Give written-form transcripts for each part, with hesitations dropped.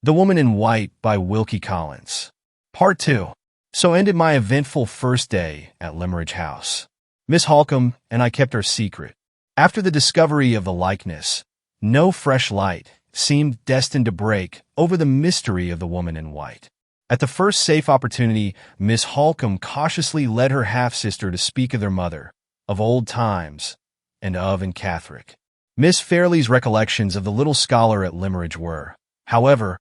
The Woman in White by Wilkie Collins. Part 2. So ended my eventful first day at Limeridge House. Miss Holcomb and I kept our secret. After the discovery of the likeness, no fresh light seemed destined to break over the mystery of the Woman in White. At the first safe opportunity, Miss Holcomb cautiously led her half-sister to speak of their mother, of old times, and of in Catholic. Miss Fairley's recollections of the little scholar at Limeridge were, however,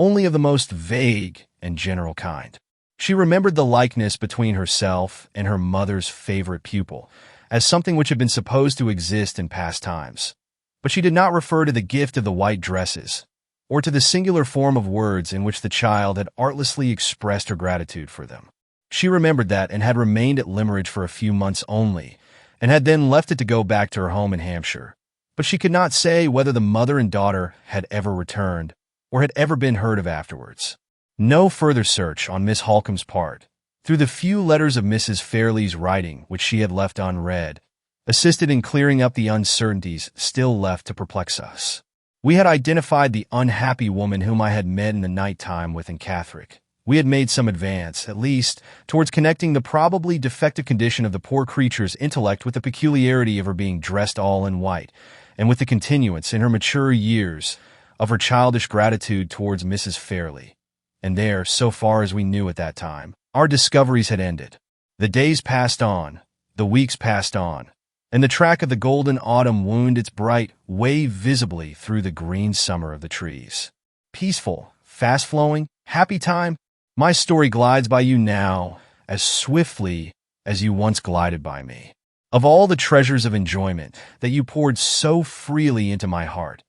only of the most vague and general kind. She remembered the likeness between herself and her mother's favorite pupil as something which had been supposed to exist in past times, but she did not refer to the gift of the white dresses, or to the singular form of words in which the child had artlessly expressed her gratitude for them. She remembered that and had remained at Limeridge for a few months only, and had then left it to go back to her home in Hampshire, but she could not say whether the mother and daughter had ever returned, or had ever been heard of afterwards. No further search on Miss Holcomb's part, through the few letters of Mrs. Fairley's writing which she had left unread, assisted in clearing up the uncertainties still left to perplex us. We had identified the unhappy woman whom I had met in the night time with in Catholic. We had made some advance, at least, towards connecting the probably defective condition of the poor creature's intellect with the peculiarity of her being dressed all in white, and with the continuance, in her mature years, of her childish gratitude towards Mrs. Fairley. And there, so far as we knew at that time, our discoveries had ended. The days passed on, the weeks passed on, and the track of the golden autumn wound its bright way visibly through the green summer of the trees. Peaceful, fast-flowing, happy time, my story glides by you now as swiftly as you once glided by me. Of all the treasures of enjoyment that you poured so freely into my heart,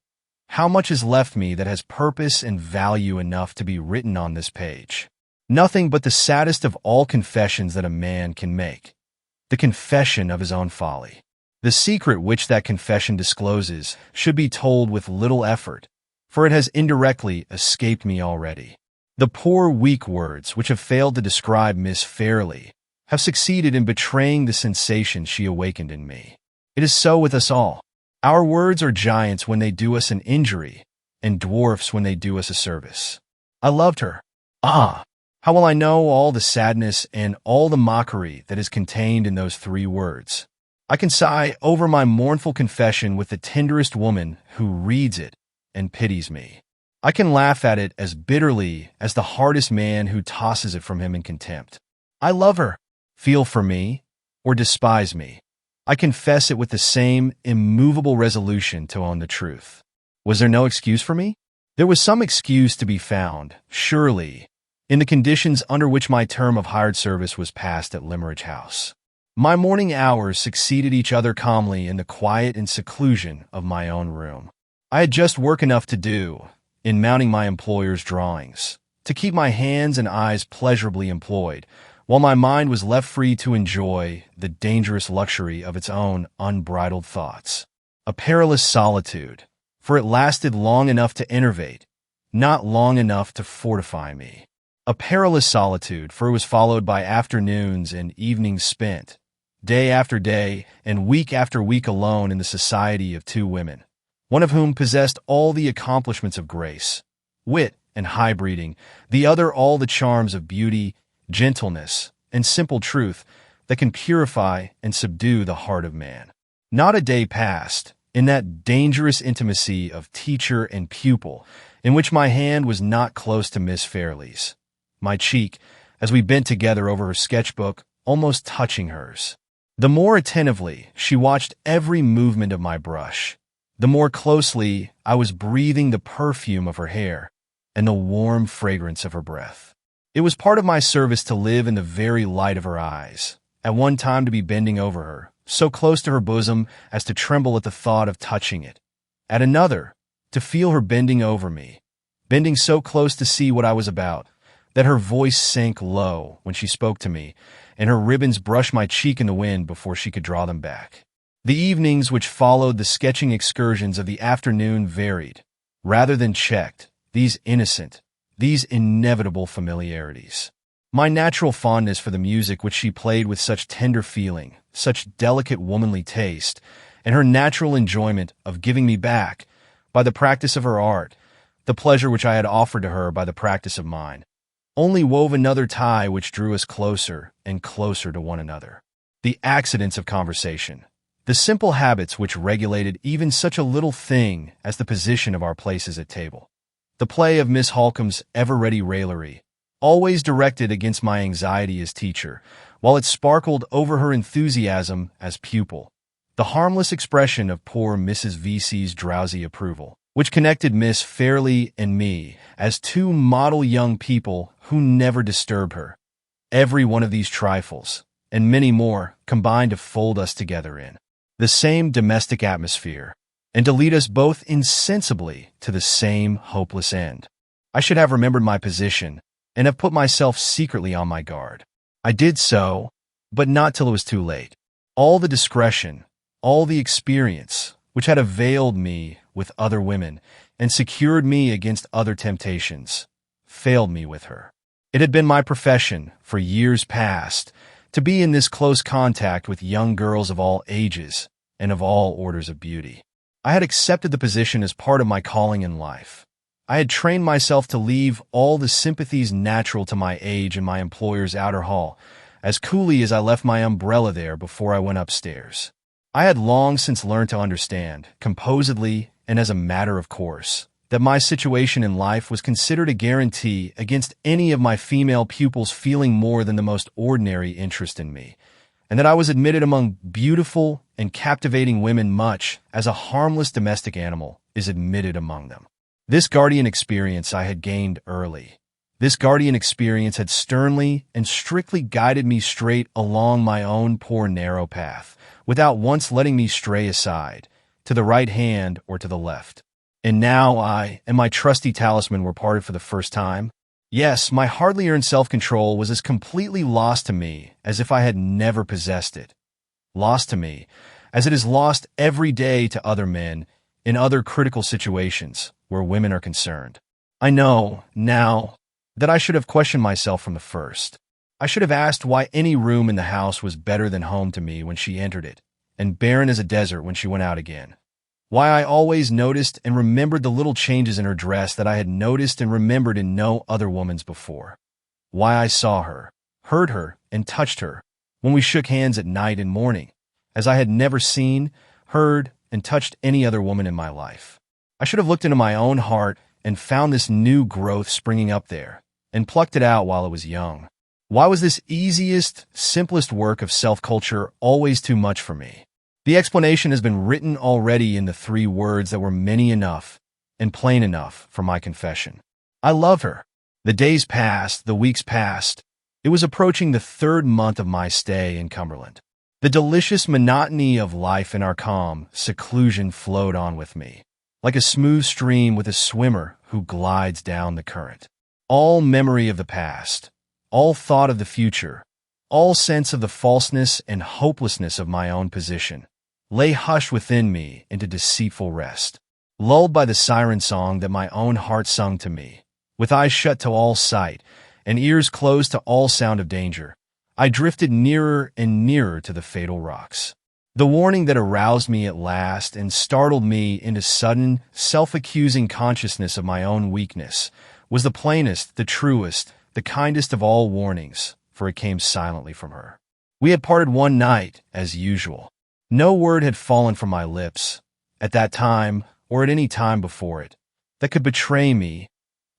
how much is left me that has purpose and value enough to be written on this page? Nothing but the saddest of all confessions that a man can make, the confession of his own folly. The secret which that confession discloses should be told with little effort, for it has indirectly escaped me already. The poor weak words which have failed to describe Miss Fairley have succeeded in betraying the sensation she awakened in me. It is so with us all. Our words are giants when they do us an injury, and dwarfs when they do us a service. I loved her. Ah, how will I know all the sadness and all the mockery that is contained in those 3 words? I can sigh over my mournful confession with the tenderest woman who reads it and pities me. I can laugh at it as bitterly as the hardest man who tosses it from him in contempt. I love her. Feel for me, or despise me. I confess it with the same immovable resolution to own the truth. Was there no excuse for me? There was some excuse to be found, surely, in the conditions under which my term of hired service was passed at Limeridge House. My morning hours succeeded each other calmly in the quiet and seclusion of my own room. I had just work enough to do, in mounting my employer's drawings, to keep my hands and eyes pleasurably employed, while my mind was left free to enjoy the dangerous luxury of its own unbridled thoughts. A perilous solitude, for it lasted long enough to enervate, not long enough to fortify me. A perilous solitude, for it was followed by afternoons and evenings spent, day after day and week after week alone in the society of 2 women, one of whom possessed all the accomplishments of grace, wit, and high breeding, the other all the charms of beauty, gentleness, and simple truth that can purify and subdue the heart of man. Not a day passed, in that dangerous intimacy of teacher and pupil, in which my hand was not close to Miss Fairley's, my cheek, as we bent together over her sketchbook, almost touching hers. The more attentively she watched every movement of my brush, the more closely I was breathing the perfume of her hair and the warm fragrance of her breath. It was part of my service to live in the very light of her eyes, at one time to be bending over her, so close to her bosom as to tremble at the thought of touching it, at another, to feel her bending over me, bending so close to see what I was about, that her voice sank low when she spoke to me, and her ribbons brushed my cheek in the wind before she could draw them back. The evenings which followed the sketching excursions of the afternoon varied, rather than checked, these innocent, these inevitable familiarities. My natural fondness for the music which she played with such tender feeling, such delicate womanly taste, and her natural enjoyment of giving me back, by the practice of her art, the pleasure which I had offered to her by the practice of mine, only wove another tie which drew us closer and closer to one another. The accidents of conversation, the simple habits which regulated even such a little thing as the position of our places at table, the play of Miss Holcomb's ever-ready raillery, always directed against my anxiety as teacher, while it sparkled over her enthusiasm as pupil, the harmless expression of poor Mrs. V.C.'s drowsy approval, which connected Miss Fairley and me as two model young people who never disturbed her. Every one of these trifles, and many more, combined to fold us together in the same domestic atmosphere, and to lead us both insensibly to the same hopeless end. I should have remembered my position, and have put myself secretly on my guard. I did so, but not till it was too late. All the discretion, all the experience, which had availed me with other women, and secured me against other temptations, failed me with her. It had been my profession, for years past, to be in this close contact with young girls of all ages and of all orders of beauty. I had accepted the position as part of my calling in life. I had trained myself to leave all the sympathies natural to my age in my employer's outer hall, as coolly as I left my umbrella there before I went upstairs. I had long since learned to understand, composedly and as a matter of course, that my situation in life was considered a guarantee against any of my female pupils feeling more than the most ordinary interest in me, and that I was admitted among beautiful and captivating women much as a harmless domestic animal is admitted among them. This guardian experience I had gained early. This guardian experience had sternly and strictly guided me straight along my own poor narrow path, without once letting me stray aside, to the right hand or to the left. And now I and my trusty talisman were parted for the first time. Yes, my hardly earned self-control was as completely lost to me as if I had never possessed it. Lost to me, as it is lost every day to other men in other critical situations where women are concerned. I know, now, that I should have questioned myself from the first. I should have asked why any room in the house was better than home to me when she entered it, and barren as a desert when she went out again. Why I always noticed and remembered the little changes in her dress that I had noticed and remembered in no other woman's before. Why I saw her, heard her, and touched her, when we shook hands at night and morning, as I had never seen, heard, and touched any other woman in my life. I should have looked into my own heart and found this new growth springing up there, and plucked it out while it was young. Why was this easiest, simplest work of self-culture always too much for me? The explanation has been written already in the 3 words that were many enough and plain enough for my confession. I love her. The days passed, the weeks passed. It was approaching the 3rd month of my stay in Cumberland. The delicious monotony of life in our calm seclusion flowed on with me, like a smooth stream with a swimmer who glides down the current. All memory of the past, all thought of the future, all sense of the falseness and hopelessness of my own position, lay hushed within me into deceitful rest. Lulled by the siren song that my own heart sung to me, with eyes shut to all sight and ears closed to all sound of danger, I drifted nearer and nearer to the fatal rocks. The warning that aroused me at last and startled me into sudden, self-accusing consciousness of my own weakness was the plainest, the truest, the kindest of all warnings, for it came silently from her. We had parted one night, as usual. No word had fallen from my lips, at that time or at any time before it, that could betray me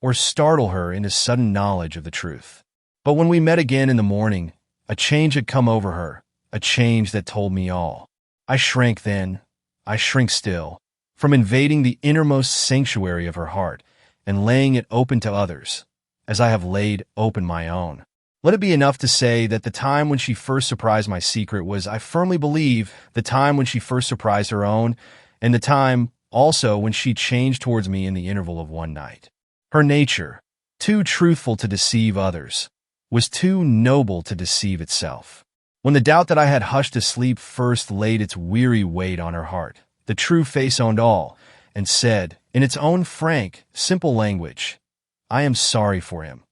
or startle her into sudden knowledge of the truth. But when we met again in the morning, a change had come over her, a change that told me all. I shrank then, I shrink still, from invading the innermost sanctuary of her heart and laying it open to others, as I have laid open my own. Let it be enough to say that the time when she first surprised my secret was, I firmly believe, the time when she first surprised her own, and the time, also, when she changed towards me in the interval of one night. Her nature, too truthful to deceive others, was too noble to deceive itself. When the doubt that I had hushed to sleep first laid its weary weight on her heart, the true face owned all, and said, in its own frank, simple language, I am sorry for him.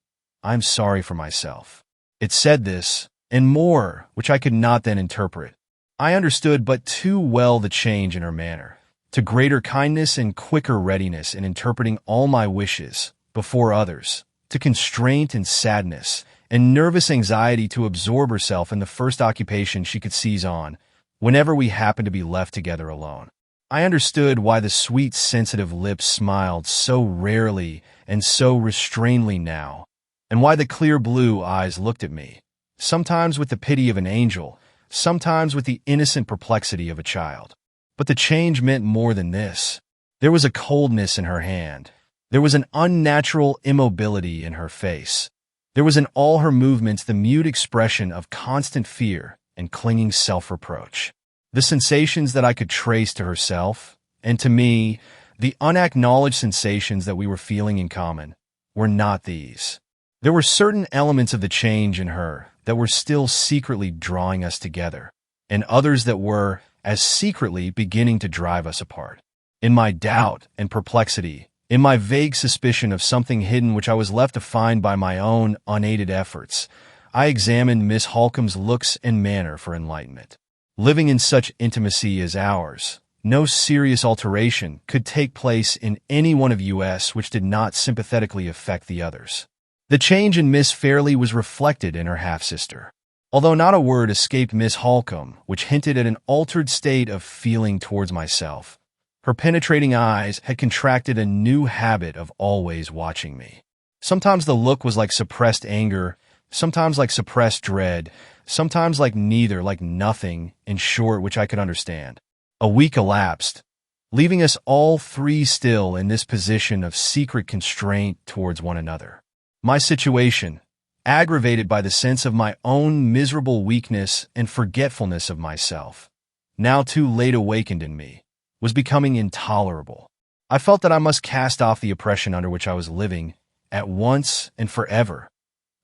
I am sorry for myself. It said this, and more, which I could not then interpret. I understood but too well the change in her manner, to greater kindness and quicker readiness in interpreting all my wishes before others, to constraint and sadness, and nervous anxiety to absorb herself in the first occupation she could seize on, whenever we happened to be left together alone. I understood why the sweet, sensitive lips smiled so rarely and so restrainedly now, and why the clear blue eyes looked at me, sometimes with the pity of an angel, sometimes with the innocent perplexity of a child. But the change meant more than this. There was a coldness in her hand. There was an unnatural immobility in her face. There was in all her movements the mute expression of constant fear and clinging self-reproach. The sensations that I could trace to herself, and to me, the unacknowledged sensations that we were feeling in common, were not these. There were certain elements of the change in her that were still secretly drawing us together, and others that were, as secretly, beginning to drive us apart. In my doubt and perplexity, in my vague suspicion of something hidden which I was left to find by my own unaided efforts, I examined Miss Holcomb's looks and manner for enlightenment. Living in such intimacy as ours, no serious alteration could take place in any one of us which did not sympathetically affect the others. The change in Miss Fairley was reflected in her half-sister. Although not a word escaped Miss Holcomb which hinted at an altered state of feeling towards myself, her penetrating eyes had contracted a new habit of always watching me. Sometimes the look was like suppressed anger, sometimes like suppressed dread, sometimes like neither, like nothing, in short, which I could understand. A week elapsed, leaving us all three still in this position of secret constraint towards one another. My situation, aggravated by the sense of my own miserable weakness and forgetfulness of myself, now too late awakened in me, was becoming intolerable. I felt that I must cast off the oppression under which I was living at once and forever.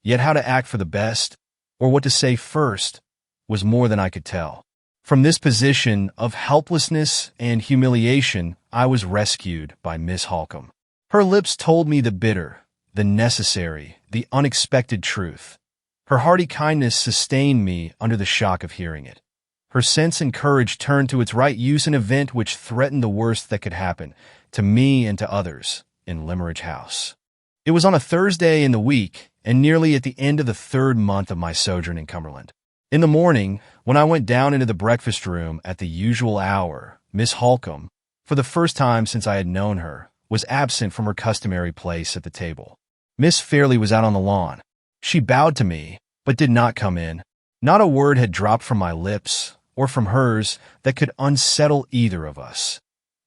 Yet how to act for the best, or what to say first, was more than I could tell. From this position of helplessness and humiliation, I was rescued by Miss Holcomb. Her lips told me the bitter, the necessary, the unexpected truth. Her hearty kindness sustained me under the shock of hearing it. Her sense and courage turned to its right use an event which threatened the worst that could happen to me and to others in Limmeridge House. It was on a Thursday in the week, and nearly at the end of the third month of my sojourn in Cumberland. In the morning, when I went down into the breakfast room at the usual hour, Miss Holcomb, for the first time since I had known her, was absent from her customary place at the table. Miss Fairley was out on the lawn. She bowed to me, but did not come in. Not a word had dropped from my lips, or from hers, that could unsettle either of us.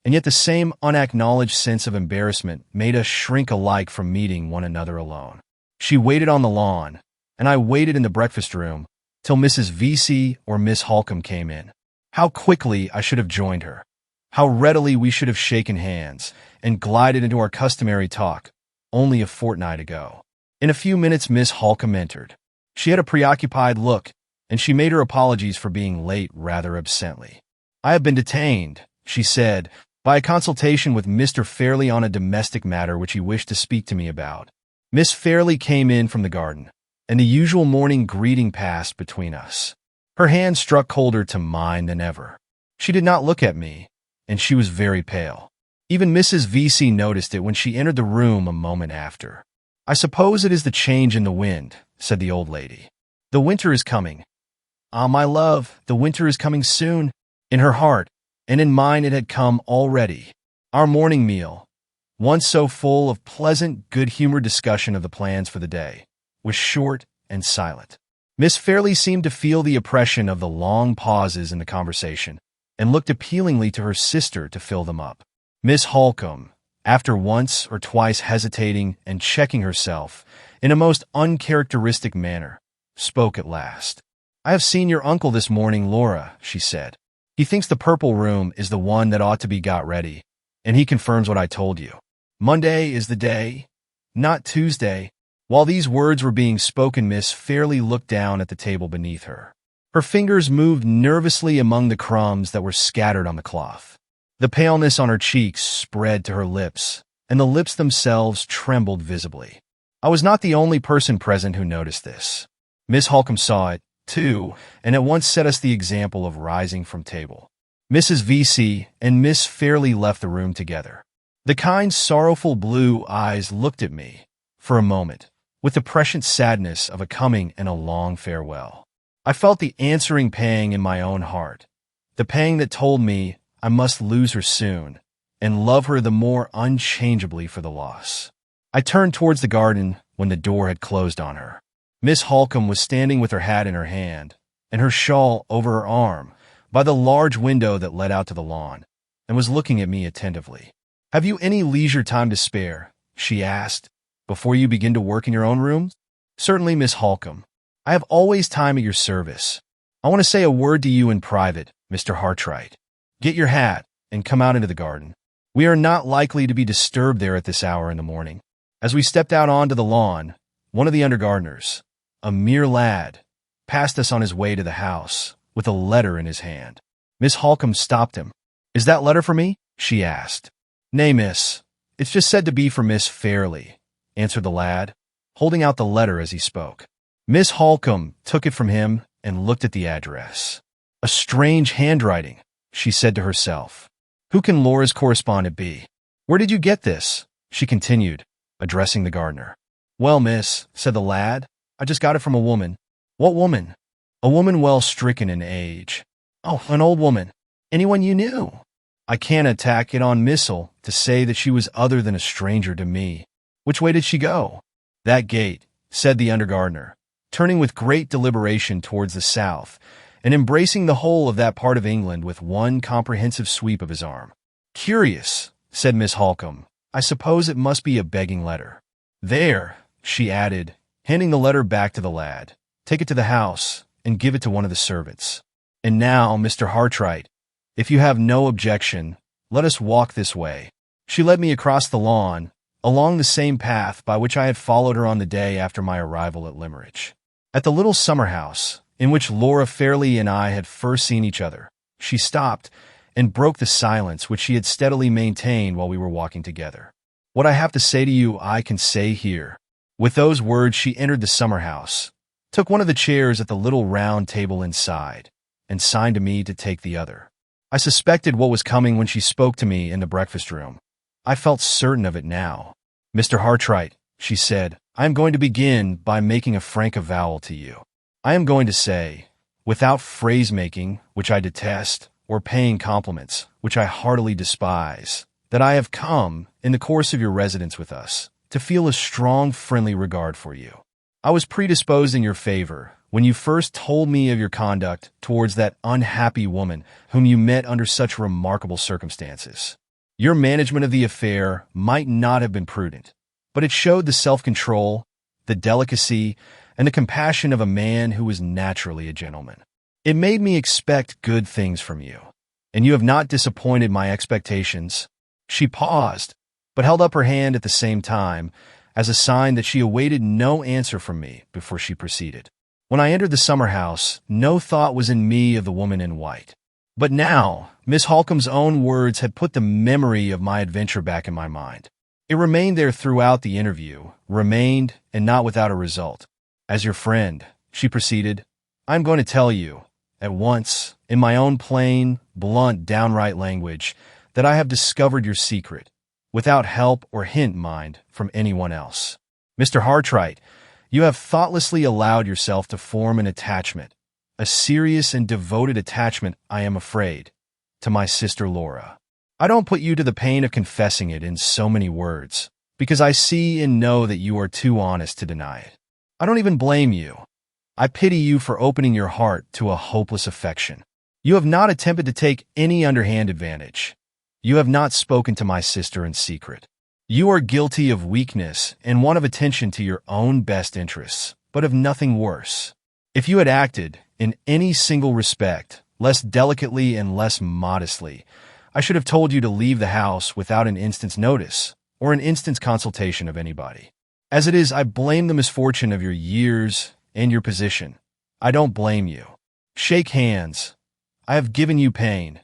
And yet the same unacknowledged sense of embarrassment made us shrink alike from meeting one another alone. She waited on the lawn, and I waited in the breakfast room, till Mrs. Vesey or Miss Holcomb came in. How quickly I should have joined her. How readily we should have shaken hands, and glided into our customary talk, only a fortnight ago. In a few minutes Miss Holcomb entered. She had a preoccupied look, and she made her apologies for being late rather absently. "I have been detained," she said, "by a consultation with Mr. Fairley on a domestic matter which he wished to speak to me about." Miss Fairley came in from the garden, and the usual morning greeting passed between us. Her hand struck colder to mine than ever. She did not look at me, and she was very pale. Even Mrs. Vesey noticed it when she entered the room a moment after. "I suppose it is the change in the wind," said the old lady. "The winter is coming." "Ah, my love, the winter is coming soon." In her heart, and in mine it had come already. Our morning meal, once so full of pleasant, good-humored discussion of the plans for the day, was short and silent. Miss Fairley seemed to feel the oppression of the long pauses in the conversation, and looked appealingly to her sister to fill them up. Miss Holcomb, after once or twice hesitating and checking herself in a most uncharacteristic manner, spoke at last. "I have seen your uncle this morning, Laura," she said. "He thinks the purple room is the one that ought to be got ready, and he confirms what I told you. Monday is the day, not Tuesday." While these words were being spoken, Miss Fairley looked down at the table beneath her. Her fingers moved nervously among the crumbs that were scattered on the cloth. The paleness on her cheeks spread to her lips, and the lips themselves trembled visibly. I was not the only person present who noticed this. Miss Holcomb saw it, too, and at once set us the example of rising from table. Mrs. V.C. and Miss Fairley left the room together. The kind, sorrowful blue eyes looked at me, for a moment, with the prescient sadness of a coming and a long farewell. I felt the answering pang in my own heart, the pang that told me I must lose her soon, and love her the more unchangeably for the loss. I turned towards the garden when the door had closed on her. Miss Holcomb was standing with her hat in her hand, and her shawl over her arm, by the large window that led out to the lawn, and was looking at me attentively. "Have you any leisure time to spare?" she asked, "before you begin to work in your own rooms?" "Certainly, Miss Holcomb. I have always time at your service. I want to say a word to you in private, Mr. Hartright. Get your hat and come out into the garden. We are not likely to be disturbed there at this hour in the morning." As we stepped out onto the lawn, one of the undergardeners, a mere lad, passed us on his way to the house, with a letter in his hand. Miss Holcomb stopped him. "Is that letter for me?" she asked. "Nay, miss. It's just said to be for Miss Fairley," answered the lad, holding out the letter as he spoke. Miss Holcomb took it from him and looked at the address. "A strange handwriting," she said to herself. "Who can Laura's correspondent be? Where did you get this?" she continued, addressing the gardener. "Well, miss," said the lad, "I just got it from a woman." "What woman?" "A woman well stricken in age." "Oh, an old woman. Anyone you knew?" "I can't attack it on missile to say that she was other than a stranger to me." "Which way did she go?" "That gate," said the undergardener, turning with great deliberation towards the south, and embracing the whole of that part of England with one comprehensive sweep of his arm. "Curious," said Miss Holcomb. "I suppose it must be a begging letter." "There," she added, handing the letter back to the lad. "Take it to the house and give it to one of the servants. And now, Mr. Hartright, if you have no objection, let us walk this way." She led me across the lawn, along the same path by which I had followed her on the day after my arrival at Limmeridge. At the little summer house, in which Laura Fairley and I had first seen each other, she stopped and broke the silence which she had steadily maintained while we were walking together. "What I have to say to you I can say here." With those words she entered the summer house, took one of the chairs at the little round table inside, and signed to me to take the other. I suspected what was coming when she spoke to me in the breakfast room. I felt certain of it now. "Mr. Hartright," she said, "I am going to begin by making a frank avowal to you. I am going to say, without phrase-making, which I detest, or paying compliments, which I heartily despise, that I have come, in the course of your residence with us, to feel a strong friendly regard for you. I was predisposed in your favor when you first told me of your conduct towards that unhappy woman whom you met under such remarkable circumstances. Your management of the affair might not have been prudent, but it showed the self-control, the delicacy, and the compassion of a man who was naturally a gentleman. It made me expect good things from you, and you have not disappointed my expectations." She paused, but held up her hand at the same time, as a sign that she awaited no answer from me before she proceeded. "When I entered the summer house, no thought was in me of the woman in white. But now, Miss Holcomb's own words had put the memory of my adventure back in my mind. It remained there throughout the interview, remained, and not without a result. As your friend," she proceeded, "I am going to tell you, at once, in my own plain, blunt, downright language, that I have discovered your secret, without help or hint, mind, from anyone else. Mr. Hartright, you have thoughtlessly allowed yourself to form an attachment, a serious and devoted attachment, I am afraid, to my sister Laura. I don't put you to the pain of confessing it in so many words, because I see and know that you are too honest to deny it. I don't even blame you. I pity you for opening your heart to a hopeless affection. You have not attempted to take any underhand advantage. You have not spoken to my sister in secret. You are guilty of weakness and want of attention to your own best interests, but of nothing worse. If you had acted, in any single respect, less delicately and less modestly, I should have told you to leave the house without an instant's notice, or an instant's consultation of anybody. As it is, I blame the misfortune of your years and your position. I don't blame you. Shake hands. I have given you pain.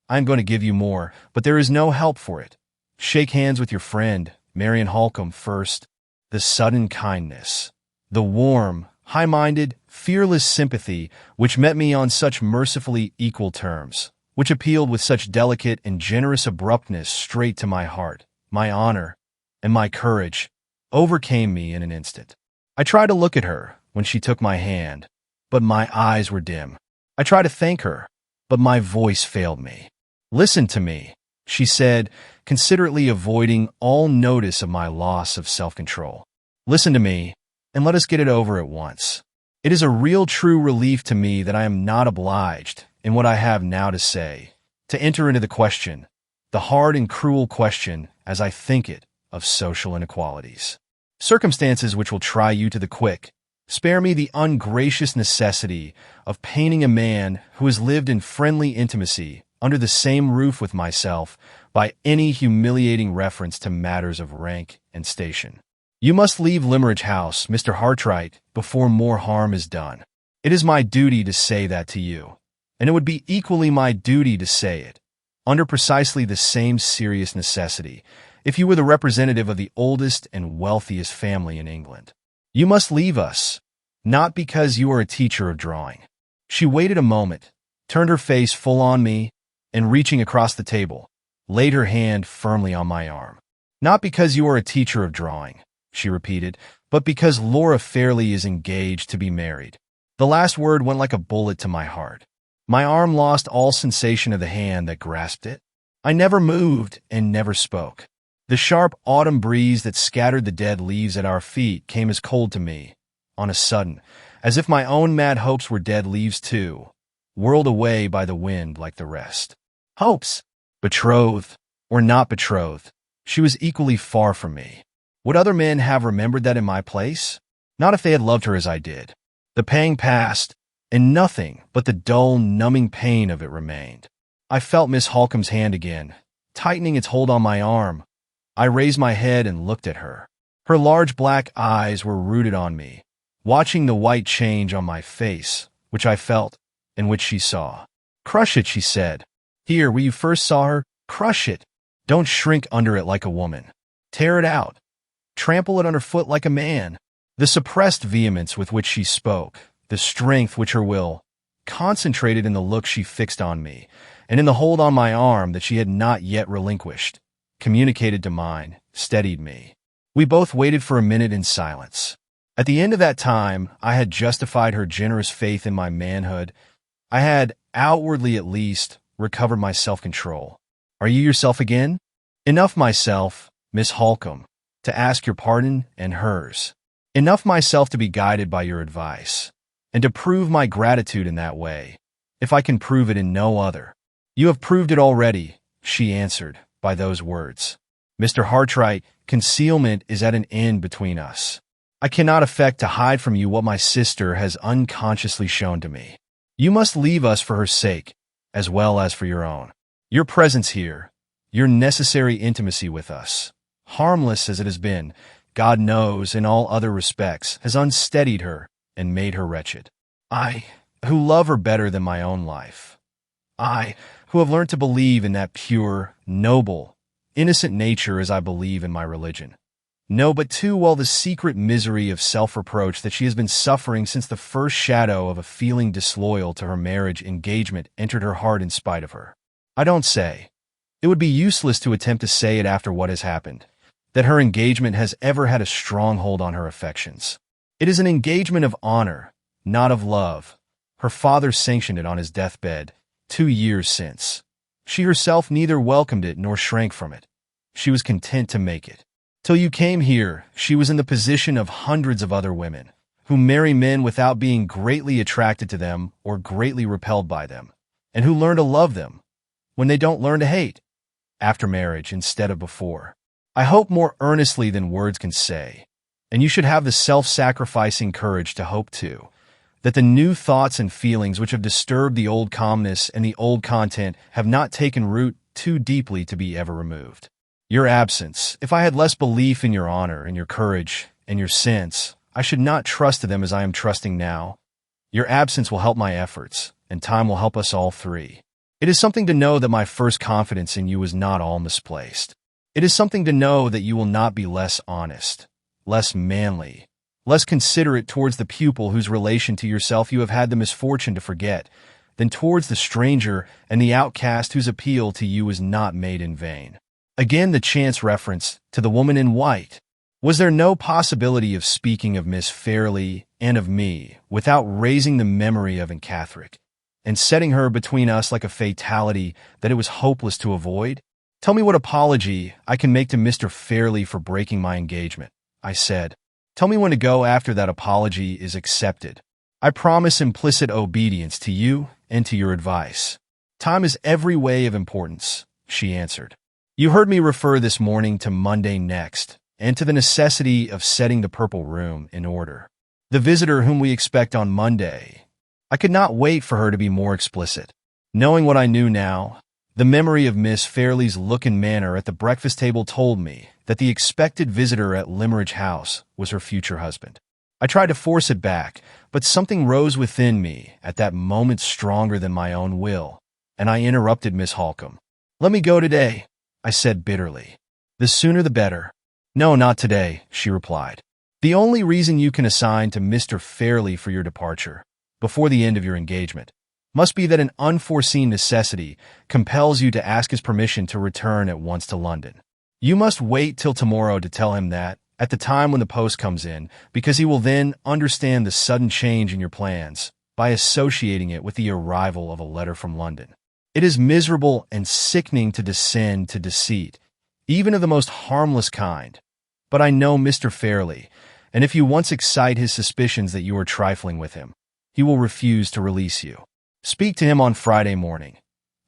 I am going to give you more, but there is no help for it. Shake hands with your friend, Marian Holcomb, first. The sudden kindness, the warm, high-minded, fearless sympathy which met me on such mercifully equal terms, which appealed with such delicate and generous abruptness straight to my heart. My honor and my courage overcame me in an instant. I tried to look at her when she took my hand, but my eyes were dim. I tried to thank her, but my voice failed me. "Listen to me," she said, considerately avoiding all notice of my loss of self-control. "Listen to me, and let us get it over at once. It is a real true relief to me that I am not obliged, in what I have now to say, to enter into the question, the hard and cruel question, as I think it, of social inequalities. Circumstances which will try you to the quick. Spare me the ungracious necessity of painting a man who has lived in friendly intimacy under the same roof with myself by any humiliating reference to matters of rank and station. You must leave Limmeridge House, Mr. Hartright, before more harm is done. It is my duty to say that to you, and it would be equally my duty to say it, under precisely the same serious necessity, if you were the representative of the oldest and wealthiest family in England. You must leave us, not because you are a teacher of drawing." She waited a moment, turned her face full on me, and reaching across the table, laid her hand firmly on my arm. "Not because you are a teacher of drawing," she repeated, "but because Laura Fairley is engaged to be married." The last word went like a bullet to my heart. My arm lost all sensation of the hand that grasped it. I never moved and never spoke. The sharp autumn breeze that scattered the dead leaves at our feet came as cold to me, on a sudden, as if my own mad hopes were dead leaves too, whirled away by the wind like the rest. Hopes! Betrothed, or not betrothed, she was equally far from me. Would other men have remembered that in my place? Not if they had loved her as I did. The pang passed, and nothing but the dull, numbing pain of it remained. I felt Miss Holcomb's hand again, tightening its hold on my arm. I raised my head and looked at her. Her large black eyes were rooted on me, watching the white change on my face, which I felt, and which she saw. "Crush it," she said. "Here, where you first saw her, crush it. Don't shrink under it like a woman. Tear it out. Trample it underfoot like a man." The suppressed vehemence with which she spoke, the strength which her will, concentrated in the look she fixed on me, and in the hold on my arm that she had not yet relinquished, communicated to mine, steadied me. We both waited for a minute in silence. At the end of that time, I had justified her generous faith in my manhood. I had, outwardly at least, recovered my self-control. "Are you yourself again?" "Enough myself, Miss Holcomb, to ask your pardon and hers. Enough myself to be guided by your advice, and to prove my gratitude in that way, if I can prove it in no other." "You have proved it already," she answered, by those words. "Mr. Hartright, concealment is at an end between us. I cannot affect to hide from you what my sister has unconsciously shown to me. You must leave us for her sake, as well as for your own. Your presence here, your necessary intimacy with us, harmless as it has been, God knows, in all other respects, has unsteadied her and made her wretched. I, who love her better than my own life. I, who have learned to believe in that pure, noble, innocent nature as I believe in my religion, know but too well the secret misery of self-reproach that she has been suffering since the first shadow of a feeling disloyal to her marriage engagement entered her heart in spite of her. I don't say, it would be useless to attempt to say it after what has happened, that her engagement has ever had a strong hold on her affections. It is an engagement of honor, not of love. Her father sanctioned it on his deathbed 2 years since. She herself neither welcomed it nor shrank from it. She was content to make it. Till you came here, she was in the position of hundreds of other women, who marry men without being greatly attracted to them or greatly repelled by them, and who learn to love them when they don't learn to hate, after marriage instead of before. I hope more earnestly than words can say, and you should have the self-sacrificing courage to hope too, that the new thoughts and feelings which have disturbed the old calmness and the old content have not taken root too deeply to be ever removed. Your absence, if I had less belief in your honor and your courage and your sense, I should not trust to them as I am trusting now. Your absence will help my efforts, and time will help us all three. It is something to know that my first confidence in you was not all misplaced. It is something to know that you will not be less honest, less manly, less considerate towards the pupil whose relation to yourself you have had the misfortune to forget, then towards the stranger and the outcast whose appeal to you was not made in vain. Again the chance reference to the woman in white. Was there no possibility of speaking of Miss Fairley and of me without raising the memory of Aunt Catherine, and setting her between us like a fatality that it was hopeless to avoid? Tell me what apology I can make to Mr. Fairley for breaking my engagement, I said. Tell me when to go after that apology is accepted. I promise implicit obedience to you and to your advice. Time is every way of importance, she answered. You heard me refer this morning to Monday next, and to the necessity of setting the Purple Room in order. The visitor whom we expect on Monday. I could not wait for her to be more explicit. Knowing what I knew now, the memory of Miss Fairley's look and manner at the breakfast table told me that the expected visitor at Limmeridge House was her future husband. I tried to force it back, but something rose within me at that moment stronger than my own will, and I interrupted Miss Holcomb. "Let me go today," I said bitterly. "The sooner the better." "No, not today," she replied. "The only reason you can assign to Mr. Fairley for your departure, before the end of your engagement, must be that an unforeseen necessity compels you to ask his permission to return at once to London. You must wait till tomorrow to tell him that, at the time when the post comes in, because he will then understand the sudden change in your plans by associating it with the arrival of a letter from London. It is miserable and sickening to descend to deceit, even of the most harmless kind. But I know Mr. Fairley, and if you once excite his suspicions that you are trifling with him, he will refuse to release you. Speak to him on Friday morning.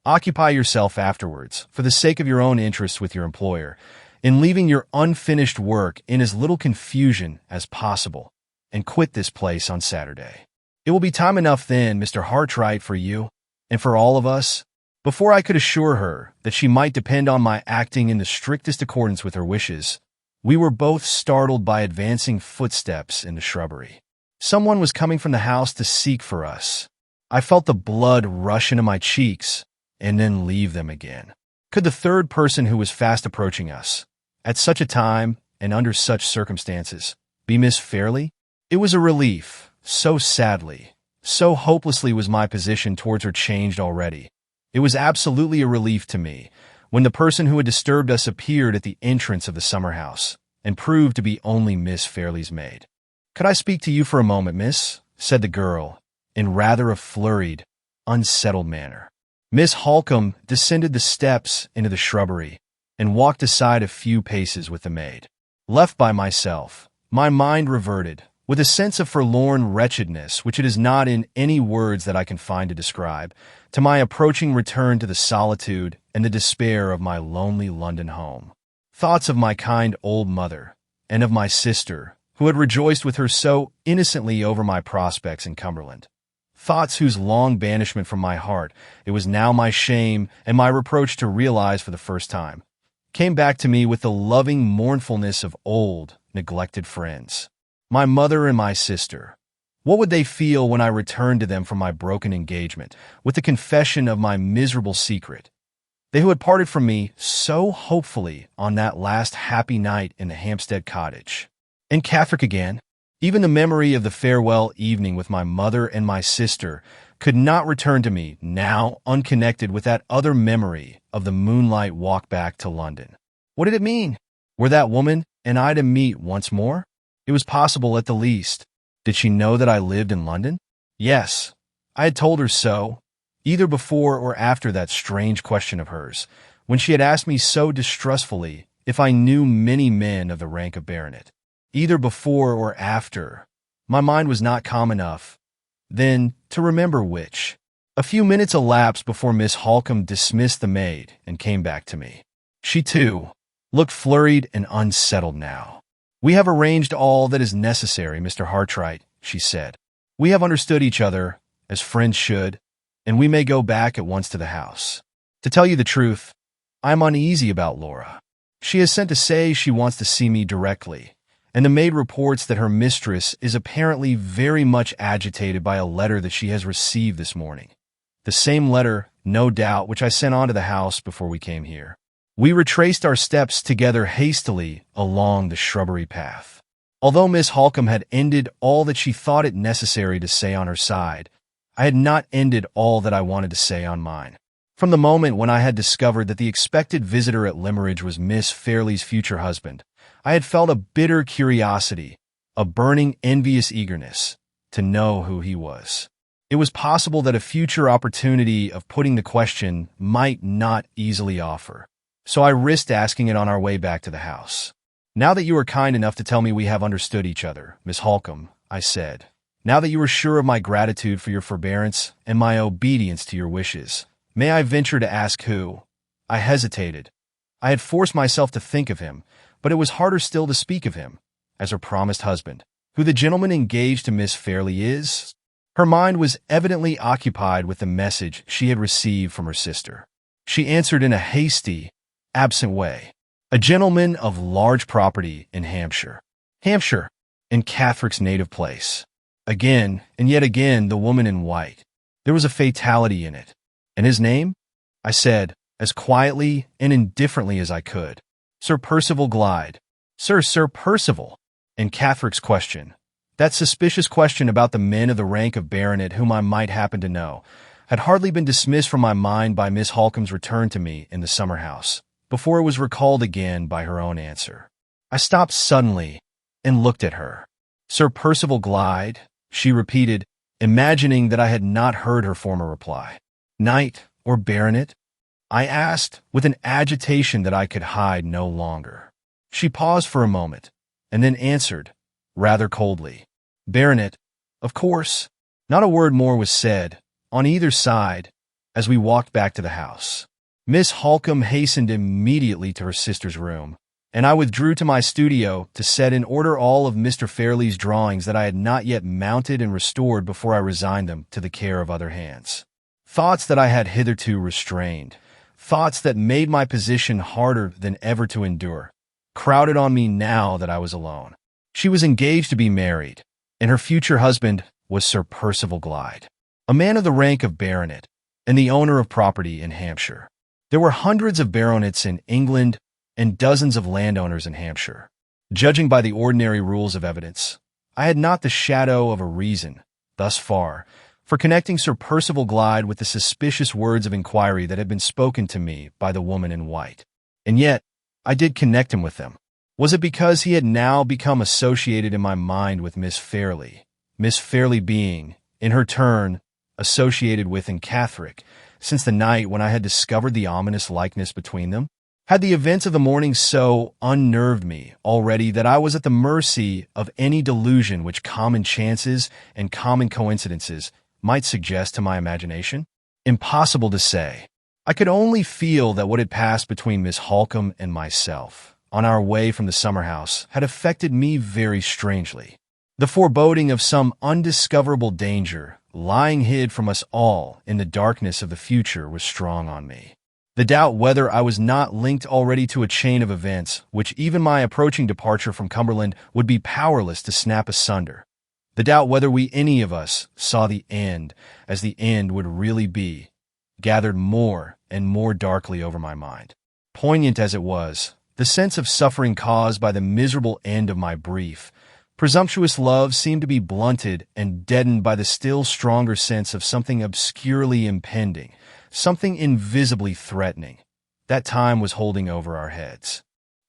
Occupy yourself afterwards, for the sake of your own interests with your employer, in leaving your unfinished work in as little confusion as possible, and quit this place on Saturday. It will be time enough then, Mr. Hartright, for you, and for all of us." Before I could assure her that she might depend on my acting in the strictest accordance with her wishes, we were both startled by advancing footsteps in the shrubbery. Someone was coming from the house to seek for us. I felt the blood rush into my cheeks and then leave them again. Could the third person who was fast approaching us, at such a time and under such circumstances, be Miss Fairley? It was a relief, so sadly, so hopelessly was my position towards her changed already. It was absolutely a relief to me when the person who had disturbed us appeared at the entrance of the summer house and proved to be only Miss Fairley's maid. "Could I speak to you for a moment, miss?" said the girl, in rather a flurried, unsettled manner. Miss Holcomb descended the steps into the shrubbery and walked aside a few paces with the maid. Left by myself, my mind reverted, with a sense of forlorn wretchedness which it is not in any words that I can find to describe, to my approaching return to the solitude and the despair of my lonely London home. Thoughts of my kind old mother, and of my sister, who had rejoiced with her so innocently over my prospects in Cumberland. Thoughts whose long banishment from my heart it was now my shame and my reproach to realize for the first time, came back to me with the loving mournfulness of old, neglected friends. My mother and my sister. What would they feel when I returned to them from my broken engagement, with the confession of my miserable secret? They who had parted from me so hopefully on that last happy night in the Hampstead cottage. And Catherine again. Even the memory of the farewell evening with my mother and my sister could not return to me now unconnected with that other memory of the moonlight walk back to London. What did it mean? Were that woman and I to meet once more? It was possible at the least. Did she know that I lived in London? Yes, I had told her so, either before or after that strange question of hers, when she had asked me so distrustfully if I knew many men of the rank of baronet. Either before or after, my mind was not calm enough then to remember which. A few minutes elapsed before Miss Holcomb dismissed the maid and came back to me. She, too, looked flurried and unsettled now. "We have arranged all that is necessary, Mr. Hartright," she said. "We have understood each other, as friends should, and we may go back at once to the house. To tell you the truth, I am uneasy about Laura. She has sent to say she wants to see me directly, and the maid reports that her mistress is apparently very much agitated by a letter that she has received this morning. The same letter, no doubt, which I sent on to the house before we came here." We retraced our steps together hastily along the shrubbery path. Although Miss Holcomb had ended all that she thought it necessary to say on her side, I had not ended all that I wanted to say on mine. From the moment when I had discovered that the expected visitor at Limeridge was Miss Fairley's future husband, I had felt a bitter curiosity, a burning envious eagerness to know who he was. It was possible that a future opportunity of putting the question might not easily offer, so I risked asking it on our way back to the house. "Now that you are kind enough to tell me we have understood each other, Miss Holcomb," I said, "now that you are sure of my gratitude for your forbearance and my obedience to your wishes, may I venture to ask who?" I hesitated. I had forced myself to think of him, but it was harder still to speak of him as her promised husband. "Who the gentleman engaged to Miss Fairley is?" Her mind was evidently occupied with the message she had received from her sister. She answered in a hasty, absent way. "A gentleman of large property in Hampshire." Hampshire, in Catherick's native place. Again, and yet again, the woman in white. There was a fatality in it. "And his name?" I said, as quietly and indifferently as I could. "Sir Percival Glyde." Sir Percival," in Catherick's question. That suspicious question about the men of the rank of baronet whom I might happen to know had hardly been dismissed from my mind by Miss Holcomb's return to me in the summer house, before it was recalled again by her own answer. I stopped suddenly and looked at her. "Sir Percival Glyde," she repeated, imagining that I had not heard her former reply. "Knight or baronet?" I asked, with an agitation that I could hide no longer. She paused for a moment, and then answered, rather coldly, "Baronet, of course." Not a word more was said, on either side, as we walked back to the house. Miss Holcomb hastened immediately to her sister's room, and I withdrew to my studio to set in order all of Mr. Fairley's drawings that I had not yet mounted and restored before I resigned them to the care of other hands. Thoughts that I had hitherto restrained, thoughts that made my position harder than ever to endure, crowded on me now that I was alone. She was engaged to be married, and her future husband was Sir Percival Glyde, a man of the rank of baronet and the owner of property in Hampshire. There were hundreds of baronets in England and dozens of landowners in Hampshire. Judging by the ordinary rules of evidence, I had not the shadow of a reason, thus far, for connecting Sir Percival Glyde with the suspicious words of inquiry that had been spoken to me by the woman in white. And yet, I did connect him with them. Was it because he had now become associated in my mind with Miss Fairley being, in her turn, associated with in Catherick, since the night when I had discovered the ominous likeness between them? Had the events of the morning so unnerved me already that I was at the mercy of any delusion which common chances and common coincidences might suggest to my imagination? Impossible to say. I could only feel that what had passed between Miss Holcomb and myself on our way from the summer house had affected me very strangely. The foreboding of some undiscoverable danger lying hid from us all in the darkness of the future was strong on me. The doubt whether I was not linked already to a chain of events which even my approaching departure from Cumberland would be powerless to snap asunder. The doubt whether we any of us saw the end as the end would really be, gathered more and more darkly over my mind. Poignant as it was, the sense of suffering caused by the miserable end of my brief, presumptuous love seemed to be blunted and deadened by the still stronger sense of something obscurely impending, something invisibly threatening. That time was holding over our heads.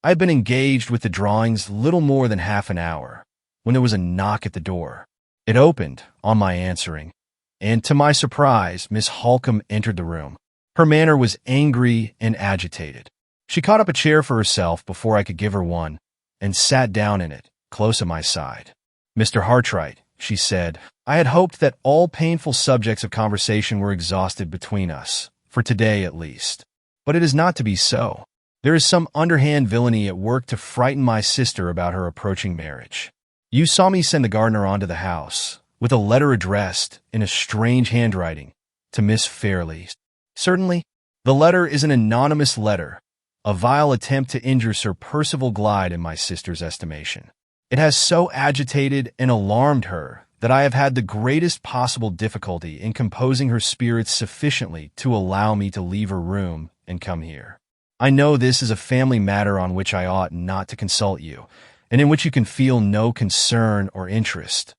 I had been engaged with the drawings little more than half an hour, when there was a knock at the door. It opened on my answering, and to my surprise, Miss Holcomb entered the room. Her manner was angry and agitated. She caught up a chair for herself before I could give her one, and sat down in it, close at my side. "Mr. Hartright," she said, "I had hoped that all painful subjects of conversation were exhausted between us, for today at least. But it is not to be so. There is some underhand villainy at work to frighten my sister about her approaching marriage. You saw me send the gardener on to the house, with a letter addressed, in a strange handwriting, to Miss Fairley. Certainly, the letter is an anonymous letter, a vile attempt to injure Sir Percival Glyde in my sister's estimation. It has so agitated and alarmed her that I have had the greatest possible difficulty in composing her spirits sufficiently to allow me to leave her room and come here. I know this is a family matter on which I ought not to consult you, and in which you can feel no concern or interest.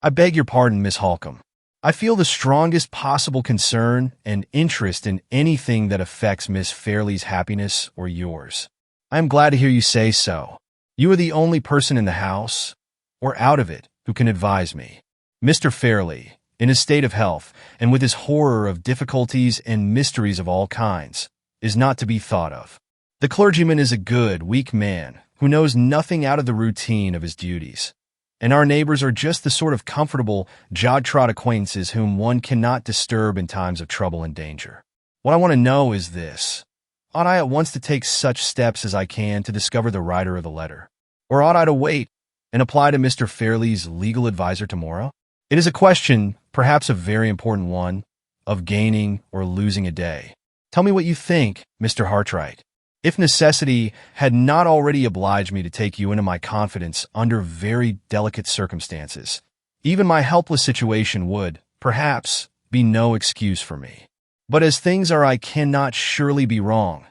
I beg your pardon, Miss Holcomb. I feel the strongest possible concern and interest in anything that affects Miss Fairley's happiness or yours. I am glad to hear you say so. You are the only person in the house, or out of it, who can advise me. Mr. Fairley, in his state of health, and with his horror of difficulties and mysteries of all kinds, is not to be thought of. The clergyman is a good, weak man who knows nothing out of the routine of his duties, and our neighbors are just the sort of comfortable, jog-trot acquaintances whom one cannot disturb in times of trouble and danger. What I want to know is this. Ought I at once to take such steps as I can to discover the writer of the letter? Or ought I to wait and apply to Mr. Fairley's legal adviser tomorrow? It is a question, perhaps a very important one, of gaining or losing a day. Tell me what you think, Mr. Hartright. If necessity had not already obliged me to take you into my confidence under very delicate circumstances, even my helpless situation would, perhaps, be no excuse for me. But as things are, I cannot surely be wrong,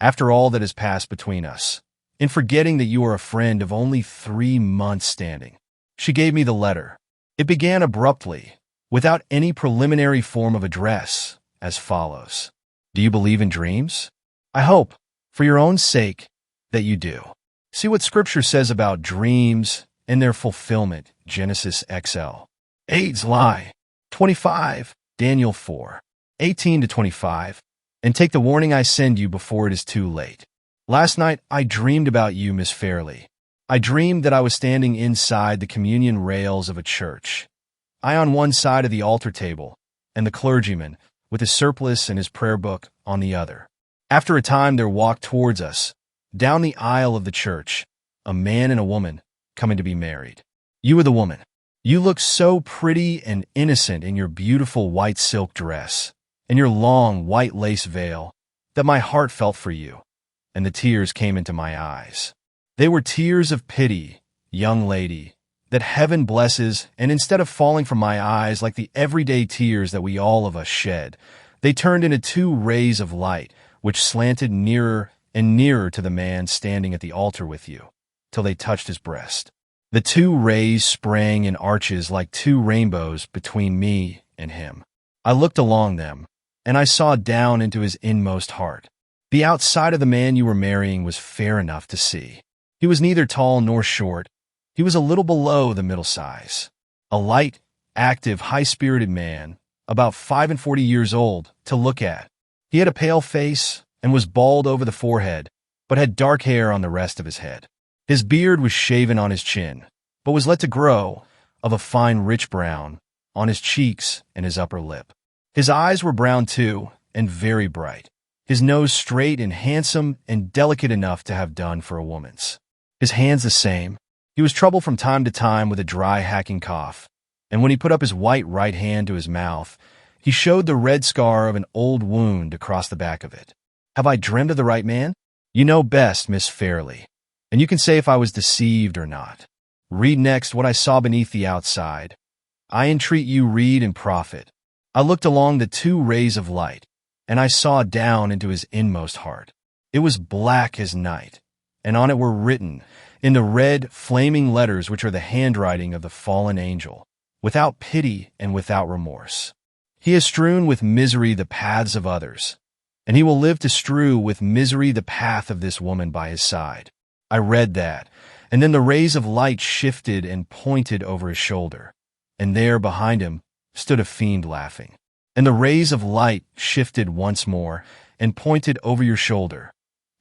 after all that has passed between us, in forgetting that you are a friend of only 3 months' standing. She gave me the letter. It began abruptly, without any preliminary form of address, as follows. Do you believe in dreams? I hope, for your own sake, that you do. See what Scripture says about dreams and their fulfillment, Genesis XL. AIDS lie. 25, Daniel 4, 18-25, and take the warning I send you before it is too late. Last night I dreamed about you, Miss Fairley. I dreamed that I was standing inside the communion rails of a church. I on one side of the altar table, and the clergyman, with his surplice and his prayer book, on the other. After a time there walked towards us, down the aisle of the church, a man and a woman coming to be married. You were the woman. You looked so pretty and innocent in your beautiful white silk dress and your long white lace veil that my heart felt for you, and the tears came into my eyes. They were tears of pity, young lady, that heaven blesses, and instead of falling from my eyes like the everyday tears that we all of us shed, they turned into 2 rays of light which slanted nearer and nearer to the man standing at the altar with you, till they touched his breast. The 2 rays sprang in arches like 2 rainbows between me and him. I looked along them, and I saw down into his inmost heart. The outside of the man you were marrying was fair enough to see. He was neither tall nor short. He was a little below the middle size. A light, active, high-spirited man, about 45 years old, to look at. He had a pale face and was bald over the forehead, but had dark hair on the rest of his head. His beard was shaven on his chin, but was let to grow, of a fine rich brown, on his cheeks and his upper lip. His eyes were brown too, and very bright. His nose straight and handsome and delicate enough to have done for a woman's. His hands the same. He was troubled from time to time with a dry hacking cough, and when he put up his white right hand to his mouth, he showed the red scar of an old wound across the back of it. Have I dreamed of the right man? You know best, Miss Fairley, and you can say if I was deceived or not. Read next what I saw beneath the outside. I entreat you read and profit. I looked along the 2 rays of light, and I saw down into his inmost heart. It was black as night, and on it were written, in the red, flaming letters which are the handwriting of the fallen angel, without pity and without remorse. He has strewn with misery the paths of others, and he will live to strew with misery the path of this woman by his side. I read that, and then the rays of light shifted and pointed over his shoulder, and there behind him stood a fiend laughing. And the rays of light shifted once more and pointed over your shoulder,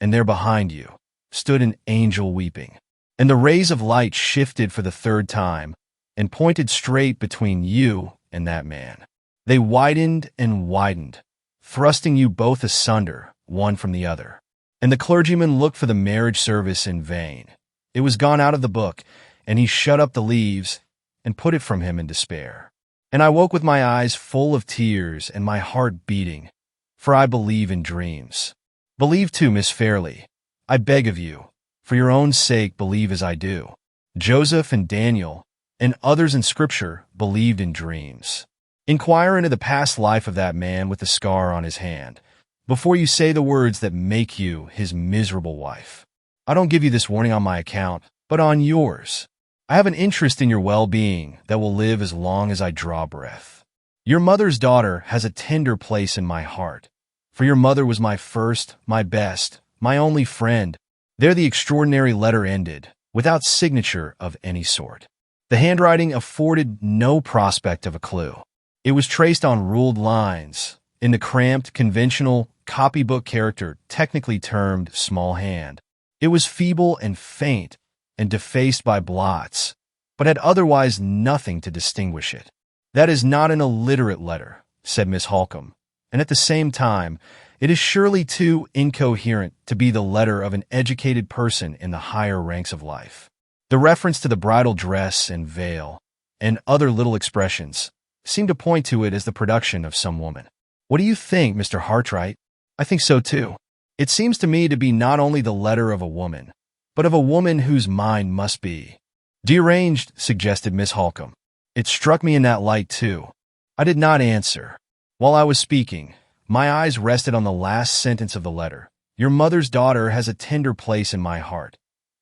and there behind you stood an angel weeping. And the rays of light shifted for the 3rd time and pointed straight between you and that man. They widened and widened, thrusting you both asunder, one from the other. And the clergyman looked for the marriage service in vain. It was gone out of the book, and he shut up the leaves and put it from him in despair. And I woke with my eyes full of tears and my heart beating, for I believe in dreams. Believe too, Miss Fairley. I beg of you, for your own sake, believe as I do. Joseph and Daniel and others in Scripture believed in dreams. Inquire into the past life of that man with the scar on his hand, before you say the words that make you his miserable wife. I don't give you this warning on my account, but on yours. I have an interest in your well-being that will live as long as I draw breath. Your mother's daughter has a tender place in my heart, for your mother was my first, my best, my only friend. There the extraordinary letter ended, without signature of any sort. The handwriting afforded no prospect of a clue. It was traced on ruled lines, in the cramped, conventional, copybook character technically termed small hand. It was feeble and faint, and defaced by blots, but had otherwise nothing to distinguish it. "That is not an illiterate letter," said Miss Holcomb, "and at the same time, it is surely too incoherent to be the letter of an educated person in the higher ranks of life." The reference to the bridal dress and veil, and other little expressions, seemed to point to it as the production of some woman. "What do you think, Mr. Hartright?" "I think so too. It seems to me to be not only the letter of a woman, but of a woman whose mind must be deranged," suggested Miss Holcomb. "It struck me in that light too." I did not answer. While I was speaking, my eyes rested on the last sentence of the letter. "Your mother's daughter has a tender place in my heart,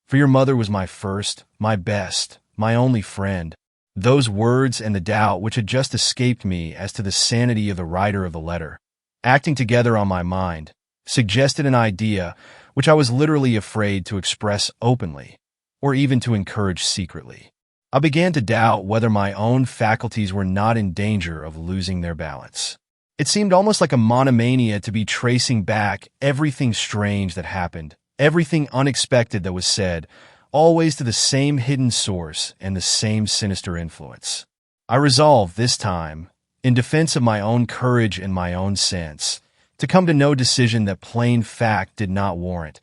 for your mother was my first, my best, my only friend." Those words and the doubt which had just escaped me as to the sanity of the writer of the letter, acting together on my mind, suggested an idea which I was literally afraid to express openly, or even to encourage secretly. I began to doubt whether my own faculties were not in danger of losing their balance. It seemed almost like a monomania to be tracing back everything strange that happened, everything unexpected that was said, always to the same hidden source and the same sinister influence. I resolved this time, in defense of my own courage and my own sense, to come to no decision that plain fact did not warrant,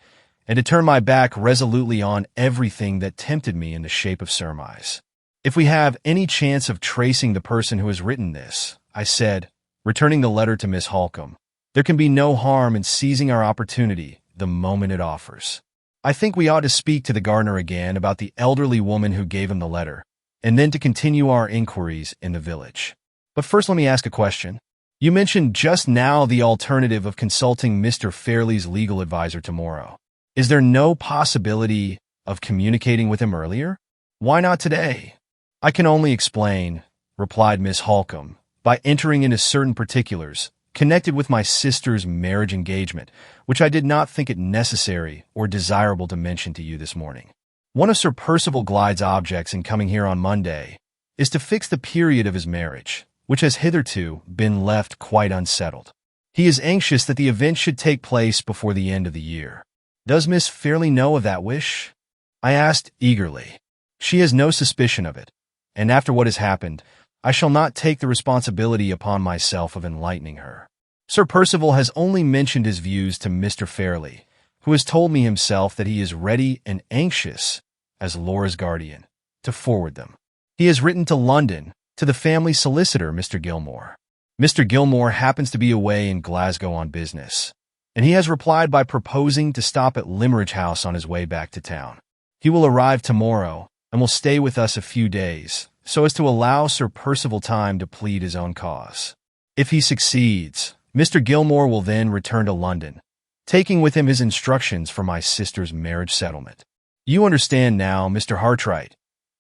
and to turn my back resolutely on everything that tempted me in the shape of surmise. "If we have any chance of tracing the person who has written this," I said, returning the letter to Miss Holcomb, "there can be no harm in seizing our opportunity the moment it offers. I think we ought to speak to the gardener again about the elderly woman who gave him the letter, and then to continue our inquiries in the village. But first let me ask a question. You mentioned just now the alternative of consulting Mr. Fairley's legal advisor tomorrow. Is there no possibility of communicating with him earlier? Why not today?" "I can only explain," replied Miss Holcomb, "by entering into certain particulars connected with my sister's marriage engagement, which I did not think it necessary or desirable to mention to you this morning. One of Sir Percival Glyde's objects in coming here on Monday is to fix the period of his marriage, which has hitherto been left quite unsettled. He is anxious that the event should take place before the end of the year." "Does Miss Fairley know of that wish?" I asked eagerly. "She has no suspicion of it, and after what has happened, I shall not take the responsibility upon myself of enlightening her. Sir Percival has only mentioned his views to Mr. Fairley, who has told me himself that he is ready and anxious, as Laura's guardian, to forward them. He has written to London, to the family solicitor, Mr. Gilmore. Mr. Gilmore happens to be away in Glasgow on business, and he has replied by proposing to stop at Limmeridge House on his way back to town. He will arrive tomorrow, and will stay with us a few days, so as to allow Sir Percival time to plead his own cause. If he succeeds, Mr. Gilmore will then return to London, taking with him his instructions for my sister's marriage settlement. You understand now, Mr. Hartright,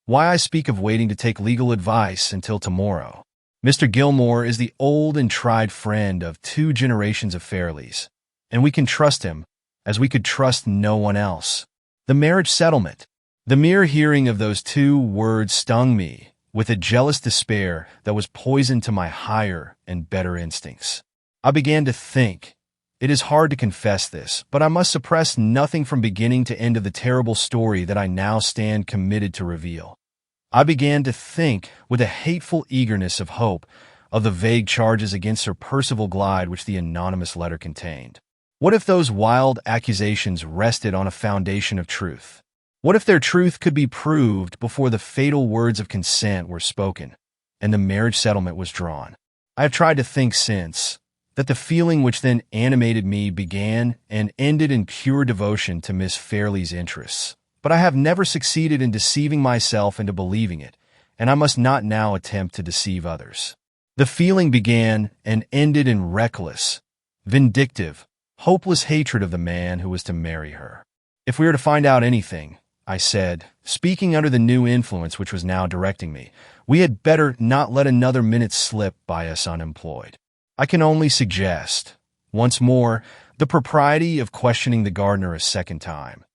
why I speak of waiting to take legal advice until tomorrow. Mr. Gilmore is the old and tried friend of 2 generations of Fairleys, and we can trust him as we could trust no one else. The marriage settlement. The mere hearing of those 2 words stung me with a jealous despair that was poison to my higher and better instincts. I began to think. It is hard to confess this, but I must suppress nothing from beginning to end of the terrible story that I now stand committed to reveal. I began to think, with a hateful eagerness of hope, of the vague charges against Sir Percival Glyde which the anonymous letter contained. What if those wild accusations rested on a foundation of truth? What if their truth could be proved before the fatal words of consent were spoken, and the marriage settlement was drawn? I have tried to think since, that the feeling which then animated me began and ended in pure devotion to Miss Fairley's interests. But I have never succeeded in deceiving myself into believing it, and I must not now attempt to deceive others. The feeling began and ended in reckless, vindictive, hopeless hatred of the man who was to marry her. If we are to find out anything, I said, speaking under the new influence which was now directing me, We had better not let another minute slip by us unemployed. I can only suggest, once more, the propriety of questioning the gardener a second time,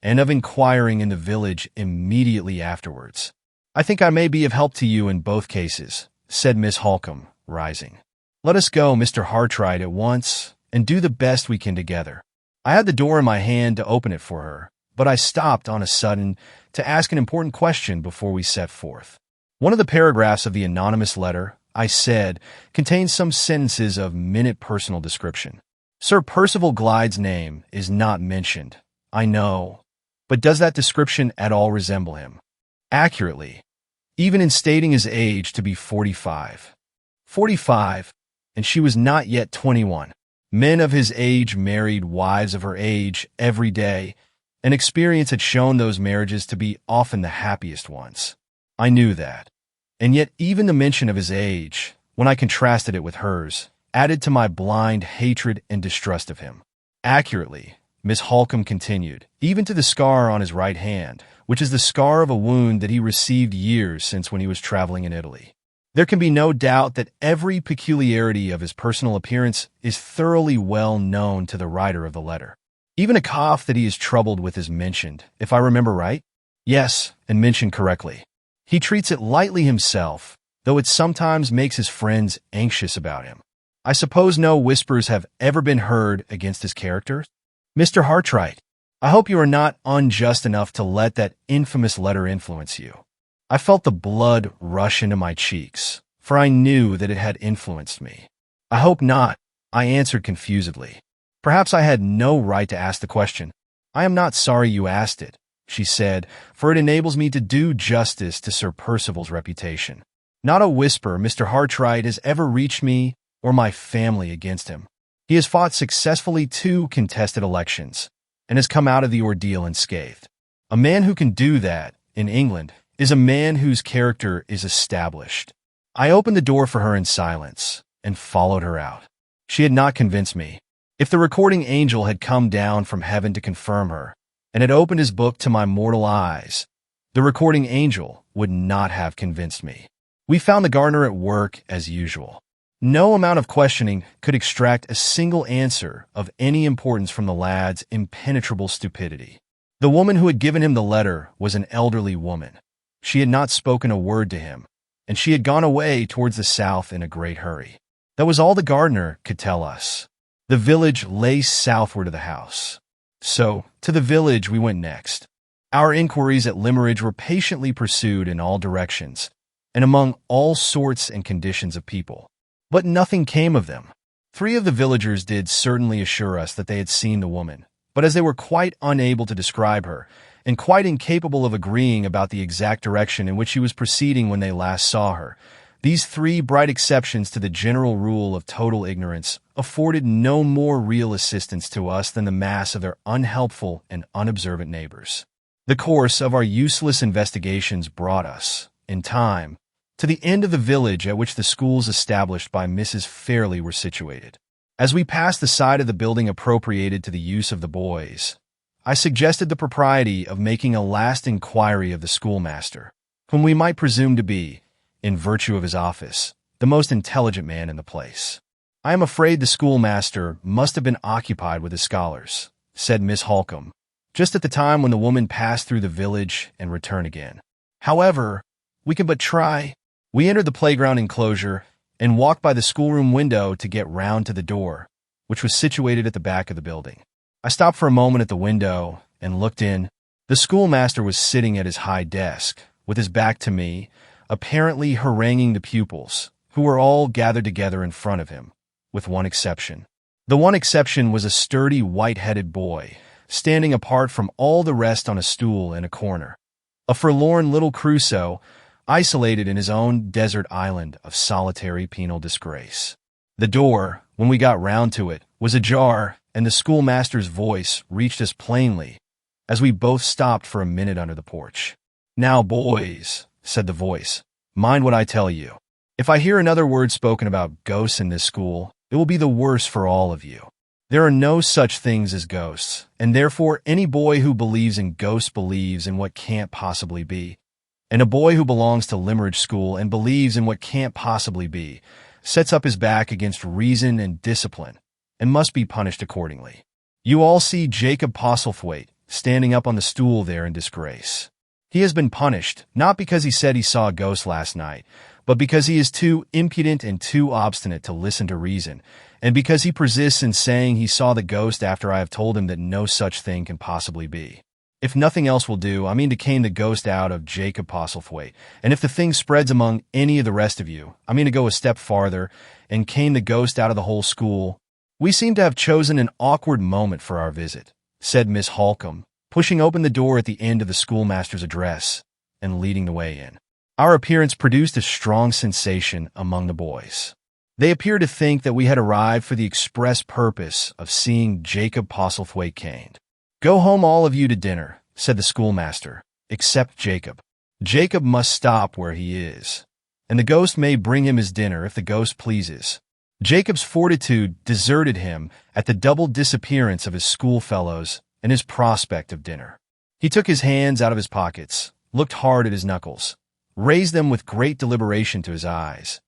and of inquiring in the village immediately afterwards. I think I may be of help to you in both cases, said Miss Holcomb, rising. Let us go, Mr. Hartright, at once, and do the best we can together. I had the door in my hand to open it for her, but I stopped on a sudden to ask an important question before we set forth. One of the paragraphs of the anonymous letter, I said, contains some sentences of minute personal description. Sir Percival Glyde's name is not mentioned, I know, but does that description at all resemble him? Accurately, even in stating his age to be 45. 45, and she was not yet 21. Men of his age married wives of her age every day, and experience had shown those marriages to be often the happiest ones. I knew that, and yet even the mention of his age, when I contrasted it with hers, added to my blind hatred and distrust of him. Accurately, Miss Holcomb continued, even to the scar on his right hand, which is the scar of a wound that he received years since when he was traveling in Italy. There can be no doubt that every peculiarity of his personal appearance is thoroughly well known to the writer of the letter. Even a cough that he is troubled with is mentioned, if I remember right. Yes, and mentioned correctly. He treats it lightly himself, though it sometimes makes his friends anxious about him. I suppose no whispers have ever been heard against his character? Mr. Hartright, I hope you are not unjust enough to let that infamous letter influence you. I felt the blood rush into my cheeks, for I knew that it had influenced me. I hope not, I answered confusedly. Perhaps I had no right to ask the question. I am not sorry you asked it, she said, for it enables me to do justice to Sir Percival's reputation. Not a whisper, Mr. Hartright, has ever reached me or my family against him. He has fought successfully 2 contested elections and has come out of the ordeal unscathed. A man who can do that, in England, is a man whose character is established. I opened the door for her in silence and followed her out. She had not convinced me. If the recording angel had come down from heaven to confirm her and had opened his book to my mortal eyes, the recording angel would not have convinced me. We found the gardener at work as usual. No amount of questioning could extract a single answer of any importance from the lad's impenetrable stupidity. The woman who had given him the letter was an elderly woman. She had not spoken a word to him, and she had gone away towards the south in a great hurry. That was all the gardener could tell us. The village lay southward of the house. So, to the village we went next. Our inquiries at Limmeridge were patiently pursued in all directions, and among all sorts and conditions of people. But nothing came of them. 3 of the villagers did certainly assure us that they had seen the woman, but as they were quite unable to describe her, and quite incapable of agreeing about the exact direction in which she was proceeding when they last saw her, these 3 bright exceptions to the general rule of total ignorance afforded no more real assistance to us than the mass of their unhelpful and unobservant neighbors. The course of our useless investigations brought us, in time, to the end of the village at which the schools established by Mrs. Fairley were situated. As we passed the side of the building appropriated to the use of the boys, I suggested the propriety of making a last inquiry of the schoolmaster, whom we might presume to be, in virtue of his office, the most intelligent man in the place. I am afraid the schoolmaster must have been occupied with his scholars, said Miss Holcomb, just at the time when the woman passed through the village and returned again. However, we can but try. We entered the playground enclosure and walked by the schoolroom window to get round to the door, which was situated at the back of the building. I stopped for a moment at the window and looked in. The schoolmaster was sitting at his high desk, with his back to me, apparently haranguing the pupils, who were all gathered together in front of him, with one exception. The one exception was a sturdy, white-headed boy, standing apart from all the rest on a stool in a corner. A forlorn little Crusoe, isolated in his own desert island of solitary penal disgrace. The door, when we got round to it, was ajar, and the schoolmaster's voice reached us plainly as we both stopped for a minute under the porch. "Now, boys," said the voice, "mind what I tell you. If I hear another word spoken about ghosts in this school, it will be the worse for all of you. There are no such things as ghosts, and therefore any boy who believes in ghosts believes in what can't possibly be. And a boy who belongs to Limmeridge School and believes in what can't possibly be, sets up his back against reason and discipline, and must be punished accordingly. You all see Jacob Postlethwaite standing up on the stool there in disgrace. He has been punished, not because he said he saw a ghost last night, but because he is too impudent and too obstinate to listen to reason, and because he persists in saying he saw the ghost after I have told him that no such thing can possibly be. If nothing else will do, I mean to cane the ghost out of Jacob Postlethwaite, and if the thing spreads among any of the rest of you, I mean to go a step farther and cane the ghost out of the whole school. We seem to have chosen an awkward moment for our visit, said Miss Holcomb, pushing open the door at the end of the schoolmaster's address and leading the way in. Our appearance produced a strong sensation among the boys. They appeared to think that we had arrived for the express purpose of seeing Jacob Postlethwaite caned. "Go home all of you to dinner," said the schoolmaster, "except Jacob. Jacob must stop where he is, and the ghost may bring him his dinner if the ghost pleases." Jacob's fortitude deserted him at the double disappearance of his schoolfellows and his prospect of dinner. He took his hands out of his pockets, looked hard at his knuckles, raised them with great deliberation to his eyes,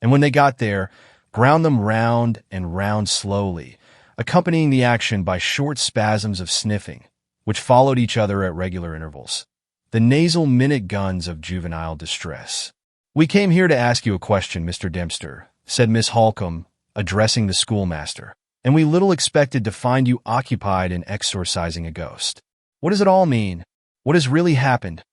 and when they got there, ground them round and round slowly, accompanying the action by short spasms of sniffing, which followed each other at regular intervals, the nasal minute guns of juvenile distress. "We came here to ask you a question, Mr. Dempster," said Miss Holcomb, addressing the schoolmaster, "and we little expected to find you occupied in exorcising a ghost. What does it all mean? What has really happened?"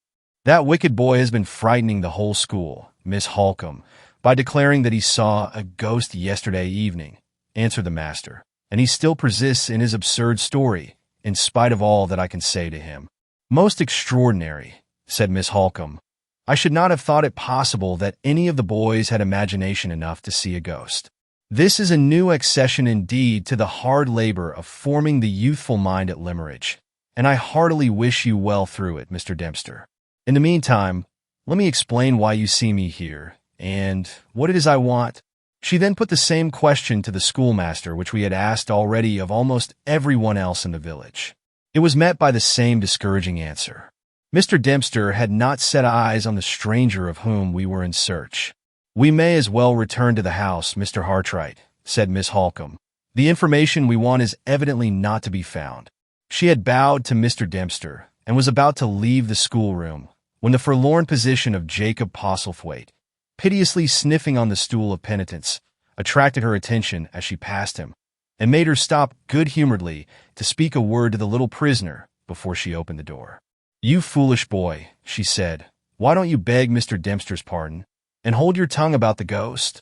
"That wicked boy has been frightening the whole school, Miss Holcomb, by declaring that he saw a ghost yesterday evening," answered the master, "and he still persists in his absurd story, in spite of all that I can say to him." "Most extraordinary," said Miss Holcomb. "I should not have thought it possible that any of the boys had imagination enough to see a ghost. This is a new accession indeed to the hard labor of forming the youthful mind at Limmeridge, and I heartily wish you well through it, Mr. Dempster. In the meantime, let me explain why you see me here, and what it is I want." She then put the same question to the schoolmaster which we had asked already of almost everyone else in the village. It was met by the same discouraging answer. Mr. Dempster had not set eyes on the stranger of whom we were in search. "We may as well return to the house, Mr. Hartright," said Miss Holcomb. "The information we want is evidently not to be found." She had bowed to Mr. Dempster and was about to leave the schoolroom when the forlorn position of Jacob Postlethwaite, piteously sniffing on the stool of penitence, attracted her attention as she passed him, and made her stop good-humoredly to speak a word to the little prisoner before she opened the door. "You foolish boy," she said, "why don't you beg Mr. Dempster's pardon, and hold your tongue about the ghost?"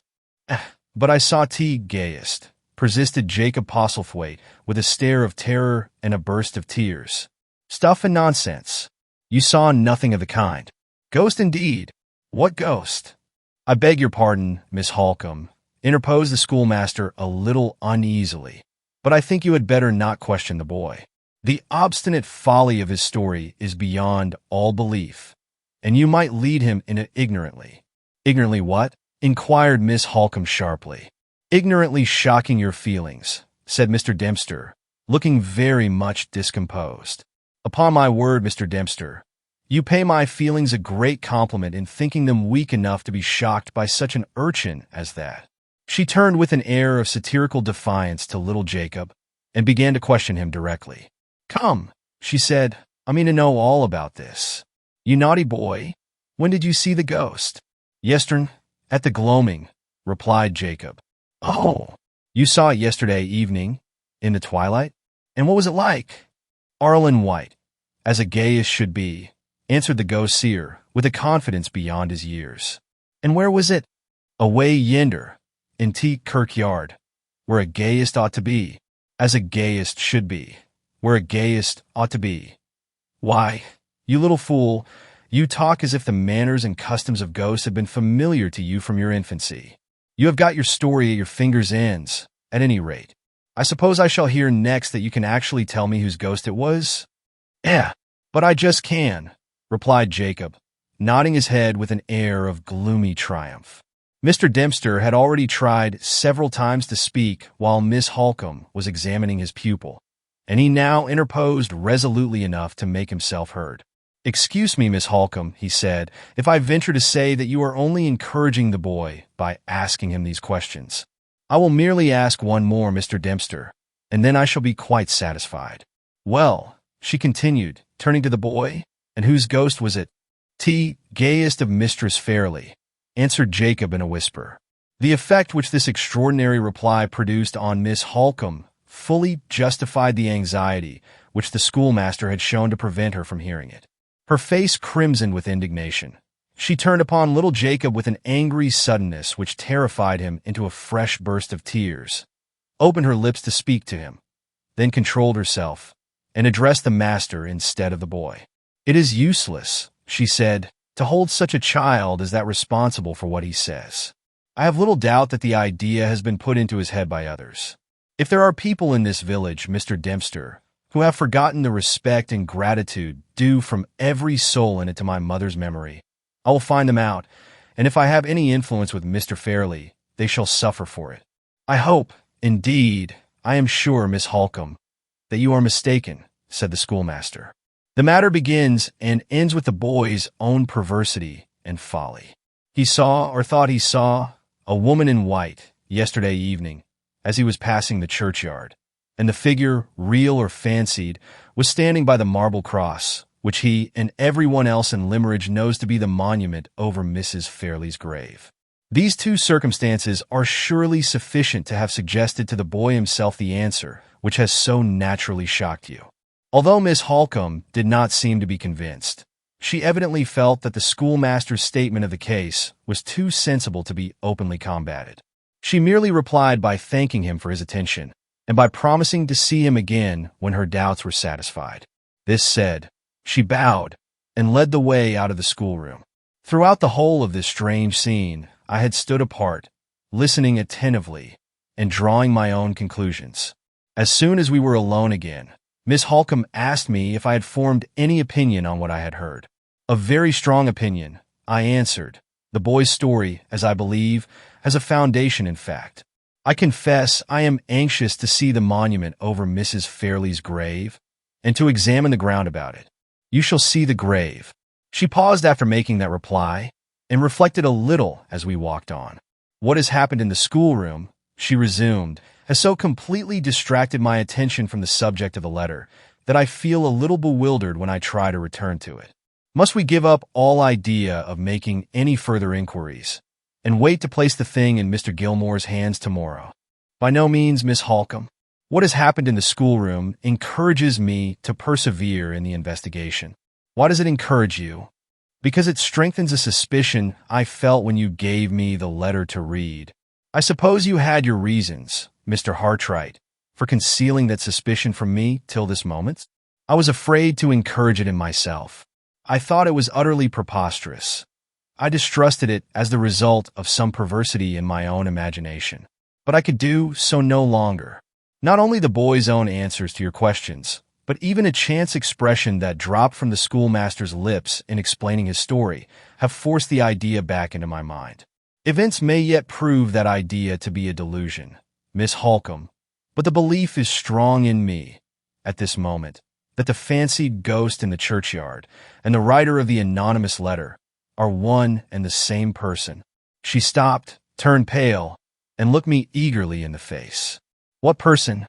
"But I saw gayest," persisted Jacob Postlethwaite with a stare of terror and a burst of tears. "Stuff and nonsense. You saw nothing of the kind. Ghost indeed. What ghost?" "I beg your pardon, Miss Holcomb," interposed the schoolmaster a little uneasily, "but I think you had better not question the boy. The obstinate folly of his story is beyond all belief, and you might lead him in it ignorantly." "Ignorantly what?" inquired Miss Holcomb sharply. "Ignorantly shocking your feelings," said Mr. Dempster, looking very much discomposed. "Upon my word, Mr. Dempster, you pay my feelings a great compliment in thinking them weak enough to be shocked by such an urchin as that." She turned with an air of satirical defiance to little Jacob and began to question him directly. "Come," she said, "I mean to know all about this. You naughty boy, when did you see the ghost?" "Yestern, at the gloaming," replied Jacob. "Oh, you saw it yesterday evening, in the twilight? And what was it like?" "Arlen White, as a gay as should be," answered the ghost-seer with a confidence beyond his years. "And where was it?" "Away yender, in T Kirkyard, where a gayest ought to be, as a gayest should be, where a gayest ought to be." "Why, you little fool, you talk as if the manners and customs of ghosts had been familiar to you from your infancy. You have got your story at your fingers' ends, at any rate. I suppose I shall hear next that you can actually tell me whose ghost it was?" But I just can," replied Jacob, nodding his head with an air of gloomy triumph. Mr. Dempster had already tried several times to speak while Miss Holcomb was examining his pupil, and he now interposed resolutely enough to make himself heard. "Excuse me, Miss Holcomb," he said, "if I venture to say that you are only encouraging the boy by asking him these questions. I will merely ask one more, Mr. Dempster, and then I shall be quite satisfied." "Well," she continued, turning to the boy, "and whose ghost was it?" "Gayest of Mistress Fairley," answered Jacob in a whisper. The effect which this extraordinary reply produced on Miss Holcomb fully justified the anxiety which the schoolmaster had shown to prevent her from hearing it. Her face crimsoned with indignation. She turned upon little Jacob with an angry suddenness which terrified him into a fresh burst of tears, opened her lips to speak to him, then controlled herself, and addressed the master instead of the boy. "It is useless," she said, "to hold such a child as that responsible for what he says. I have little doubt that the idea has been put into his head by others. If there are people in this village, Mr. Dempster, who have forgotten the respect and gratitude due from every soul in it to my mother's memory, I will find them out, and if I have any influence with Mr. Fairley, they shall suffer for it. I hope, indeed, I am sure, Miss Holcomb, that you are mistaken," said the schoolmaster. "The matter begins and ends with the boy's own perversity and folly. He saw, or thought he saw, a woman in white yesterday evening as he was passing the churchyard, and the figure, real or fancied, was standing by the marble cross, which he and everyone else in Limmeridge knows to be the monument over Mrs. Fairley's grave. These two circumstances are surely sufficient to have suggested to the boy himself the answer which has so naturally shocked you." Although Miss Holcomb did not seem to be convinced, she evidently felt that the schoolmaster's statement of the case was too sensible to be openly combated. She merely replied by thanking him for his attention, and by promising to see him again when her doubts were satisfied. This said, she bowed and led the way out of the schoolroom. Throughout the whole of this strange scene, I had stood apart, listening attentively and drawing my own conclusions. As soon as we were alone again, Miss Holcomb asked me if I had formed any opinion on what I had heard. "A very strong opinion," I answered. "The boy's story, as I believe, has a foundation in fact. I confess I am anxious to see the monument over Mrs. Fairley's grave, and to examine the ground about it." "You shall see the grave." She paused after making that reply, and reflected a little as we walked on. "What has happened in the schoolroom," she resumed, "has so completely distracted my attention from the subject of the letter that I feel a little bewildered when I try to return to it. Must we give up all idea of making any further inquiries, and wait to place the thing in Mr. Gilmore's hands tomorrow?" "By no means, Miss Holcomb. What has happened in the schoolroom encourages me to persevere in the investigation." "Why does it encourage you?" "Because it strengthens a suspicion I felt when you gave me the letter to read. I suppose you had your reasons, Mr. Hartright, for concealing that suspicion from me till this moment?" "I was afraid to encourage it in myself. I thought it was utterly preposterous. I distrusted it as the result of some perversity in my own imagination. But I could do so no longer. Not only the boy's own answers to your questions, but even a chance expression that dropped from the schoolmaster's lips in explaining his story, have forced the idea back into my mind. Events may yet prove that idea to be a delusion, Miss Holcomb, but the belief is strong in me, at this moment, that the fancied ghost in the churchyard and the writer of the anonymous letter are one and the same person." She stopped, turned pale, and looked me eagerly in the face. "What person?"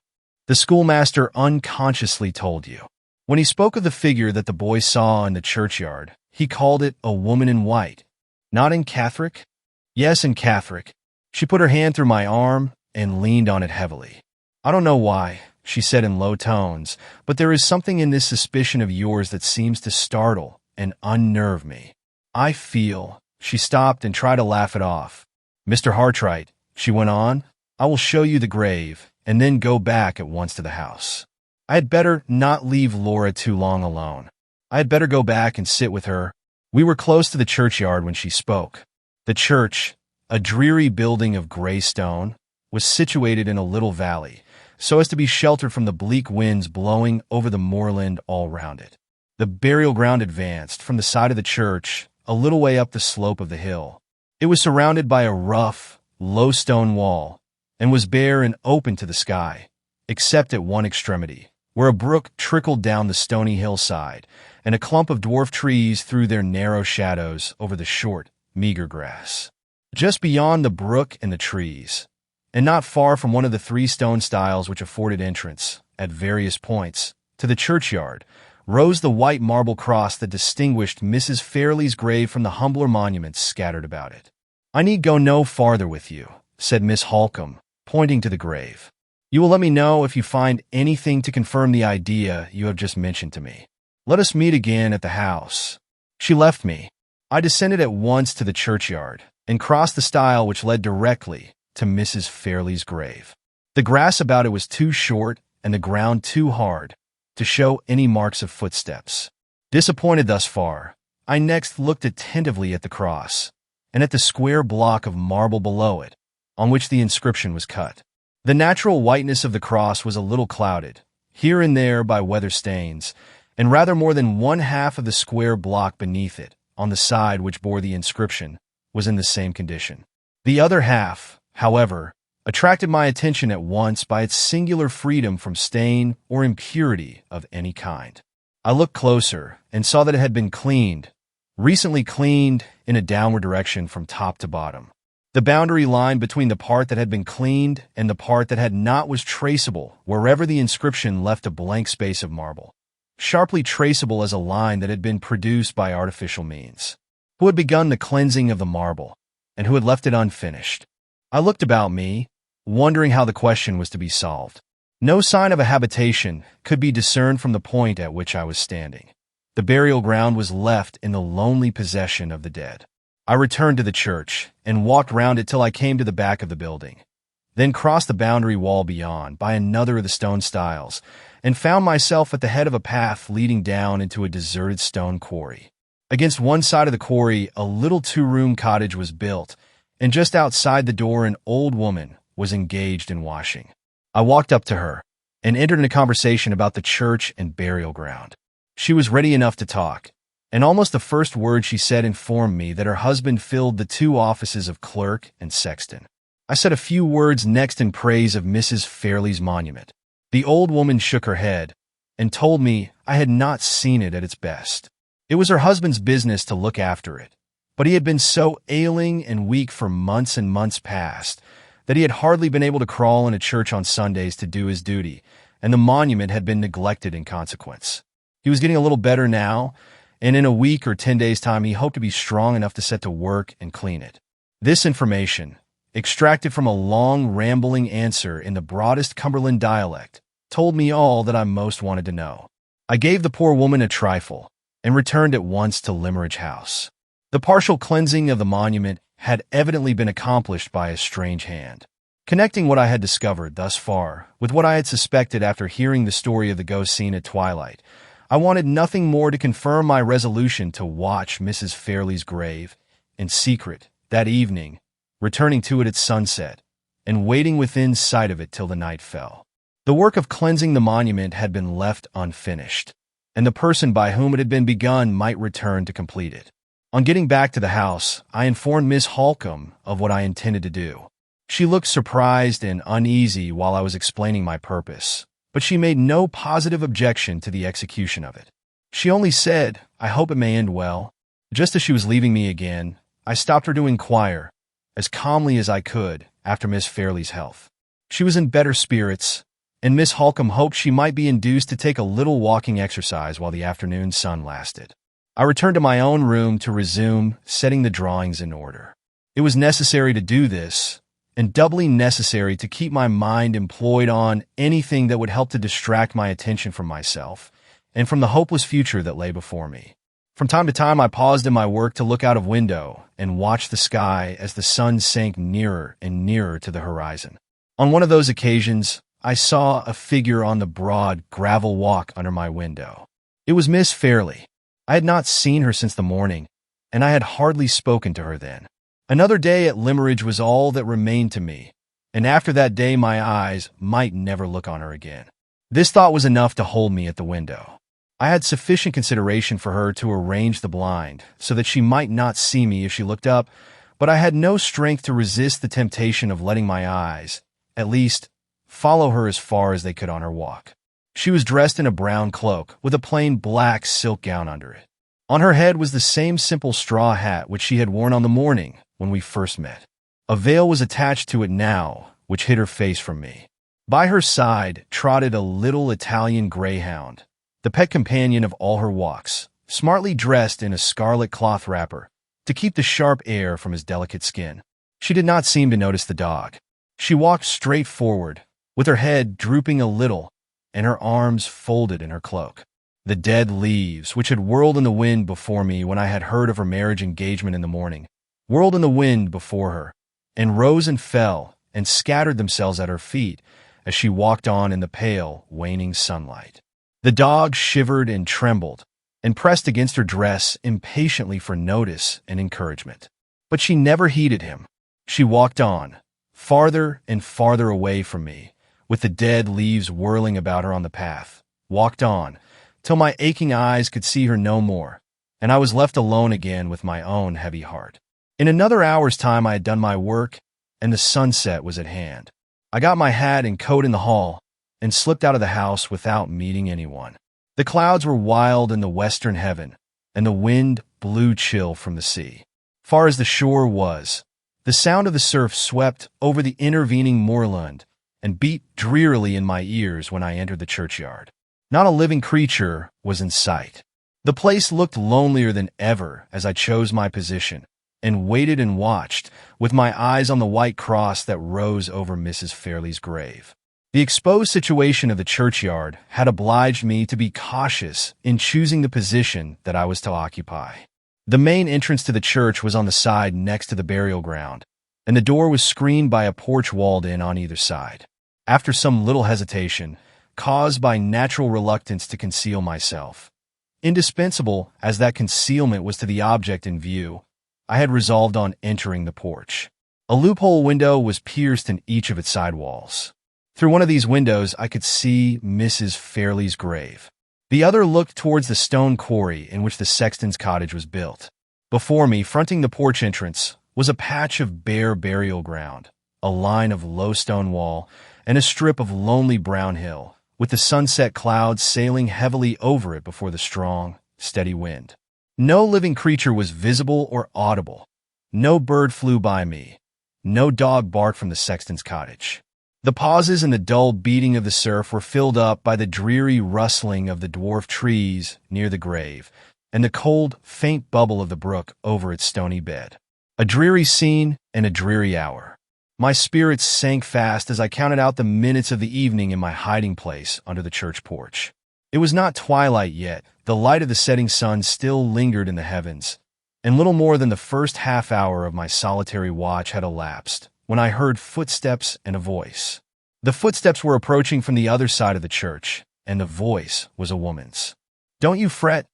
"The schoolmaster unconsciously told you. When he spoke of the figure that the boy saw in the churchyard, he called it a woman in white." "Not in Catholic?" "Yes, in Catholic." She put her hand through my arm and leaned on it heavily. "I don't know why," she said in low tones, "but there is something in this suspicion of yours that seems to startle and unnerve me. I feel—" She stopped and tried to laugh it off. "Mr. Hartright," she went on, "I will show you the grave, and then go back at once to the house. I had better not leave Laura too long alone. I had better go back and sit with her." We were close to the churchyard when she spoke. The church, a dreary building of gray stone, was situated in a little valley, so as to be sheltered from the bleak winds blowing over the moorland all round it. The burial ground advanced from the side of the church a little way up the slope of the hill. It was surrounded by a rough, low stone wall, and was bare and open to the sky, except at one extremity, where a brook trickled down the stony hillside, and a clump of dwarf trees threw their narrow shadows over the short, meager grass. Just beyond the brook and the trees, and not far from one of the 3 stone stiles which afforded entrance, at various points, to the churchyard, rose the white marble cross that distinguished Mrs. Fairley's grave from the humbler monuments scattered about it. "I need go no farther with you," said Miss Holcomb, pointing to the grave. "You will let me know if you find anything to confirm the idea you have just mentioned to me. Let us meet again at the house." She left me. I descended at once to the churchyard and crossed the stile which led directly to Mrs. Fairley's grave. The grass about it was too short and the ground too hard to show any marks of footsteps. Disappointed thus far, I next looked attentively at the cross and at the square block of marble below it, on which the inscription was cut. The natural whiteness of the cross was a little clouded, here and there by weather stains, and rather more than 1/2 of the square block beneath it, on the side which bore the inscription, was in the same condition. The other half, however, attracted my attention at once by its singular freedom from stain or impurity of any kind. I looked closer and saw that it had been recently cleaned in a downward direction from top to bottom. The boundary line between the part that had been cleaned and the part that had not was traceable wherever the inscription left a blank space of marble, sharply traceable as a line that had been produced by artificial means. Who had begun the cleansing of the marble, and who had left it unfinished? I looked about me, wondering how the question was to be solved. No sign of a habitation could be discerned from the point at which I was standing. The burial ground was left in the lonely possession of the dead. I returned to the church and walked round it till I came to the back of the building, then crossed the boundary wall beyond by another of the stone stiles, and found myself at the head of a path leading down into a deserted stone quarry. Against one side of the quarry, a little 2-room cottage was built, and just outside the door an old woman was engaged in washing. I walked up to her and entered into conversation about the church and burial ground. She was ready enough to talk, and almost the first word she said informed me that her husband filled the 2 offices of clerk and sexton. I said a few words next in praise of Mrs. Fairley's monument. The old woman shook her head and told me I had not seen it at its best. It was her husband's business to look after it, but he had been so ailing and weak for months and months past that he had hardly been able to crawl in a church on Sundays to do his duty, and the monument had been neglected in consequence. He was getting a little better now, and in a week or 10 days' time he hoped to be strong enough to set to work and clean it. This information, extracted from a long, rambling answer in the broadest Cumberland dialect, told me all that I most wanted to know. I gave the poor woman a trifle and returned at once to Limmeridge House. The partial cleansing of the monument had evidently been accomplished by a strange hand. Connecting what I had discovered thus far with what I had suspected after hearing the story of the ghost seen at twilight, I wanted nothing more to confirm my resolution to watch Mrs. Fairley's grave in secret that evening, returning to it at sunset, and waiting within sight of it till the night fell. The work of cleansing the monument had been left unfinished, and the person by whom it had been begun might return to complete it. On getting back to the house, I informed Miss Holcomb of what I intended to do. She looked surprised and uneasy while I was explaining my purpose, but she made no positive objection to the execution of it. She only said, "I hope it may end well." Just as she was leaving me again, I stopped her to inquire, as calmly as I could, after Miss Fairley's health. She was in better spirits, and Miss Holcomb hoped she might be induced to take a little walking exercise while the afternoon sun lasted. I returned to my own room to resume setting the drawings in order. It was necessary to do this, and doubly necessary to keep my mind employed on anything that would help to distract my attention from myself and from the hopeless future that lay before me. From time to time I paused in my work to look out of window and watch the sky as the sun sank nearer and nearer to the horizon. On one of those occasions, I saw a figure on the broad gravel walk under my window. It was Miss Fairley. I had not seen her since the morning, and I had hardly spoken to her then. Another day at Limmeridge was all that remained to me, and after that day my eyes might never look on her again. This thought was enough to hold me at the window. I had sufficient consideration for her to arrange the blind so that she might not see me if she looked up, but I had no strength to resist the temptation of letting my eyes, at least, follow her as far as they could on her walk. She was dressed in a brown cloak, with a plain black silk gown under it. On her head was the same simple straw hat which she had worn on the morning when we first met. A veil was attached to it now, which hid her face from me. By her side trotted a little Italian greyhound, the pet companion of all her walks, smartly dressed in a scarlet cloth wrapper to keep the sharp air from his delicate skin. She did not seem to notice the dog. She walked straight forward, with her head drooping a little and her arms folded in her cloak. The dead leaves, which had whirled in the wind before me when I had heard of her marriage engagement in the morning, whirled in the wind before her, and rose and fell and scattered themselves at her feet as she walked on in the pale, waning sunlight. The dog shivered and trembled, and pressed against her dress impatiently for notice and encouragement. But she never heeded him. She walked on, farther and farther away from me, with the dead leaves whirling about her on the path, walked on, till my aching eyes could see her no more, and I was left alone again with my own heavy heart. In another hour's time I had done my work, and the sunset was at hand. I got my hat and coat in the hall, and slipped out of the house without meeting anyone. The clouds were wild in the western heaven, and the wind blew chill from the sea. Far as the shore was, the sound of the surf swept over the intervening moorland and beat drearily in my ears when I entered the churchyard. Not a living creature was in sight. The place looked lonelier than ever as I chose my position, and waited and watched, with my eyes on the white cross that rose over Mrs. Fairley's grave. The exposed situation of the churchyard had obliged me to be cautious in choosing the position that I was to occupy. The main entrance to the church was on the side next to the burial ground, and the door was screened by a porch walled in on either side. After some little hesitation, caused by natural reluctance to conceal myself, indispensable as that concealment was to the object in view, I had resolved on entering the porch. A loophole window was pierced in each of its side walls. Through one of these windows I could see Mrs. Fairley's grave. The other looked towards the stone quarry in which the sexton's cottage was built. Before me, fronting the porch entrance, was a patch of bare burial ground, a line of low stone wall, and a strip of lonely brown hill, with the sunset clouds sailing heavily over it before the strong, steady wind. No living creature was visible or audible. No bird flew by me. No dog barked from the sexton's cottage. The pauses and the dull beating of the surf were filled up by the dreary rustling of the dwarf trees near the grave, and the cold, faint bubble of the brook over its stony bed. A dreary scene and a dreary hour. My spirits sank fast as I counted out the minutes of the evening in my hiding place under the church porch. It was not twilight yet. The light of the setting sun still lingered in the heavens, and little more than the first half hour of my solitary watch had elapsed when I heard footsteps and a voice. The footsteps were approaching from the other side of the church, and the voice was a woman's. "Don't you fret,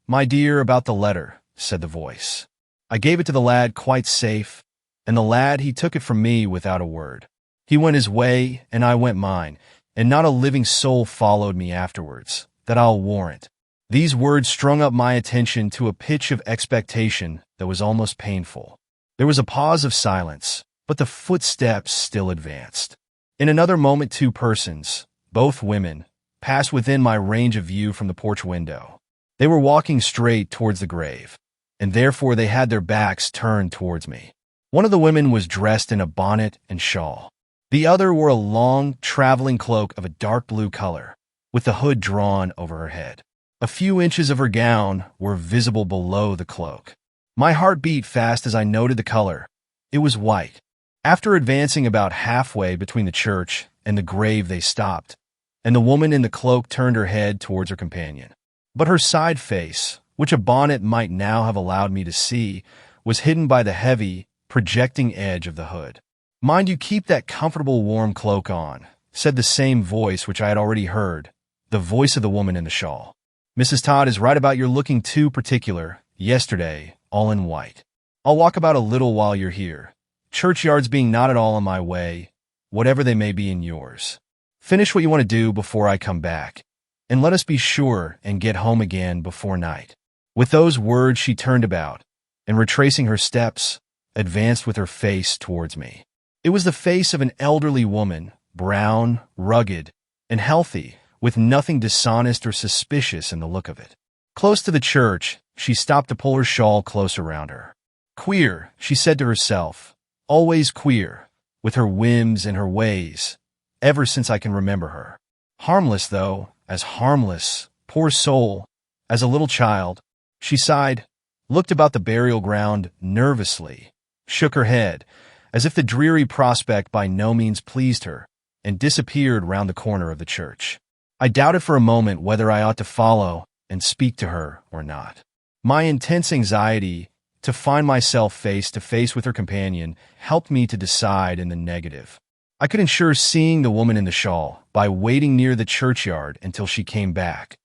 my dear, about the letter," said the voice. I gave it to the lad quite safe, and the lad he took it from me without a word. He went his way, and I went mine, and not a living soul followed me afterwards, that I'll warrant. These words strung up my attention to a pitch of expectation that was almost painful. There was a pause of silence, but the footsteps still advanced. In another moment 2 persons, both women, passed within my range of view from the porch window. They were walking straight towards the grave, and therefore they had their backs turned towards me. One of the women was dressed in a bonnet and shawl. The other wore a long, traveling cloak of a dark blue color, with the hood drawn over her head. A few inches of her gown were visible below the cloak. My heart beat fast as I noted the color. It was white. After advancing about halfway between the church and the grave they stopped, and the woman in the cloak turned her head towards her companion. But her side face, which a bonnet might now have allowed me to see, was hidden by the heavy, projecting edge of the hood. "Mind you keep that comfortable warm cloak on," said the same voice which I had already heard, the voice of the woman in the shawl. "Mrs. Todd is right about your looking too particular, yesterday, all in white. I'll walk about a little while you're here, churchyards being not at all in my way, whatever they may be in yours. Finish what you want to do before I come back, and let us be sure and get home again before night." With those words she turned about, and retracing her steps, advanced with her face towards me. It was the face of an elderly woman, brown, rugged, and healthy, with nothing dishonest or suspicious in the look of it. Close to the church, she stopped to pull her shawl close around her. Queer, she said to herself, always queer, with her whims and her ways, ever since I can remember her. Harmless, though, as harmless, poor soul, as a little child. She sighed, looked about the burial ground nervously, shook her head, as if the dreary prospect by no means pleased her, and disappeared round the corner of the church. I doubted for a moment whether I ought to follow and speak to her or not. My intense anxiety to find myself face to face with her companion helped me to decide in the negative. I could ensure seeing the woman in the shawl by waiting near the churchyard until she came back,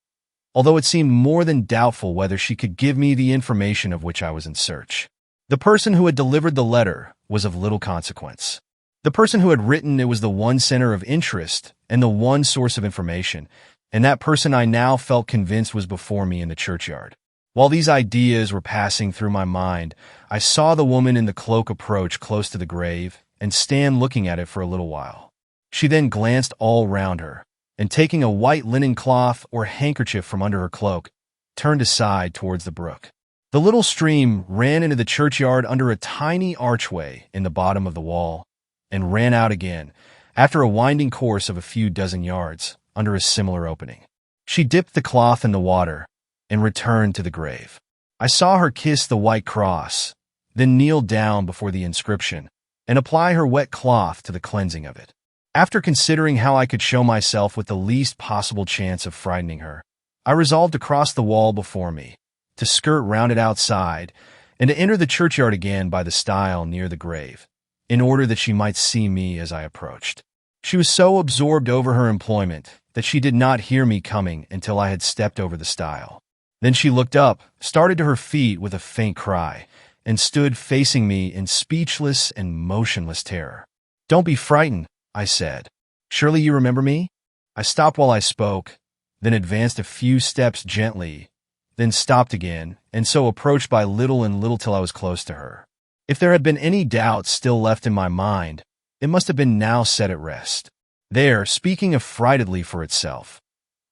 although it seemed more than doubtful whether she could give me the information of which I was in search. The person who had delivered the letter was of little consequence. The person who had written it was the one center of interest and the one source of information, and that person I now felt convinced was before me in the churchyard. While these ideas were passing through my mind, I saw the woman in the cloak approach close to the grave and stand looking at it for a little while. She then glanced all round her, and taking a white linen cloth or handkerchief from under her cloak, turned aside towards the brook. The little stream ran into the churchyard under a tiny archway in the bottom of the wall, and ran out again, after a winding course of a few dozen yards, under a similar opening. She dipped the cloth in the water and returned to the grave. I saw her kiss the white cross, then kneel down before the inscription and apply her wet cloth to the cleansing of it. After considering how I could show myself with the least possible chance of frightening her, I resolved to cross the wall before me, to skirt round it outside, and to enter the churchyard again by the stile near the grave, in order that she might see me as I approached. She was so absorbed over her employment that she did not hear me coming until I had stepped over the stile. Then she looked up, started to her feet with a faint cry, and stood facing me in speechless and motionless terror. "Don't be frightened," I said. "Surely you remember me?" I stopped while I spoke, then advanced a few steps gently, then stopped again, and so approached by little and little till I was close to her. If there had been any doubt still left in my mind, it must have been now set at rest. There, speaking affrightedly for itself,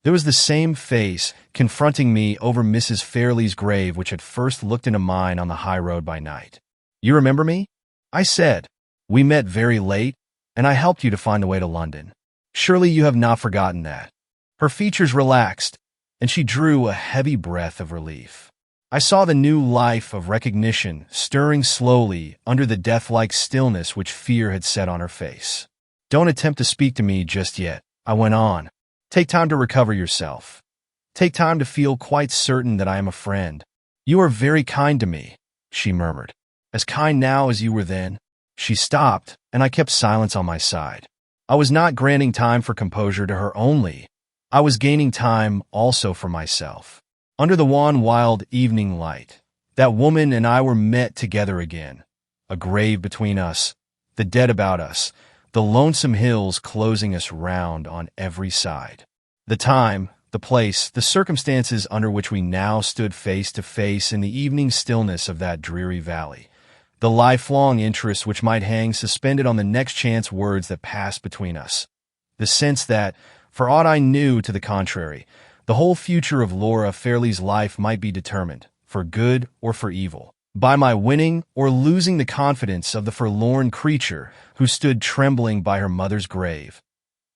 there was the same face confronting me over Mrs. Fairley's grave which had first looked into mine on the high road by night. "You remember me?" I said. "We met very late, and I helped you to find the way to London. Surely you have not forgotten that." Her features relaxed, and she drew a heavy breath of relief. I saw the new life of recognition stirring slowly under the death-like stillness which fear had set on her face. "Don't attempt to speak to me just yet," I went on. "Take time to recover yourself. Take time to feel quite certain that I am a friend." "You are very kind to me," she murmured. "As kind now as you were then." She stopped, and I kept silence on my side. I was not granting time for composure to her only. I was gaining time also for myself. Under the wan, wild evening light, that woman and I were met together again. A grave between us, the dead about us, the lonesome hills closing us round on every side. The time, the place, the circumstances under which we now stood face to face in the evening stillness of that dreary valley, the lifelong interest which might hang suspended on the next chance words that passed between us, the sense that, for aught I knew to the contrary, the whole future of Laura Fairley's life might be determined, for good or for evil, by my winning or losing the confidence of the forlorn creature who stood trembling by her mother's grave,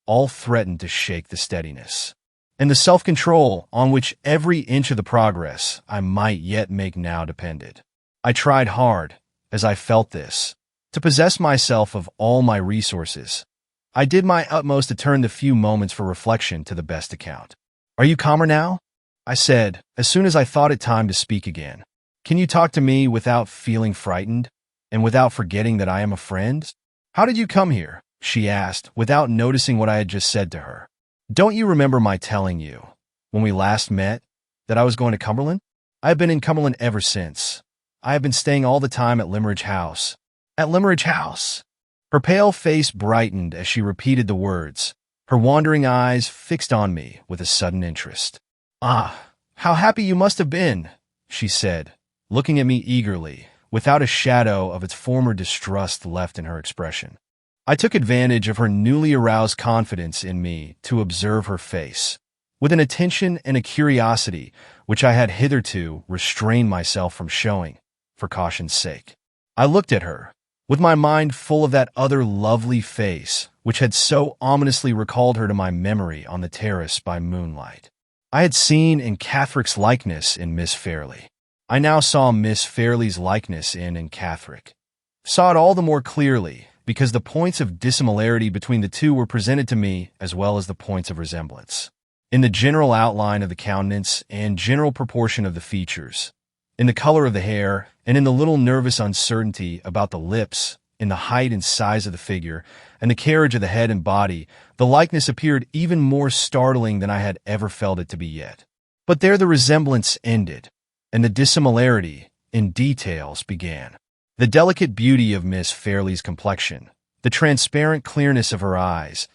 all threatened to shake the steadiness and the self-control on which every inch of the progress I might yet make now depended. I tried hard, as I felt this, to possess myself of all my resources. I did my utmost to turn the few moments for reflection to the best account. "Are you calmer now?" I said, as soon as I thought it time to speak again. "Can you talk to me without feeling frightened, and without forgetting that I am a friend?" "How did you come here?" she asked, without noticing what I had just said to her. "Don't you remember my telling you, when we last met, that I was going to Cumberland? I have been in Cumberland ever since. I have been staying all the time at Limeridge House." "At Limeridge House?" Her pale face brightened as she repeated the words, her wandering eyes fixed on me with a sudden interest. "Ah, how happy you must have been," she said, looking at me eagerly, without a shadow of its former distrust left in her expression. I took advantage of her newly aroused confidence in me to observe her face, with an attention and a curiosity which I had hitherto restrained myself from showing, for caution's sake. I looked at her, with my mind full of that other lovely face which had so ominously recalled her to my memory on the terrace by moonlight. I had seen in Catherick's likeness in Miss Fairley. I now saw Miss Fairley's likeness in Catherick. Saw it all the more clearly because the points of dissimilarity between the two were presented to me as well as the points of resemblance. In the general outline of the countenance and general proportion of the features, in the color of the hair, and in the little nervous uncertainty about the lips, in the height and size of the figure, and the carriage of the head and body, the likeness appeared even more startling than I had ever felt it to be yet. But there the resemblance ended, and the dissimilarity, in details, began. The delicate beauty of Miss Fairley's complexion, the transparent clearness of her eyes,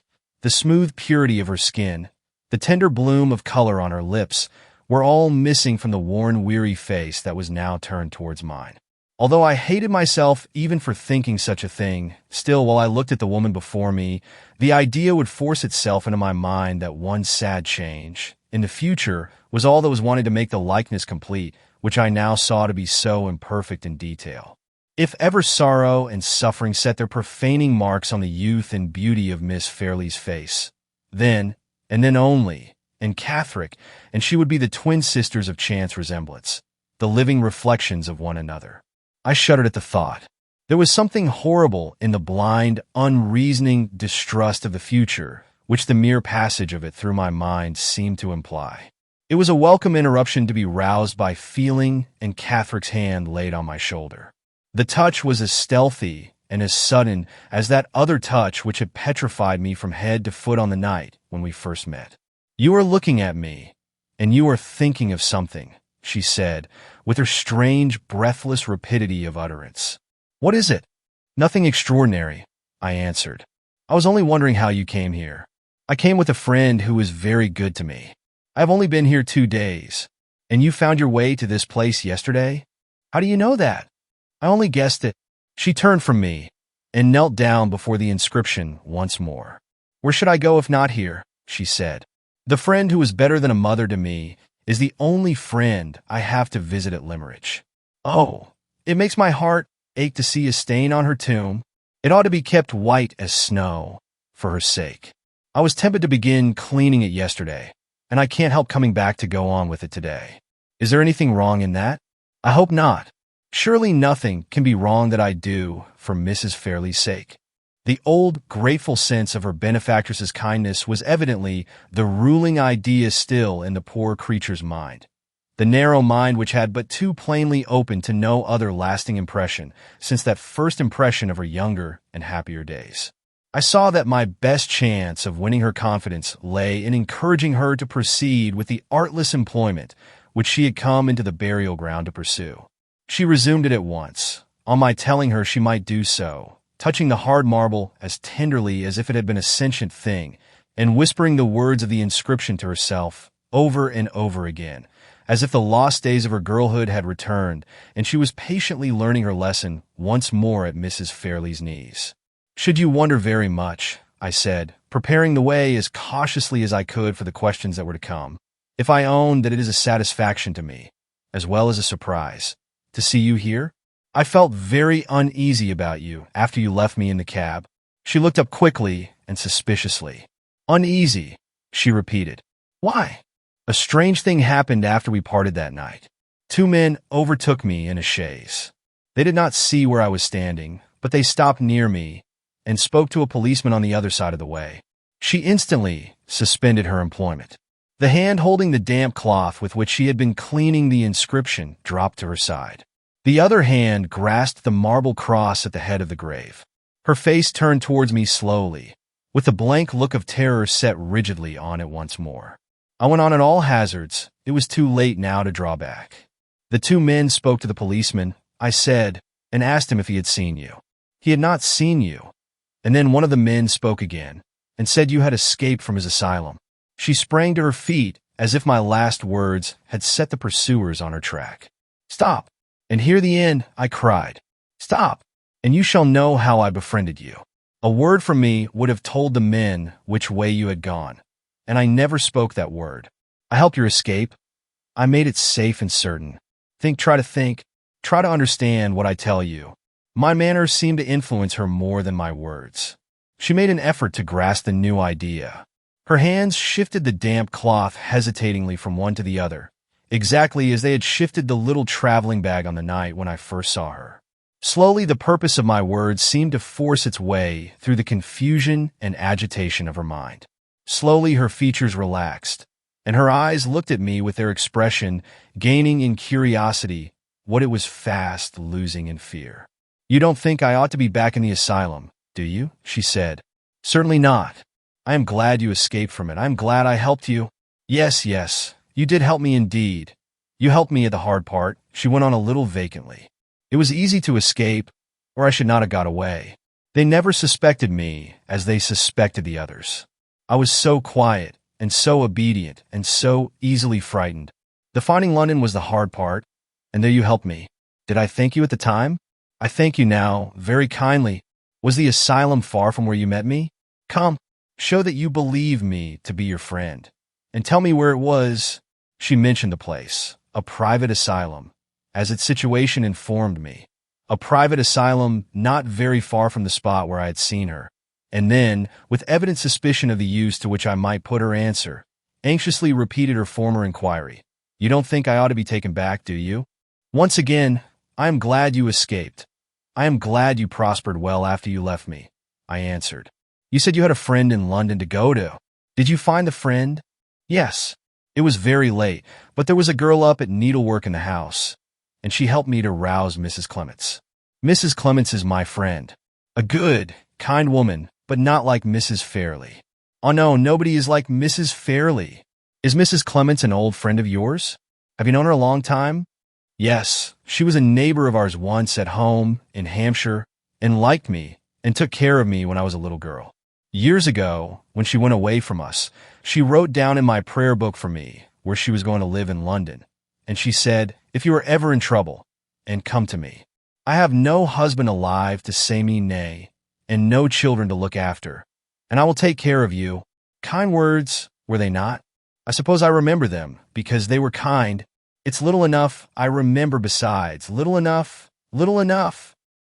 the smooth purity of her skin, the tender bloom of color on her lips, were all missing from the worn, weary face that was now turned towards mine. Although I hated myself even for thinking such a thing, still, while I looked at the woman before me, the idea would force itself into my mind that one sad change, in the future, was all that was wanted to make the likeness complete, which I now saw to be so imperfect in detail. If ever sorrow and suffering set their profaning marks on the youth and beauty of Miss Fairley's face, then, and then only, in Catherick, and she would be the twin sisters of chance resemblance, the living reflections of one another. I shuddered at the thought. There was something horrible in the blind, unreasoning distrust of the future, which the mere passage of it through my mind seemed to imply. It was a welcome interruption to be roused by feeling and Catherick's hand laid on my shoulder. The touch was as stealthy and as sudden as that other touch which had petrified me from head to foot on the night when we first met. "You are looking at me, and you are thinking of something," she said, with her strange, breathless rapidity of utterance. "What is it?" "Nothing extraordinary," I answered. "I was only wondering how you came here. I came with a friend who is very good to me. I have only been here 2 days. And you found your way to this place yesterday? How do you know that?" "I only guessed it." She turned from me and knelt down before the inscription once more. "Where should I go if not here?" she said. "The friend who is better than a mother to me is the only friend I have to visit at Limmeridge. Oh, it makes my heart ache to see a stain on her tomb. It ought to be kept white as snow, for her sake. I was tempted to begin cleaning it yesterday, and I can't help coming back to go on with it today. Is there anything wrong in that? I hope not. Surely nothing can be wrong that I do for Mrs. Fairley's sake." The old, grateful sense of her benefactress's kindness was evidently the ruling idea still in the poor creature's mind, the narrow mind which had but too plainly opened to no other lasting impression since that first impression of her younger and happier days. I saw that my best chance of winning her confidence lay in encouraging her to proceed with the artless employment which she had come into the burial ground to pursue. She resumed it at once, on my telling her she might do so, touching the hard marble as tenderly as if it had been a sentient thing, and whispering the words of the inscription to herself over and over again, as if the lost days of her girlhood had returned, and she was patiently learning her lesson once more at Mrs. Fairley's knees. "Should you wonder very much," I said, preparing the way as cautiously as I could for the questions that were to come, "if I own that it is a satisfaction to me, as well as a surprise, to see you here? I felt very uneasy about you after you left me in the cab." She looked up quickly and suspiciously. "Uneasy," she repeated. "Why?" "A strange thing happened after we parted that night. 2 men overtook me in a chaise. They did not see where I was standing, but they stopped near me and spoke to a policeman on the other side of the way." She instantly suspended her employment. The hand holding the damp cloth with which she had been cleaning the inscription dropped to her side. The other hand grasped the marble cross at the head of the grave. Her face turned towards me slowly, with the blank look of terror set rigidly on it once more. I went on at all hazards. It was too late now to draw back. "The 2 men spoke to the policeman," I said, and asked him if he had seen you. He had not seen you. And then one of the men spoke again, and said you had escaped from his asylum. She sprang to her feet as if my last words had set the pursuers on her track. "Stop, and hear the end," I cried. "Stop, and you shall know how I befriended you. A word from me would have told the men which way you had gone, and I never spoke that word. I helped your escape. I made it safe and certain. Try to understand what I tell you. My manners seemed to influence her more than my words. She made an effort to grasp the new idea. Her hands shifted the damp cloth hesitatingly from one to the other, exactly as they had shifted the little traveling bag on the night when I first saw her. Slowly, the purpose of my words seemed to force its way through the confusion and agitation of her mind. Slowly, her features relaxed, and her eyes looked at me with their expression gaining in curiosity what it was fast losing in fear. "You don't think I ought to be back in the asylum, do you?" she said. "Certainly not. I am glad you escaped from it. I am glad I helped you." Yes, you did help me indeed. You helped me at the hard part," she went on a little vacantly. "It was easy to escape, or I should not have got away. They never suspected me as they suspected the others. I was so quiet and so obedient and so easily frightened. The finding London was the hard part, and there you helped me. Did I thank you at the time? I thank you now, very kindly. Was the asylum far from where you met me? Come, show that you believe me to be your friend, and tell me where it was." She mentioned the place, a private asylum, as its situation informed me. A private asylum not very far from the spot where I had seen her. And then, with evident suspicion of the use to which I might put her answer, anxiously repeated her former inquiry. "You don't think I ought to be taken back, do you?" Once again, "I am glad you escaped. I am glad you prospered well after you left me," I answered. "You said you had a friend in London to go to. Did you find the friend?" "Yes. It was very late, but there was a girl up at needlework in the house, and she helped me to rouse Mrs. Clements. Mrs. Clements is my friend. A good, kind woman, but not like Mrs. Fairley." "Oh no, nobody is like Mrs. Fairley. Is Mrs. Clements an old friend of yours? Have you known her a long time?" "Yes, she was a neighbor of ours once at home in Hampshire, and liked me, and took care of me when I was a little girl. Years ago, when she went away from us, she wrote down in my prayer book for me where she was going to live in London, and she said, 'If you are ever in trouble, and come to me. I have no husband alive to say me nay, and no children to look after, and I will take care of you.' Kind words, were they not? I suppose I remember them, because they were kind. It's little enough I remember besides. Little enough.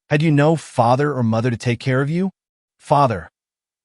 Had you no father or mother to take care of you?" "Father.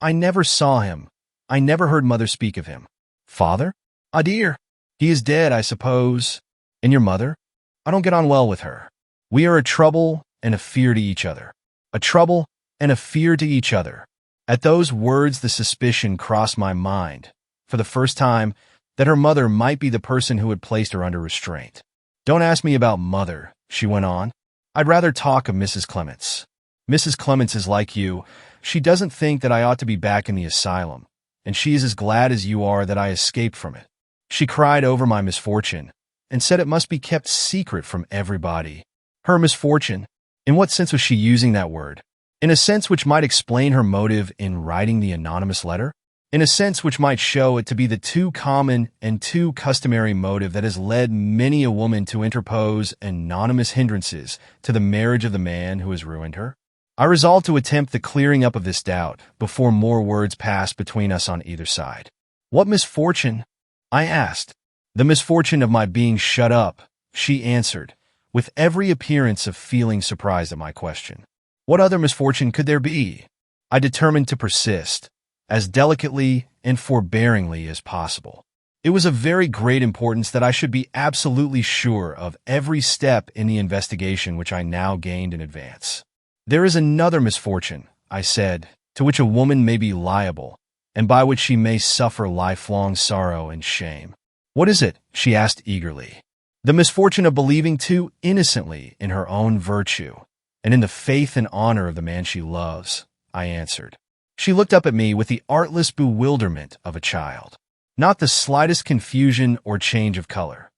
I never saw him. I never heard mother speak of him." "Father? Ah, dear. He is dead, I suppose. And your mother?" "I don't get on well with her. We are a trouble and a fear to each other." "A trouble and a fear to each other." At those words the suspicion crossed my mind, for the first time, that her mother might be the person who had placed her under restraint. "Don't ask me about mother," she went on. "I'd rather talk of Mrs. Clements. Mrs. Clements is like you. She doesn't think that I ought to be back in the asylum, and she is as glad as you are that I escaped from it. She cried over my misfortune, and said it must be kept secret from everybody." Her misfortune? In what sense was she using that word? In a sense which might explain her motive in writing the anonymous letter? In a sense which might show it to be the too common and too customary motive that has led many a woman to interpose anonymous hindrances to the marriage of the man who has ruined her? I resolved to attempt the clearing up of this doubt before more words passed between us on either side. "What misfortune?" I asked. "The misfortune of my being shut up," she answered, with every appearance of feeling surprised at my question. What other misfortune could there be? I determined to persist, as delicately and forbearingly as possible. It was of very great importance that I should be absolutely sure of every step in the investigation which I now gained in advance. "There is another misfortune," I said, "to which a woman may be liable, and by which she may suffer lifelong sorrow and shame." "What is it?" she asked eagerly. "The misfortune of believing too innocently in her own virtue, and in the faith and honor of the man she loves," I answered. She looked up at me with the artless bewilderment of a child. Not the slightest confusion or change of color.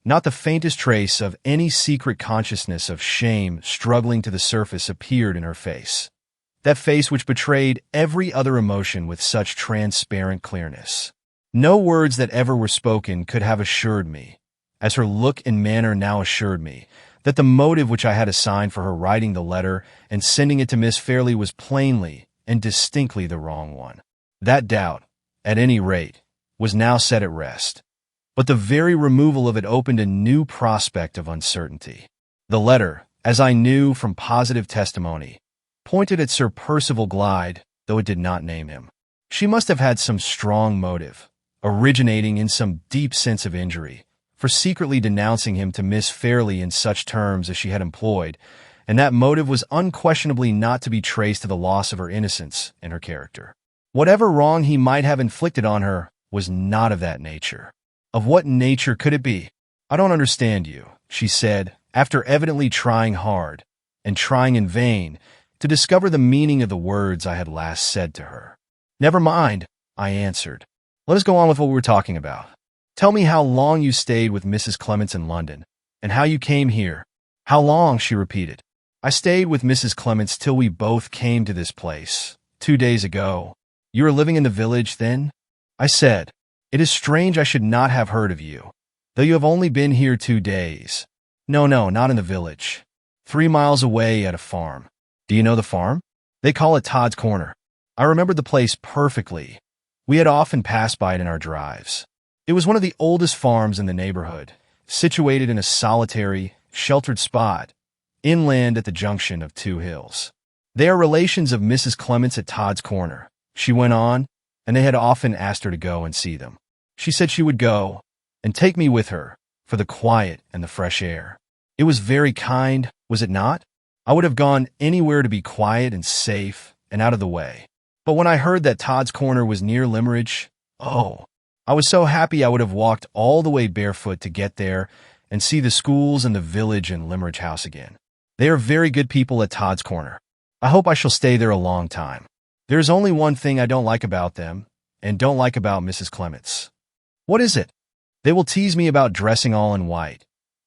Not the faintest trace of any secret consciousness of shame struggling to the surface appeared in her face. That face which betrayed every other emotion with such transparent clearness. No words that ever were spoken could have assured me, as her look and manner now assured me, that the motive which I had assigned for her writing the letter and sending it to Miss Fairley was plainly and distinctly the wrong one. That doubt, at any rate, was now set at rest. But the very removal of it opened a new prospect of uncertainty. The letter, as I knew from positive testimony, pointed at Sir Percival Glyde, though it did not name him. She must have had some strong motive, originating in some deep sense of injury, for secretly denouncing him to Miss Fairlie in such terms as she had employed, and that motive was unquestionably not to be traced to the loss of her innocence and her character. Whatever wrong he might have inflicted on her was not of that nature. Of what nature could it be? I don't understand you, she said, after evidently trying hard, and trying in vain, to discover the meaning of the words I had last said to her. Never mind, I answered. Let us go on with what we were talking about. Tell me how long you stayed with Mrs. Clements in London, and how you came here. How long, she repeated. I stayed with Mrs. Clements till we both came to this place, 2 days ago. You were living in the village then? I said. It is strange I should not have heard of you, though you have only been here 2 days. No, not in the village. 3 miles away at a farm. Do you know the farm? They call it Todd's Corner. I remembered the place perfectly. We had often passed by it in our drives. It was one of the oldest farms in the neighborhood, situated in a solitary, sheltered spot, inland at the junction of 2 hills. They are relations of Mrs. Clements at Todd's Corner, she went on, and they had often asked her to go and see them. She said she would go, and take me with her, for the quiet and the fresh air. It was very kind, was it not? I would have gone anywhere to be quiet and safe and out of the way. But when I heard that Todd's Corner was near Limmeridge, I was so happy I would have walked all the way barefoot to get there and see the schools and the village and Limmeridge House again. They are very good people at Todd's Corner. I hope I shall stay there a long time. There is only one thing I don't like about them, and don't like about Mrs. Clements. What is it? They will tease me about dressing all in white.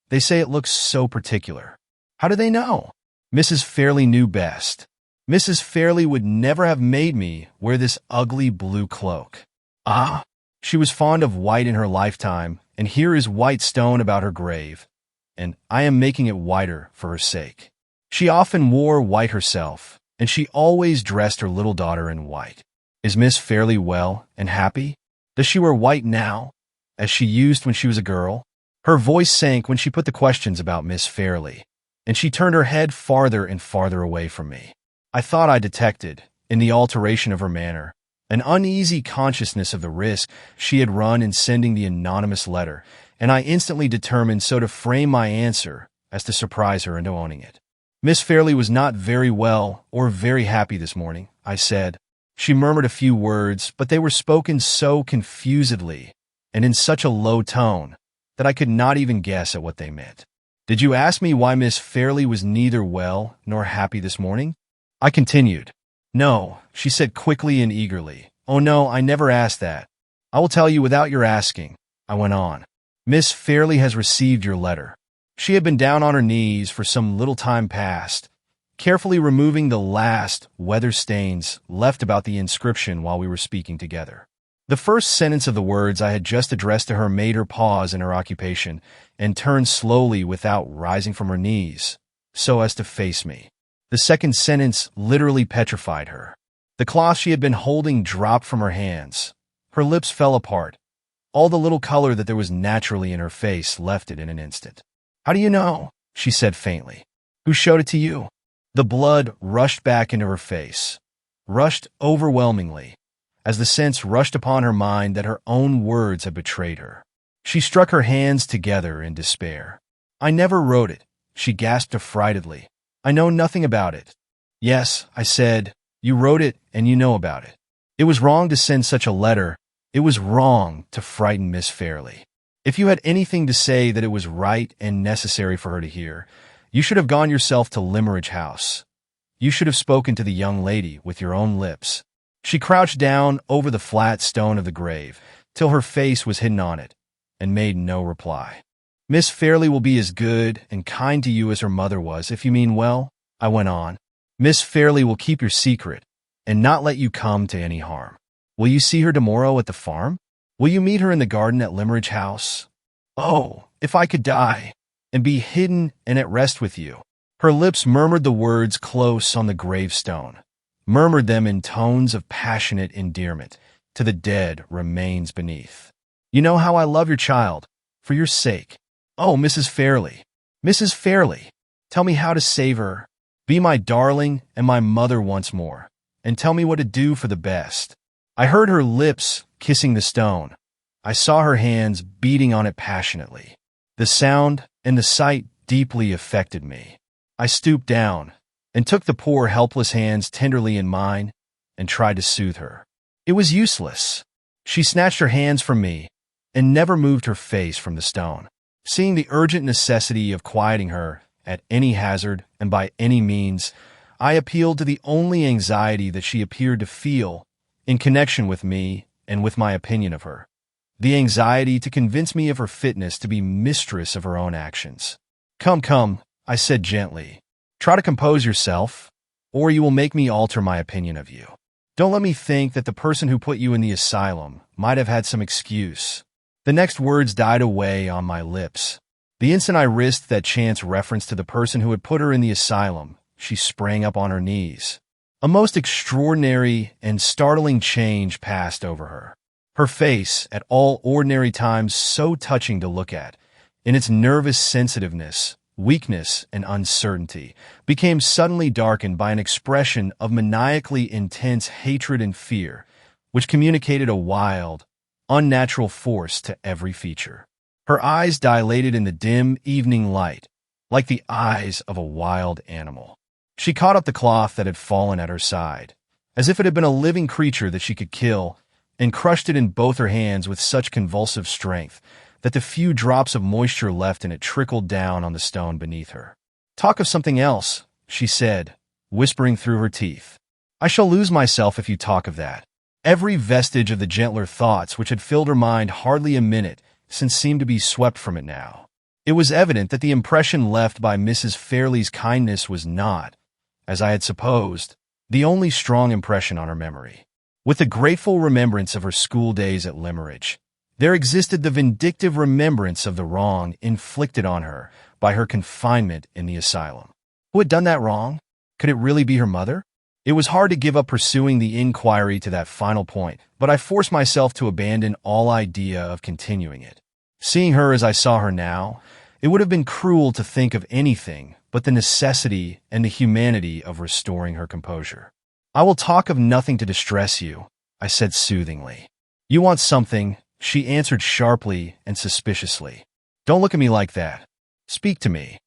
They say it looks so particular. How do they know? Mrs. Fairlie knew best. Mrs. Fairlie would never have made me wear this ugly blue cloak. Ah, she was fond of white in her lifetime, and here is white stone about her grave, and I am making it whiter for her sake. She often wore white herself, and she always dressed her little daughter in white. Is Miss Fairlie well and happy? Does she wear white now, as she used when she was a girl? Her voice sank when she put the questions about Miss Fairlie, and she turned her head farther and farther away from me. I thought I detected, in the alteration of her manner, an uneasy consciousness of the risk she had run in sending the anonymous letter, and I instantly determined so to frame my answer as to surprise her into owning it. Miss Fairlie was not very well or very happy this morning, I said. She murmured a few words, but they were spoken so confusedly and in such a low tone that I could not even guess at what they meant. Did you ask me why Miss Fairlie was neither well nor happy this morning? I continued. No, she said quickly and eagerly. Oh no, I never asked that. I will tell you without your asking, I went on. Miss Fairlie has received your letter. She had been down on her knees for some little time past, carefully removing the last weather stains left about the inscription while we were speaking together. The first sentence of the words I had just addressed to her made her pause in her occupation and turn slowly without rising from her knees, so as to face me. The second sentence literally petrified her. The cloth she had been holding dropped from her hands. Her lips fell apart. All the little color that there was naturally in her face left it in an instant. How do you know? She said faintly. Who showed it to you? The blood rushed back into her face, rushed overwhelmingly, as the sense rushed upon her mind that her own words had betrayed her. She struck her hands together in despair. I never wrote it, she gasped affrightedly. I know nothing about it. Yes, I said, you wrote it and you know about it. It was wrong to send such a letter. It was wrong to frighten Miss Fairlie. If you had anything to say that it was right and necessary for her to hear, you should have gone yourself to Limmeridge House. You should have spoken to the young lady with your own lips. She crouched down over the flat stone of the grave till her face was hidden on it, and made no reply. Miss Fairlie will be as good and kind to you as her mother was, if you mean well, I went on. Miss Fairlie will keep your secret, and not let you come to any harm. Will you see her tomorrow at the farm? Will you meet her in the garden at Limmeridge House? Oh, if I could die, and be hidden and at rest with you. Her lips murmured the words close on the gravestone, murmured them in tones of passionate endearment to the dead remains beneath. You know how I love your child, for your sake. Oh, Mrs. Fairley, Mrs. Fairley, tell me how to save her. Be my darling and my mother once more, and tell me what to do for the best. I heard her lips kissing the stone. I saw her hands beating on it passionately. The sound and the sight deeply affected me. I stooped down and took the poor helpless hands tenderly in mine and tried to soothe her. It was useless. She snatched her hands from me and never moved her face from the stone. Seeing the urgent necessity of quieting her at any hazard and by any means, I appealed to the only anxiety that she appeared to feel in connection with me and with my opinion of her, the anxiety to convince me of her fitness to be mistress of her own actions. Come, come, I said gently. Try to compose yourself, or you will make me alter my opinion of you. Don't let me think that the person who put you in the asylum might have had some excuse. The next words died away on my lips. The instant I risked that chance reference to the person who had put her in the asylum, she sprang up on her knees. A most extraordinary and startling change passed over her. Her face, at all ordinary times so touching to look at, in its nervous sensitiveness, weakness, and uncertainty, became suddenly darkened by an expression of maniacally intense hatred and fear, which communicated a wild, unnatural force to every feature. Her eyes dilated in the dim evening light, like the eyes of a wild animal. She caught up the cloth that had fallen at her side, as if it had been a living creature that she could kill, and crushed it in both her hands with such convulsive strength that the few drops of moisture left in it trickled down on the stone beneath her. Talk of something else, she said, whispering through her teeth. I shall lose myself if you talk of that. Every vestige of the gentler thoughts which had filled her mind hardly a minute since seemed to be swept from it now. It was evident that the impression left by Mrs. Fairley's kindness was not, as I had supposed, the only strong impression on her memory. With the grateful remembrance of her school days at Limmeridge, there existed the vindictive remembrance of the wrong inflicted on her by her confinement in the asylum. Who had done that wrong? Could it really be her mother? It was hard to give up pursuing the inquiry to that final point, but I forced myself to abandon all idea of continuing it. Seeing her as I saw her now, it would have been cruel to think of anything but the necessity and the humanity of restoring her composure. I will talk of nothing to distress you, I said soothingly. You want something, she answered sharply and suspiciously. Don't look at me like that. Speak to me.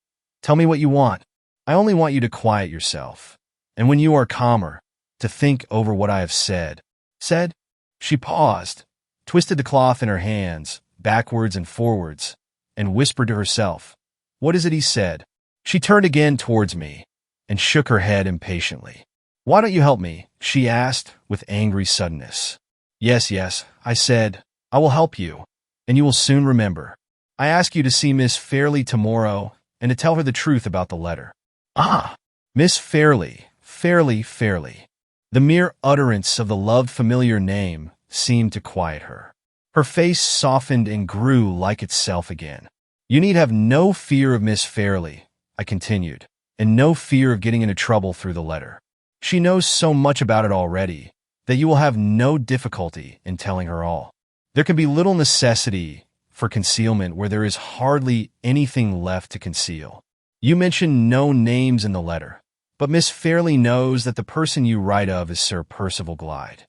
Tell me what you want. I only want you to quiet yourself. And when you are calmer, to think over what I have said. Said? She paused, twisted the cloth in her hands, backwards and forwards, and whispered to herself, What is it he said? She turned again towards me and shook her head impatiently. Why don't you help me? She asked with angry suddenness. Yes, yes, I said, I will help you, and you will soon remember. I ask you to see Miss Fairley tomorrow and to tell her the truth about the letter. Ah, Miss Fairley, Fairley. The mere utterance of the loved familiar name seemed to quiet her. Her face softened and grew like itself again. You need have no fear of Miss Fairley, I continued, and no fear of getting into trouble through the letter. She knows so much about it already that you will have no difficulty in telling her all. There can be little necessity for concealment where there is hardly anything left to conceal. You mention no names in the letter, but Miss Fairley knows that the person you write of is Sir Percival Glyde.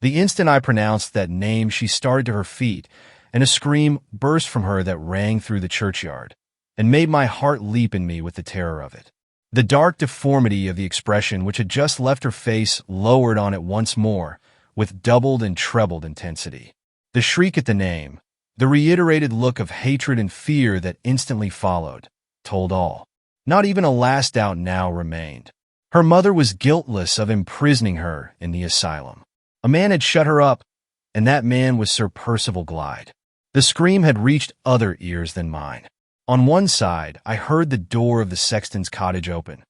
The instant I pronounced that name, she started to her feet, and a scream burst from her that rang through the churchyard, and made my heart leap in me with the terror of it. The dark deformity of the expression which had just left her face lowered on it once more, with doubled and trebled intensity. The shriek at the name, the reiterated look of hatred and fear that instantly followed, told all. Not even a last doubt now remained. Her mother was guiltless of imprisoning her in the asylum. A man had shut her up, and that man was Sir Percival Glyde. The scream had reached other ears than mine. On one side, I heard the door of the sexton's cottage open.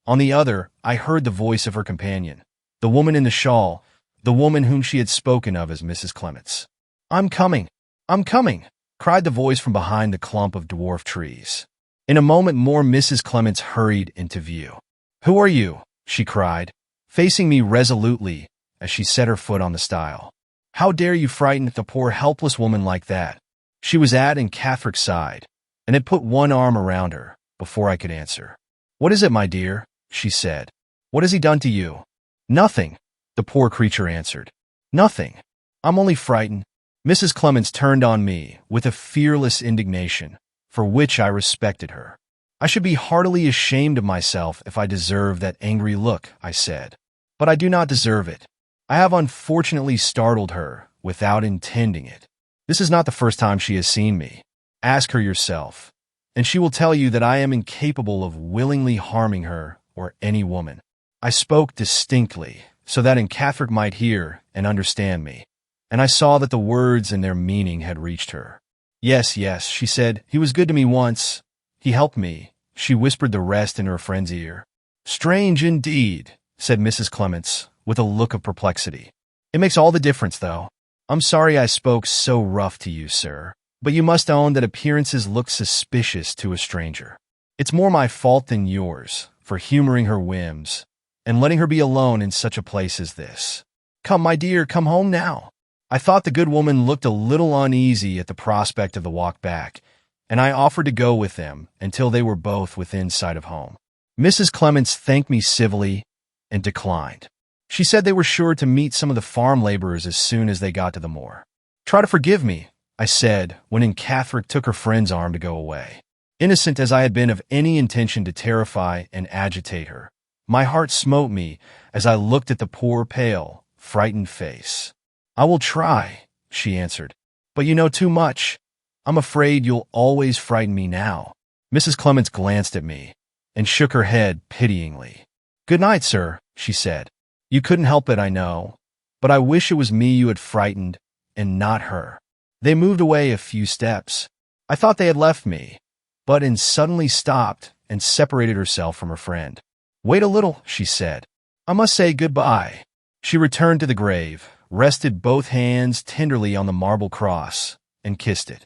On the other, I heard the voice of her companion, the woman in the shawl, the woman whom she had spoken of as Mrs. Clements. I'm coming, cried the voice from behind the clump of dwarf trees. In a moment more, Mrs. Clements hurried into view. Who are you? She cried, facing me resolutely as she set her foot on the stile. "How dare you frighten the poor helpless woman like that?" She was at and Catherick's side, and had put one arm around her before I could answer. "What is it, my dear?" she said. "What has he done to you?" "Nothing," the poor creature answered. "Nothing. I'm only frightened." Mrs. Clements turned on me with a fearless indignation, for which I respected her. "I should be heartily ashamed of myself if I deserved that angry look," I said. "But I do not deserve it. I have unfortunately startled her without intending it. This is not the first time she has seen me. Ask her yourself, and she will tell you that I am incapable of willingly harming her or any woman." I spoke distinctly, so that Catherick might hear and understand me, and I saw that the words and their meaning had reached her. "Yes, yes," she said, "he was good to me once. He helped me." She whispered the rest in her friend's ear. "Strange indeed," said Mrs. Clements, with a look of perplexity. "It makes all the difference, though. I'm sorry I spoke so rough to you, sir, but you must own that appearances look suspicious to a stranger. It's more my fault than yours for humoring her whims and letting her be alone in such a place as this. Come, my dear, come home now." I thought the good woman looked a little uneasy at the prospect of the walk back, and I offered to go with them until they were both within sight of home. Mrs. Clements thanked me civilly and declined. She said they were sure to meet some of the farm laborers as soon as they got to the moor. "Try to forgive me," I said, when Catherick took her friend's arm to go away. Innocent as I had been of any intention to terrify and agitate her, my heart smote me as I looked at the poor, pale, frightened face. "I will try," she answered, "but you know too much. I'm afraid you'll always frighten me now." Mrs. Clements glanced at me and shook her head pityingly. "Good night, sir," she said. "You couldn't help it, I know, but I wish it was me you had frightened and not her." They moved away a few steps. I thought they had left me, but suddenly stopped and separated herself from her friend. "Wait a little," she said. "I must say goodbye." She returned to the grave, rested both hands tenderly on the marble cross, and kissed it.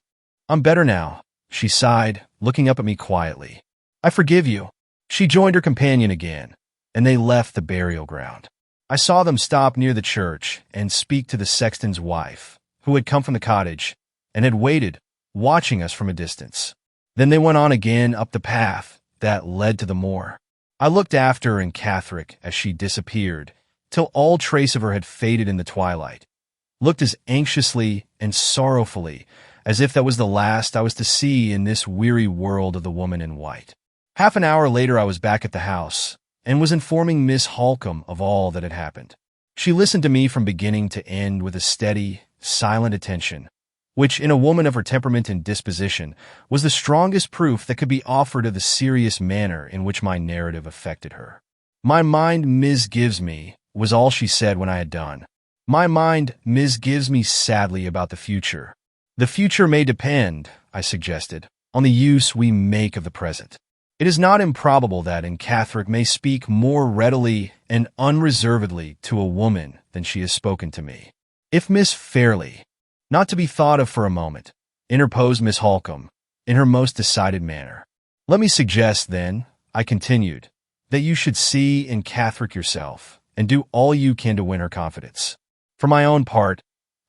"I'm better now," she sighed, looking up at me quietly. "I forgive you." She joined her companion again, and they left the burial ground. I saw them stop near the church and speak to the sexton's wife, who had come from the cottage and had waited, watching us from a distance. Then they went on again up the path that led to the moor. I looked after Catherick as she disappeared, till all trace of her had faded in the twilight, looked as anxiously and sorrowfully as if that was the last I was to see in this weary world of the woman in white. Half an hour later I was back at the house, and was informing Miss Holcomb of all that had happened. She listened to me from beginning to end with a steady, silent attention, which, in a woman of her temperament and disposition, was the strongest proof that could be offered of the serious manner in which my narrative affected her. "My mind misgives me," was all she said when I had done. "My mind misgives me sadly about the future." "The future may depend," I suggested, "on the use we make of the present. It is not improbable that Catherick may speak more readily and unreservedly to a woman than she has spoken to me. If Miss Fairley—" "Not to be thought of for a moment," interposed Miss Holcomb, in her most decided manner. "Let me suggest, then," I continued, "that you should see Catherick yourself, and do all you can to win her confidence. For my own part,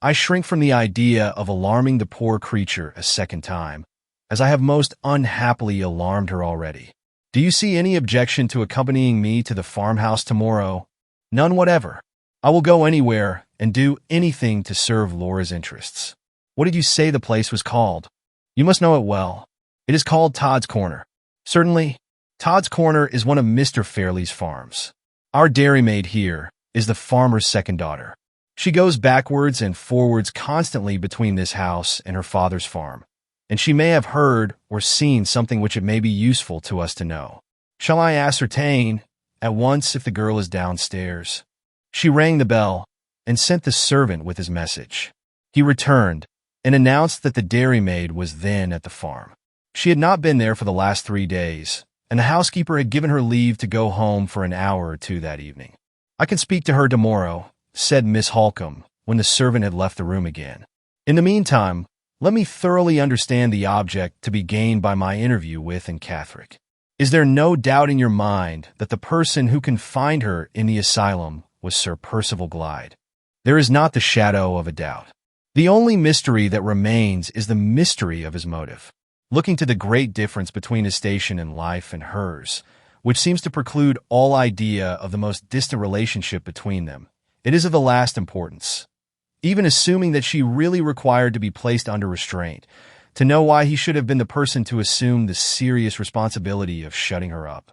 I shrink from the idea of alarming the poor creature a second time, as I have most unhappily alarmed her already. Do you see any objection to accompanying me to the farmhouse tomorrow?" "None whatever. I will go anywhere and do anything to serve Laura's interests." "What did you say the place was called?" "You must know it well. It is called Todd's Corner." "Certainly. Todd's Corner is one of Mr. Fairley's farms. Our dairymaid here is the farmer's second daughter. She goes backwards and forwards constantly between this house and her father's farm, and she may have heard or seen something which it may be useful to us to know. Shall I ascertain at once if the girl is downstairs?" She rang the bell and sent the servant with his message. He returned and announced that the dairymaid was then at the farm. She had not been there for the last 3 days, and the housekeeper had given her leave to go home for an hour or two that evening. "I can speak to her tomorrow," said Miss Holcomb, when the servant had left the room again. "In the meantime, let me thoroughly understand the object to be gained by my interview with Catherick." Is there no doubt in your mind that the person who confined her in the asylum was Sir Percival Glyde? There is not the shadow of a doubt. The only mystery that remains is the mystery of his motive. Looking to the great difference between his station in life and hers, which seems to preclude all idea of the most distant relationship between them, it is of the last importance, even assuming that she really required to be placed under restraint, to know why he should have been the person to assume the serious responsibility of shutting her up.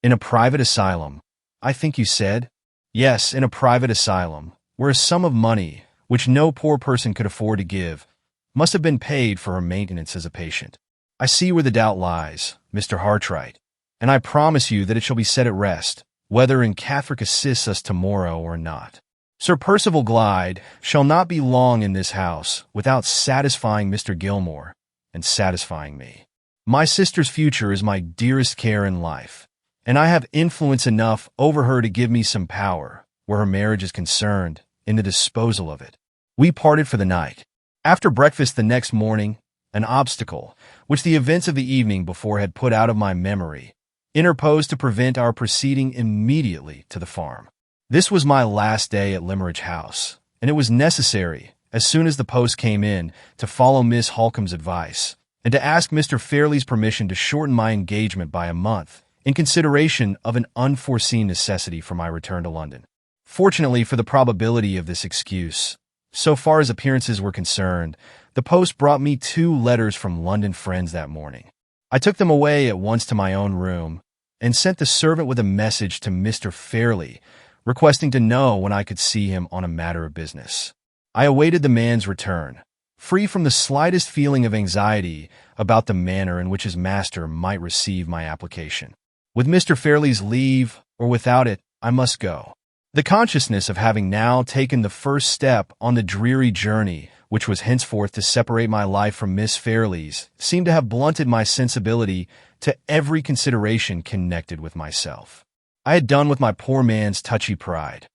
In a private asylum, I think you said? Yes, in a private asylum, where a sum of money, which no poor person could afford to give, must have been paid for her maintenance as a patient. I see where the doubt lies, Mr. Hartright, and I promise you that it shall be set at rest, whether in Catherick assists us tomorrow or not. Sir Percival Glyde shall not be long in this house without satisfying Mr. Gilmore and satisfying me. My sister's future is my dearest care in life, and I have influence enough over her to give me some power, where her marriage is concerned, in the disposal of it. We parted for the night. After breakfast the next morning, an obstacle, which the events of the evening before had put out of my memory, interposed to prevent our proceeding immediately to the farm. This was my last day at Limeridge House, and it was necessary, as soon as the post came in, to follow Miss Holcombe's advice, and to ask Mr. Fairley's permission to shorten my engagement by a month, in consideration of an unforeseen necessity for my return to London. Fortunately for the probability of this excuse, so far as appearances were concerned, the post brought me 2 letters from London friends that morning. I took them away at once to my own room, and sent the servant with a message to Mr. Fairley, requesting to know when I could see him on a matter of business. I awaited the man's return, free from the slightest feeling of anxiety about the manner in which his master might receive my application. With Mr. Fairley's leave, or without it, I must go. The consciousness of having now taken the first step on the dreary journey which was henceforth to separate my life from Miss Fairley's seemed to have blunted my sensibility to every consideration connected with myself. I had done with my poor man's touchy pride.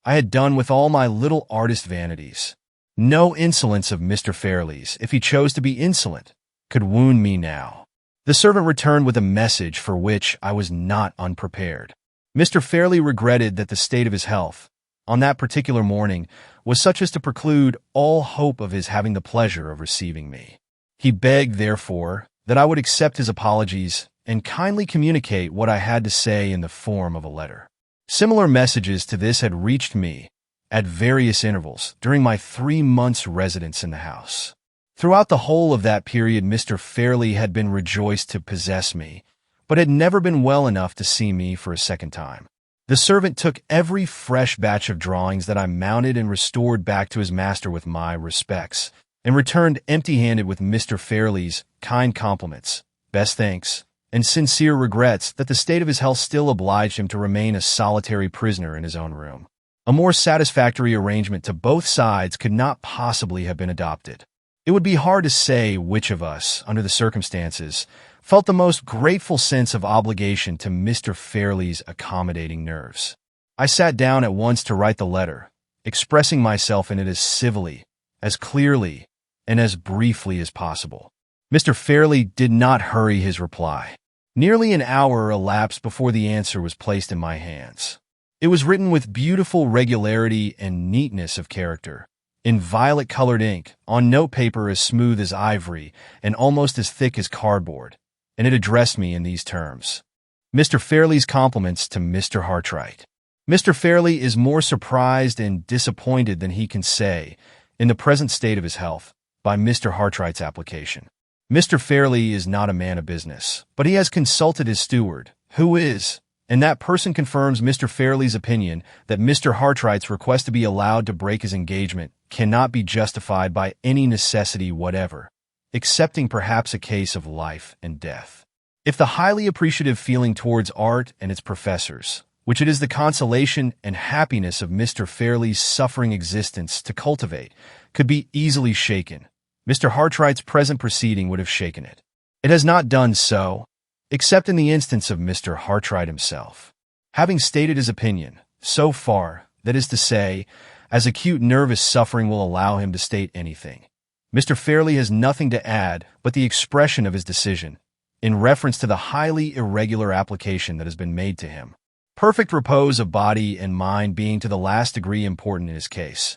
I had done with all my little artist vanities. No insolence of Mr. Fairley's, if he chose to be insolent, could wound me now. The servant returned with a message for which I was not unprepared. Mr. Fairley regretted that the state of his health, on that particular morning, was such as to preclude all hope of his having the pleasure of receiving me. He begged, therefore, that I would accept his apologies and kindly communicate what I had to say in the form of a letter. Similar messages to this had reached me at various intervals during my 3 months' residence in the house. Throughout the whole of that period, Mr. Fairley had been rejoiced to possess me, but had never been well enough to see me for a second time. The servant took every fresh batch of drawings that I mounted and restored back to his master with my respects, and returned empty-handed with Mr. Fairley's kind compliments, best thanks, and sincere regrets that the state of his health still obliged him to remain a solitary prisoner in his own room. A more satisfactory arrangement to both sides could not possibly have been adopted. It would be hard to say which of us, under the circumstances, felt the most grateful sense of obligation to Mr. Fairley's accommodating nerves. I sat down at once to write the letter, expressing myself in it as civilly, as clearly, and as briefly as possible. Mr. Fairley did not hurry his reply. Nearly an hour elapsed before the answer was placed in my hands. It was written with beautiful regularity and neatness of character, in violet-colored ink, on notepaper as smooth as ivory and almost as thick as cardboard, and it addressed me in these terms. Mr. Fairley's compliments to Mr. Hartright. Mr. Fairley is more surprised and disappointed than he can say, in the present state of his health, by Mr. Hartright's application. Mr. Fairley is not a man of business, but he has consulted his steward, who is, and that person confirms Mr. Fairley's opinion that Mr. Hartright's request to be allowed to break his engagement cannot be justified by any necessity whatever, excepting perhaps a case of life and death. If the highly appreciative feeling towards art and its professors, which it is the consolation and happiness of Mr. Fairley's suffering existence to cultivate, could be easily shaken, Mr. Hartright's present proceeding would have shaken it. It has not done so, except in the instance of Mr. Hartright himself. Having stated his opinion, so far, that is to say, as acute nervous suffering will allow him to state anything, Mr. Fairley has nothing to add but the expression of his decision, in reference to the highly irregular application that has been made to him. Perfect repose of body and mind being to the last degree important in his case.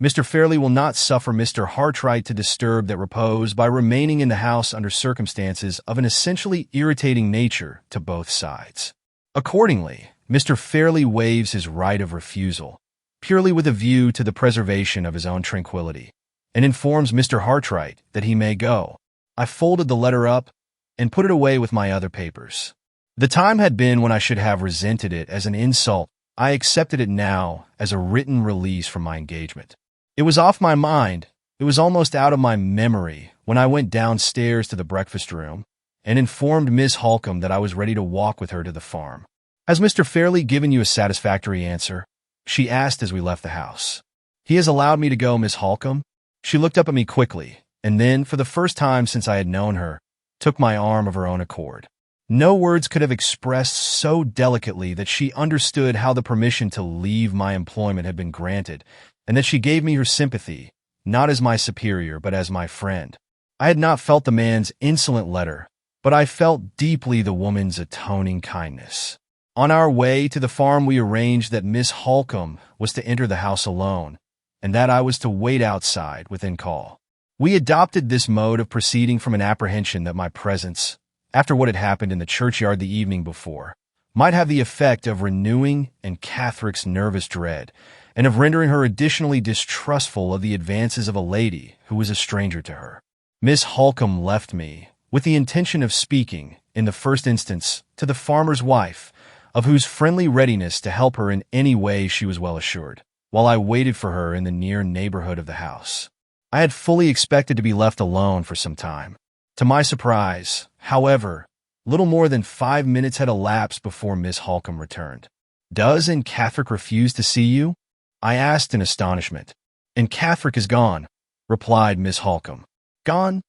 Mr. Fairley will not suffer Mr. Hartright to disturb that repose by remaining in the house under circumstances of an essentially irritating nature to both sides. Accordingly, Mr. Fairley waives his right of refusal, purely with a view to the preservation of his own tranquility, and informs Mr. Hartright that he may go. I folded the letter up and put it away with my other papers. The time had been when I should have resented it as an insult. I accepted it now as a written release from my engagement. It was off my mind, it was almost out of my memory when I went downstairs to the breakfast room and informed Miss Holcomb that I was ready to walk with her to the farm. "Has Mr. Fairley given you a satisfactory answer?" she asked as we left the house. "He has allowed me to go, Miss Holcomb." She looked up at me quickly, and then, for the first time since I had known her, took my arm of her own accord. No words could have expressed so delicately that she understood how the permission to leave my employment had been granted, and that she gave me her sympathy, not as my superior, but as my friend. I had not felt the man's insolent letter, but I felt deeply the woman's atoning kindness. On our way to the farm, we arranged that Miss Holcomb was to enter the house alone, and that I was to wait outside within call. We adopted this mode of proceeding from an apprehension that my presence, after what had happened in the churchyard the evening before, might have the effect of renewing Aunt Catherick's nervous dread, and of rendering her additionally distrustful of the advances of a lady who was a stranger to her. Miss Holcomb left me, with the intention of speaking, in the first instance, to the farmer's wife, of whose friendly readiness to help her in any way she was well assured, while I waited for her in the near neighborhood of the house. I had fully expected to be left alone for some time. To my surprise, however, little more than 5 minutes had elapsed before Miss Holcomb returned. "Does Aunt Catherick refuse to see you?" I asked in astonishment. "Aunt Catherick is gone," replied Miss Holcomb. "Gone?"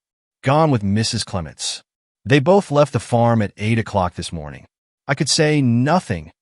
"Gone with Mrs. Clements. They both left the farm at 8 o'clock this morning." I could say nothing.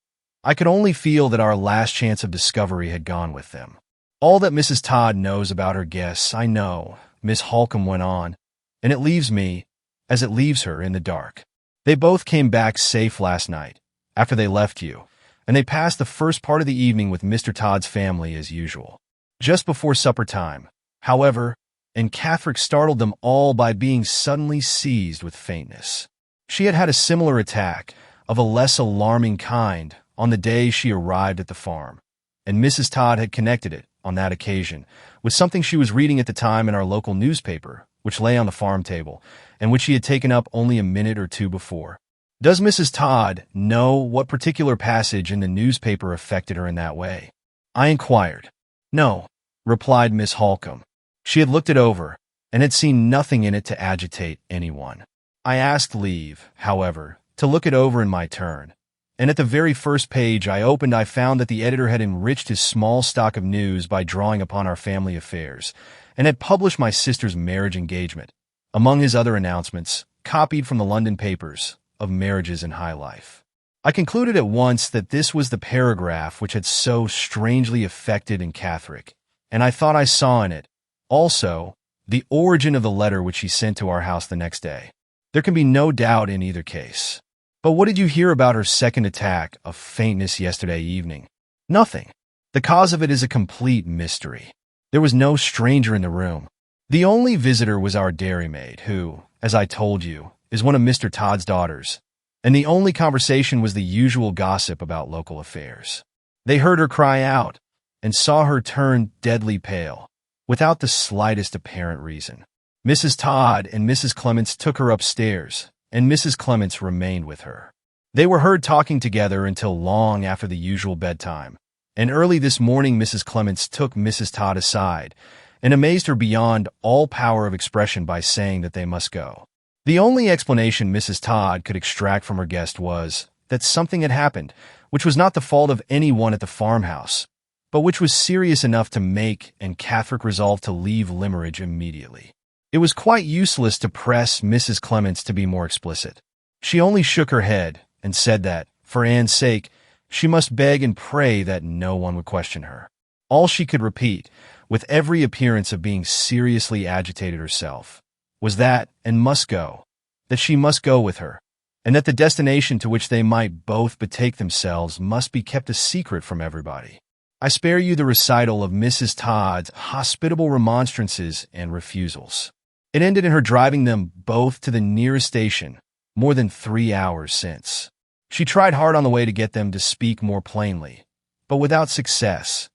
I could only feel that our last chance of discovery had gone with them. "All that Mrs. Todd knows about her guests, I know," Miss Holcomb went on, "and it leaves me, as it leaves her, in the dark. They both came back safe last night, after they left you, and they passed the first part of the evening with Mr. Todd's family as usual. Just before supper time, however, Aunt Catherick startled them all by being suddenly seized with faintness. She had had a similar attack, of a less alarming kind, on the day she arrived at the farm, and Mrs. Todd had connected it, on that occasion, with something she was reading at the time in our local newspaper, which lay on the farm table, and which she had taken up only a minute or two before. "Does Mrs. Todd know what particular passage in the newspaper affected her in that way?" I inquired. "No," replied Miss Holcomb. She had looked it over, and had seen nothing in it to agitate anyone. I asked leave, however, to look it over in my turn, and at the very first page I opened I found that the editor had enriched his small stock of news by drawing upon our family affairs, and had published my sister's marriage engagement, among his other announcements, copied from the London papers, of marriages in high life. I concluded at once that this was the paragraph which had so strangely affected Aunt Catherick, and I thought I saw in it, also, the origin of the letter which she sent to our house the next day. There can be no doubt in either case. "But what did you hear about her second attack of faintness yesterday evening?" "Nothing. The cause of it is a complete mystery. There was no stranger in the room. The only visitor was our dairymaid, who, as I told you, is one of Mr. Todd's daughters, and the only conversation was the usual gossip about local affairs. They heard her cry out, and saw her turn deadly pale, without the slightest apparent reason. Mrs. Todd and Mrs. Clements took her upstairs, and Mrs. Clements remained with her. They were heard talking together until long after the usual bedtime, and early this morning Mrs. Clements took Mrs. Todd aside and amazed her beyond all power of expression by saying that they must go. The only explanation Mrs. Todd could extract from her guest was that something had happened, which was not the fault of anyone at the farmhouse, but which was serious enough to make Aunt Catherick resolve to leave Limmeridge immediately. It was quite useless to press Mrs. Clements to be more explicit. She only shook her head and said that, for Anne's sake, she must beg and pray that no one would question her. All she could repeat, with every appearance of being seriously agitated herself, was that Anne must go, that she must go with her, and that the destination to which they might both betake themselves must be kept a secret from everybody. I spare you the recital of Mrs. Todd's hospitable remonstrances and refusals. It ended in her driving them both to the nearest station more than 3 hours since. She tried hard on the way to get them to speak more plainly, but without success,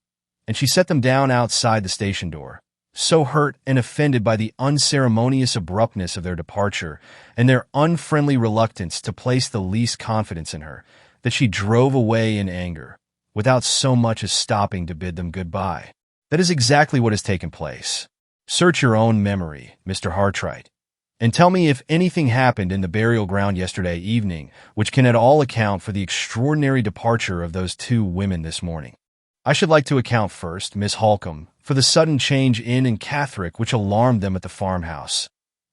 and she set them down outside the station door, so hurt and offended by the unceremonious abruptness of their departure and their unfriendly reluctance to place the least confidence in her, that she drove away in anger, without so much as stopping to bid them goodbye. That is exactly what has taken place. Search your own memory, Mr. Hartright, and tell me if anything happened in the burial ground yesterday evening which can at all account for the extraordinary departure of those two women this morning. I should like to account first, Miss Holcomb, for the sudden change in Catherick which alarmed them at the farmhouse,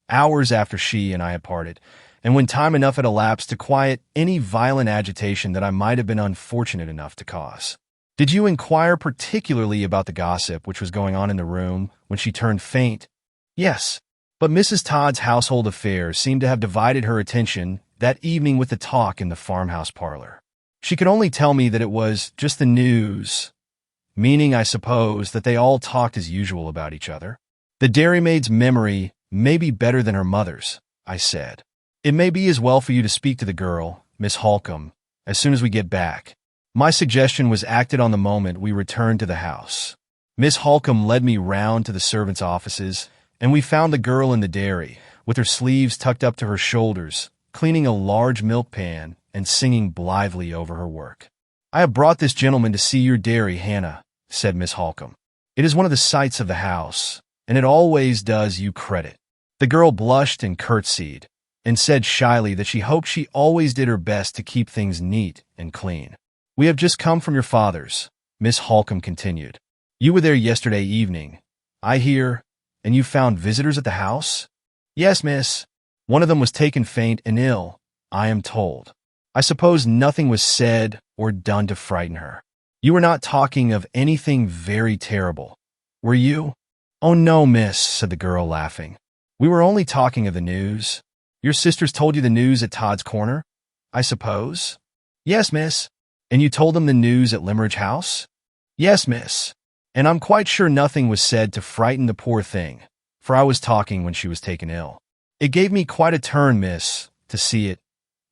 hours after she and I had parted, and when time enough had elapsed to quiet any violent agitation that I might have been unfortunate enough to cause. Did you inquire particularly about the gossip which was going on in the room when she turned faint? Yes, but Mrs. Todd's household affairs seemed to have divided her attention that evening with the talk in the farmhouse parlor. She could only tell me that it was just the news, meaning, I suppose, that they all talked as usual about each other. The dairymaid's memory may be better than her mother's, I said. It may be as well for you to speak to the girl, Miss Holcomb, as soon as we get back. My suggestion was acted on the moment we returned to the house. Miss Holcomb led me round to the servants' offices, and we found the girl in the dairy, with her sleeves tucked up to her shoulders, cleaning a large milk pan and singing blithely over her work. "I have brought this gentleman to see your dairy, Hannah," said Miss Holcomb. "It is one of the sights of the house, and it always does you credit." The girl blushed and curtsied, and said shyly that she hoped she always did her best to keep things neat and clean. "We have just come from your father's," Miss Holcomb continued. "You were there yesterday evening, I hear, and you found visitors at the house?" "Yes, miss. One of them was taken faint and ill, I am told. I suppose nothing was said or done to frighten her. You were not talking of anything very terrible, were you?" "Oh, no, miss," said the girl, laughing. "We were only talking of the news. Your sisters told you the news at Todd's Corner, I suppose?" "Yes, miss." "And you told them the news at Limmeridge House?" "Yes, miss. And I'm quite sure nothing was said to frighten the poor thing, for I was talking when she was taken ill. It gave me quite a turn, miss, to see it,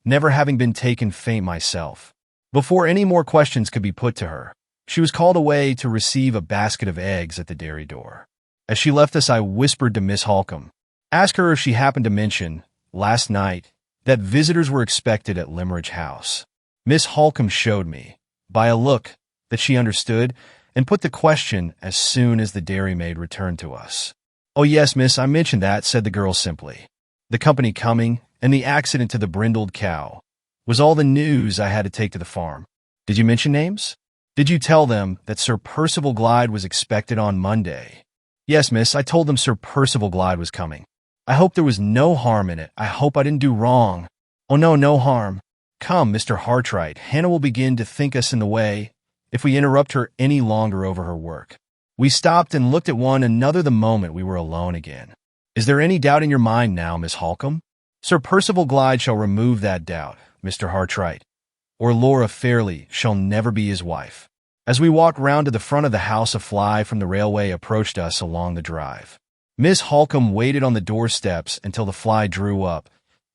never having been taken faint myself." Before any more questions could be put to her, she was called away to receive a basket of eggs at the dairy door. As she left us, I whispered to Miss Holcomb, "Ask her if she happened to mention, last night, that visitors were expected at Limmeridge House." Miss Holcomb showed me, by a look, that she understood, and put the question as soon as the dairymaid returned to us. "Oh, yes, miss, I mentioned that," said the girl simply. "The company coming, and the accident to the brindled cow, was all the news I had to take to the farm." "Did you mention names? Did you tell them that Sir Percival Glyde was expected on Monday?" "Yes, miss, I told them Sir Percival Glyde was coming. I hope there was no harm in it. I hope I didn't do wrong." "Oh, no, no harm. Come, Mr. Hartright, Hannah will begin to think us in the way if we interrupt her any longer over her work." We stopped and looked at one another the moment we were alone again. "Is there any doubt in your mind now, Miss Holcomb?" "Sir Percival Glyde shall remove that doubt, Mr. Hartright, or Laura Fairley shall never be his wife." As we walked round to the front of the house, a fly from the railway approached us along the drive. Miss Holcomb waited on the doorsteps until the fly drew up,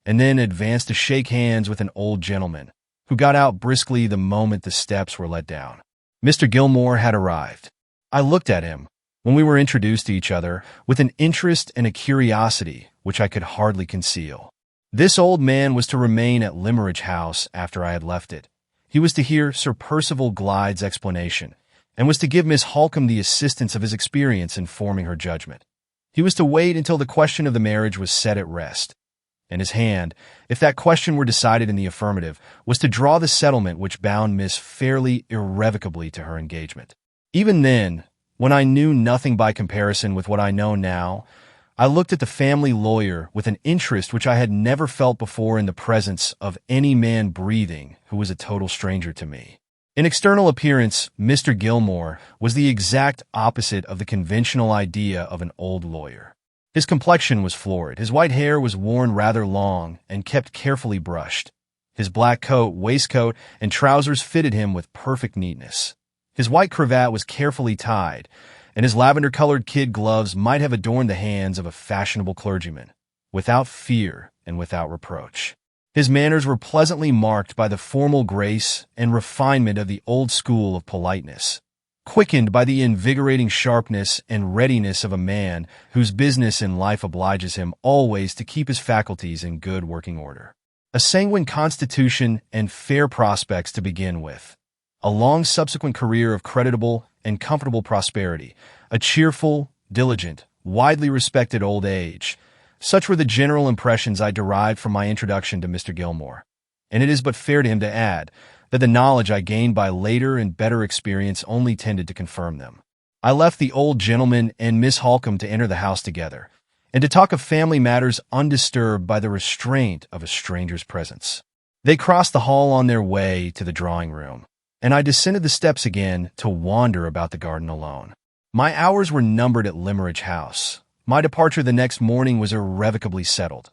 and then advanced to shake hands with an old gentleman, who got out briskly the moment the steps were let down. Mr. Gilmore had arrived. I looked at him, when we were introduced to each other, with an interest and a curiosity which I could hardly conceal. This old man was to remain at Limmeridge House after I had left it. He was to hear Sir Percival Glyde's explanation, and was to give Miss Holcomb the assistance of his experience in forming her judgment. He was to wait until the question of the marriage was set at rest, and his hand, if that question were decided in the affirmative, was to draw the settlement which bound Miss Fairley irrevocably to her engagement. Even then, when I knew nothing by comparison with what I know now, I looked at the family lawyer with an interest which I had never felt before in the presence of any man breathing who was a total stranger to me. In external appearance, Mr. Gilmore was the exact opposite of the conventional idea of an old lawyer. His complexion was florid. His white hair was worn rather long and kept carefully brushed. His black coat, waistcoat, and trousers fitted him with perfect neatness. His white cravat was carefully tied, and his lavender-colored kid gloves might have adorned the hands of a fashionable clergyman, without fear and without reproach. His manners were pleasantly marked by the formal grace and refinement of the old school of politeness, quickened by the invigorating sharpness and readiness of a man whose business in life obliges him always to keep his faculties in good working order. A sanguine constitution and fair prospects to begin with, a long subsequent career of creditable and comfortable prosperity, a cheerful, diligent, widely respected old age. Such were the general impressions I derived from my introduction to Mr. Gilmore, and it is but fair to him to add that the knowledge I gained by later and better experience only tended to confirm them. I left the old gentleman and Miss Holcomb to enter the house together, and to talk of family matters undisturbed by the restraint of a stranger's presence. They crossed the hall on their way to the drawing-room, and I descended the steps again to wander about the garden alone. My hours were numbered at Limmeridge House. My departure the next morning was irrevocably settled.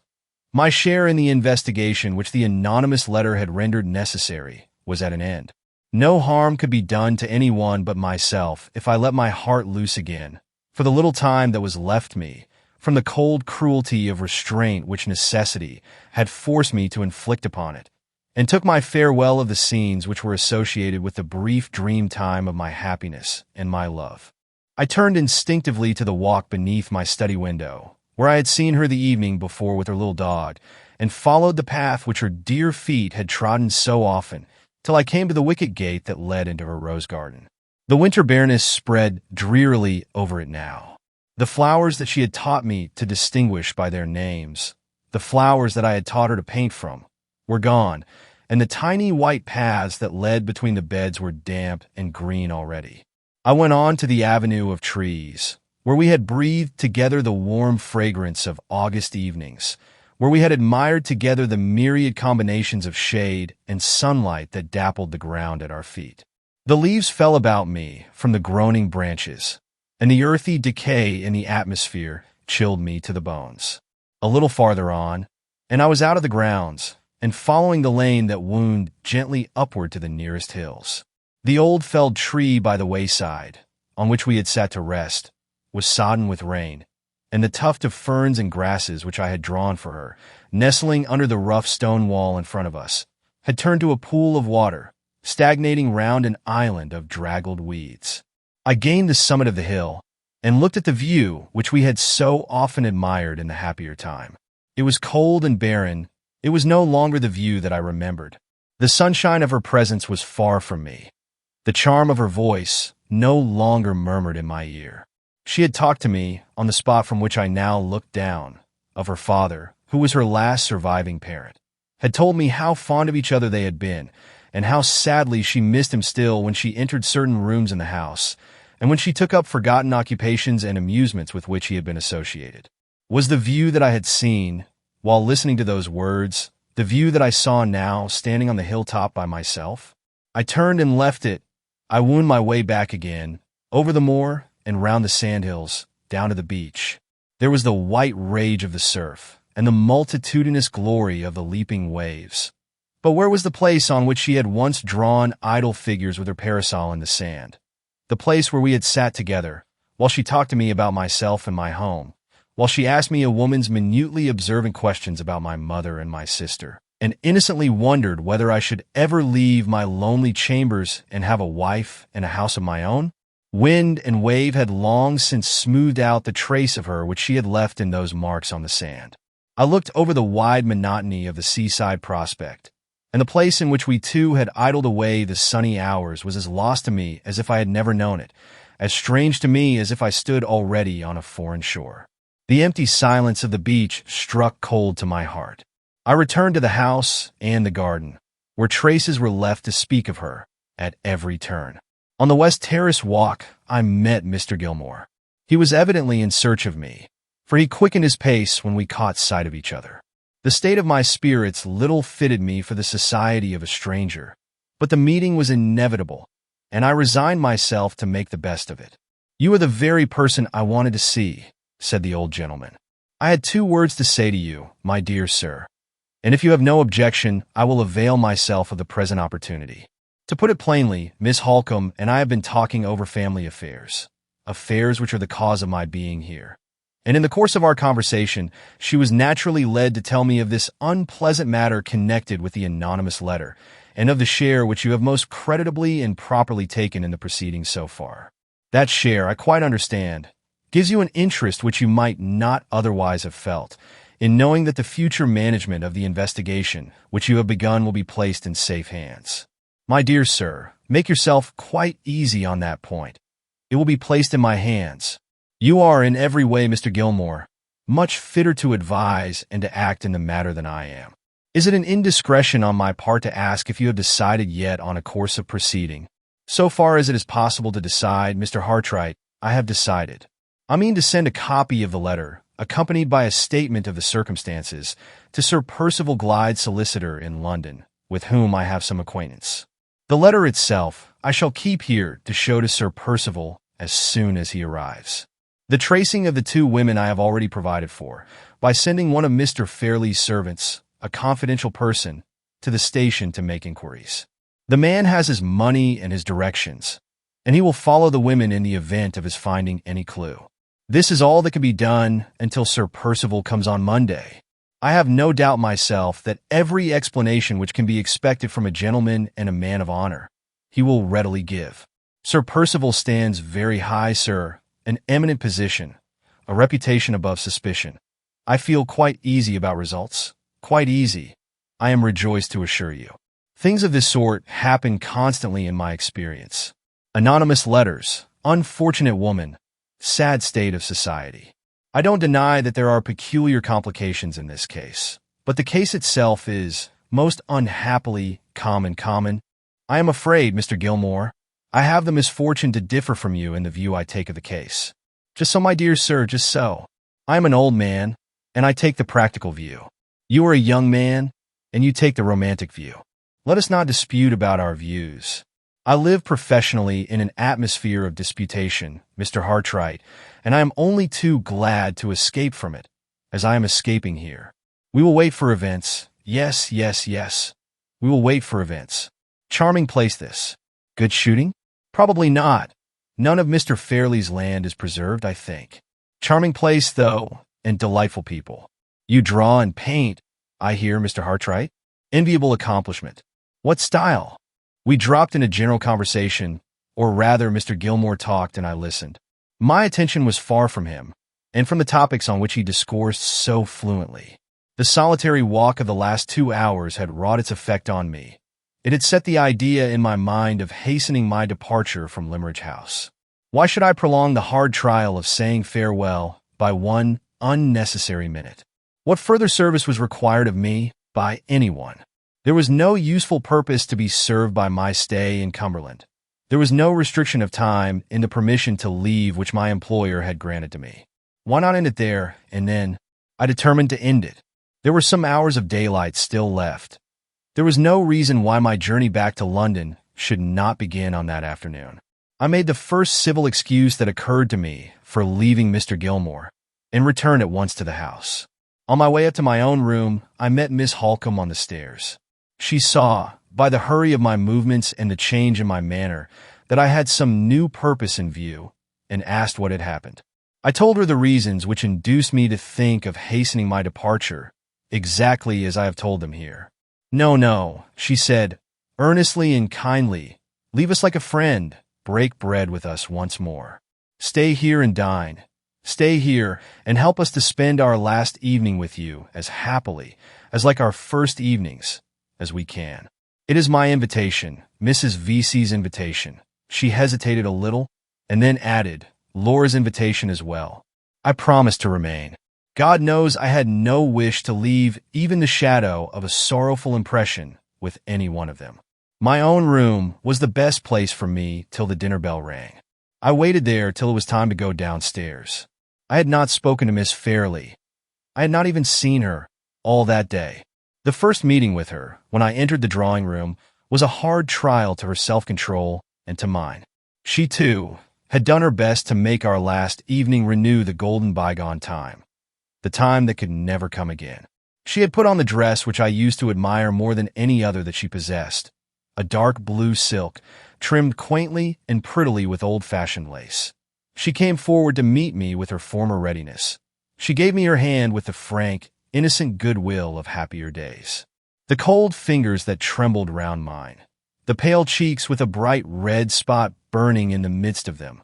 My share in the investigation which the anonymous letter had rendered necessary was at an end. No harm could be done to anyone but myself if I let my heart loose again, for the little time that was left me, from the cold cruelty of restraint which necessity had forced me to inflict upon it, and took my farewell of the scenes which were associated with the brief dream time of my happiness and my love. I turned instinctively to the walk beneath my study window, where I had seen her the evening before with her little dog, and followed the path which her dear feet had trodden so often, till I came to the wicket gate that led into her rose garden. The winter bareness spread drearily over it now. The flowers that she had taught me to distinguish by their names, the flowers that I had taught her to paint from, were gone, and the tiny white paths that led between the beds were damp and green already. I went on to the avenue of trees, where we had breathed together the warm fragrance of August evenings, where we had admired together the myriad combinations of shade and sunlight that dappled the ground at our feet. The leaves fell about me from the groaning branches, and the earthy decay in the atmosphere chilled me to the bones. A little farther on, and I was out of the grounds, and following the lane that wound gently upward to the nearest hills. The old felled tree by the wayside, on which we had sat to rest, was sodden with rain, and the tuft of ferns and grasses which I had drawn for her, nestling under the rough stone wall in front of us, had turned to a pool of water, stagnating round an island of draggled weeds. I gained the summit of the hill, and looked at the view which we had so often admired in the happier time. It was cold and barren. It was no longer the view that I remembered. The sunshine of her presence was far from me. The charm of her voice no longer murmured in my ear. She had talked to me, on the spot from which I now looked down, of her father, who was her last surviving parent, had told me how fond of each other they had been, and how sadly she missed him still when she entered certain rooms in the house, and when she took up forgotten occupations and amusements with which he had been associated. Was the view that I had seen, while listening to those words, the view that I saw now standing on the hilltop by myself? I turned and left it. I wound my way back again, over the moor and round the sandhills, down to the beach. There was the white rage of the surf, and the multitudinous glory of the leaping waves. But where was the place on which she had once drawn idle figures with her parasol in the sand? The place where we had sat together, while she talked to me about myself and my home, while she asked me a woman's minutely observant questions about my mother and my sister, and innocently wondered whether I should ever leave my lonely chambers and have a wife and a house of my own? Wind and wave had long since smoothed out the trace of her which she had left in those marks on the sand. I looked over the wide monotony of the seaside prospect, and the place in which we two had idled away the sunny hours was as lost to me as if I had never known it, as strange to me as if I stood already on a foreign shore. The empty silence of the beach struck cold to my heart. I returned to the house and the garden, where traces were left to speak of her at every turn. On the West Terrace walk, I met Mr. Gilmore. He was evidently in search of me, for he quickened his pace when we caught sight of each other. The state of my spirits little fitted me for the society of a stranger, but the meeting was inevitable, and I resigned myself to make the best of it. "You are the very person I wanted to see," said the old gentleman. I had 2 words to say to you, my dear sir. And if you have no objection, I will avail myself of the present opportunity. To put it plainly, Miss Holcomb and I have been talking over family affairs. Affairs which are the cause of my being here. And in the course of our conversation, she was naturally led to tell me of this unpleasant matter connected with the anonymous letter, and of the share which you have most creditably and properly taken in the proceedings so far. That share, I quite understand, gives you an interest which you might not otherwise have felt, in knowing that the future management of the investigation which you have begun will be placed in safe hands. My dear sir, make yourself quite easy on that point. It will be placed in my hands. You are in every way, Mr. Gilmore, much fitter to advise and to act in the matter than I am. Is it an indiscretion on my part to ask if you have decided yet on a course of proceeding? So far as it is possible to decide, Mr. Hartright, I have decided. I mean to send a copy of the letter, accompanied by a statement of the circumstances, to Sir Percival Glyde's solicitor in London, with whom I have some acquaintance. The letter itself I shall keep here to show to Sir Percival as soon as he arrives. The tracing of the 2 women I have already provided for, by sending one of Mr. Fairley's servants, a confidential person, to the station to make inquiries. The man has his money and his directions, and he will follow the women in the event of his finding any clue. This is all that can be done until Sir Percival comes on Monday. I have no doubt myself that every explanation which can be expected from a gentleman and a man of honor, he will readily give. Sir Percival stands very high, sir, an eminent position, a reputation above suspicion. I feel quite easy about results, quite easy, I am rejoiced to assure you. Things of this sort happen constantly in my experience. Anonymous letters, unfortunate woman, sad state of society. I don't deny that there are peculiar complications in this case, but the case itself is, most unhappily, common. I am afraid, Mr. Gilmore, I have the misfortune to differ from you in the view I take of the case. Just so, my dear sir, just so. I am an old man, and I take the practical view. You are a young man, and you take the romantic view. Let us not dispute about our views. I live professionally in an atmosphere of disputation, Mr. Hartright, and I am only too glad to escape from it, as I am escaping here. We will wait for events. Yes. We will wait for events. Charming place this. Good shooting? Probably not. None of Mr. Fairley's land is preserved, I think. Charming place, though, and delightful people. You draw and paint, I hear, Mr. Hartright. Enviable accomplishment. What style? We dropped in a general conversation, or rather Mr. Gilmore talked and I listened. My attention was far from him, and from the topics on which he discoursed so fluently. The solitary walk of the last 2 hours had wrought its effect on me. It had set the idea in my mind of hastening my departure from Limmeridge House. Why should I prolong the hard trial of saying farewell by one unnecessary minute? What further service was required of me by anyone? There was no useful purpose to be served by my stay in Cumberland. There was no restriction of time in the permission to leave which my employer had granted to me. Why not end it there, and then? I determined to end it. There were some hours of daylight still left. There was no reason why my journey back to London should not begin on that afternoon. I made the first civil excuse that occurred to me for leaving Mr. Gilmore, and returned at once to the house. On my way up to my own room, I met Miss Holcomb on the stairs. She saw, by the hurry of my movements and the change in my manner, that I had some new purpose in view, and asked what had happened. I told her the reasons which induced me to think of hastening my departure, exactly as I have told them here. No, she said, earnestly and kindly, leave us like a friend, break bread with us once more. Stay here and dine. Stay here and help us to spend our last evening with you as happily, as like our first evenings, as we can. It is my invitation, Mrs. V.C.'s invitation. She hesitated a little, and then added, Laura's invitation as well. I promised to remain. God knows I had no wish to leave even the shadow of a sorrowful impression with any one of them. My own room was the best place for me till the dinner bell rang. I waited there till it was time to go downstairs. I had not spoken to Miss Fairley. I had not even seen her all that day. The first meeting with her, when I entered the drawing-room, was a hard trial to her self-control and to mine. She, too, had done her best to make our last evening renew the golden bygone time. the time that could never come again. She had put on the dress which I used to admire more than any other that she possessed, a dark blue silk, trimmed quaintly and prettily with old-fashioned lace. She came forward to meet me with her former readiness. She gave me her hand with the frank, innocent goodwill of happier days. The cold fingers that trembled round mine, the pale cheeks with a bright red spot burning in the midst of them,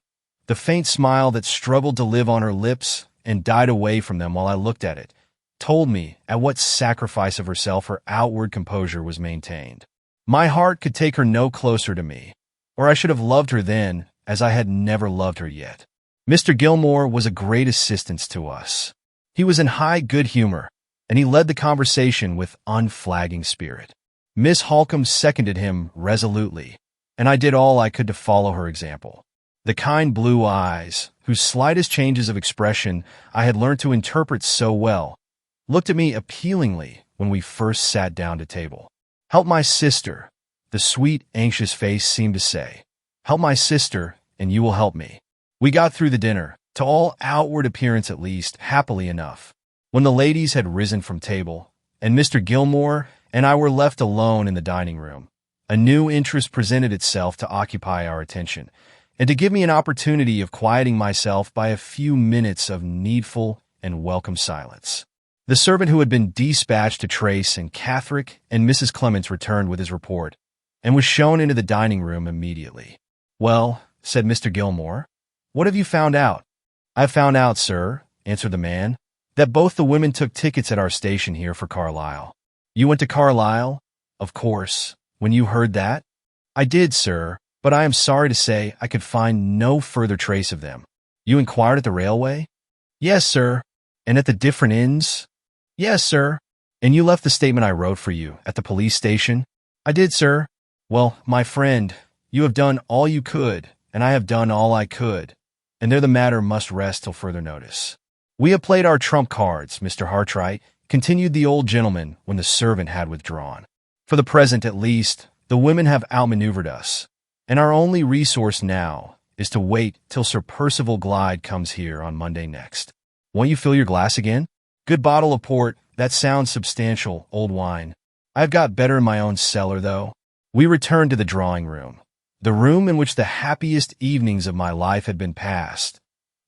the faint smile that struggled to live on her lips and died away from them while I looked at it, told me at what sacrifice of herself her outward composure was maintained. My heart could take her no closer to me, or I should have loved her then as I had never loved her yet. Mr. Gilmore was a great assistance to us. He was in high good humor, and he led the conversation with unflagging spirit. Miss Holcomb seconded him resolutely, and I did all I could to follow her example. The kind blue eyes, whose slightest changes of expression I had learned to interpret so well, looked at me appealingly when we first sat down to table. "Help my sister," the sweet, anxious face seemed to say. "Help my sister, and you will help me." We got through the dinner, to all outward appearance at least, happily enough. When the ladies had risen from table, and Mr. Gilmore and I were left alone in the dining room, a new interest presented itself to occupy our attention, and to give me an opportunity of quieting myself by a few minutes of needful and welcome silence. The servant who had been dispatched to trace and Catherick and Mrs. Clements returned with his report, and was shown into the dining room immediately. "Well," said Mr. Gilmore, "what have you found out?" "I have found out, sir," answered the man, "that both the women took tickets at our station here for Carlisle." "You went to Carlisle, of course, when you heard that?" "I did, sir, but I am sorry to say I could find no further trace of them." "You inquired at the railway?" "Yes, sir." "And at the different inns?" "Yes, sir." "And you left the statement I wrote for you at the police station?" "I did, sir." "Well, my friend, you have done all you could, and I have done all I could, and there the matter must rest till further notice." "We have played our trump cards, Mr. Hartright," continued the old gentleman when the servant had withdrawn. "For the present, at least, the women have outmaneuvered us, and our only resource now is to wait till Sir Percival Glyde comes here on Monday next. Won't you fill your glass again? Good bottle of port. That sounds substantial, old wine. I've got better in my own cellar, though." We returned to the drawing-room, the room in which the happiest evenings of my life had been passed,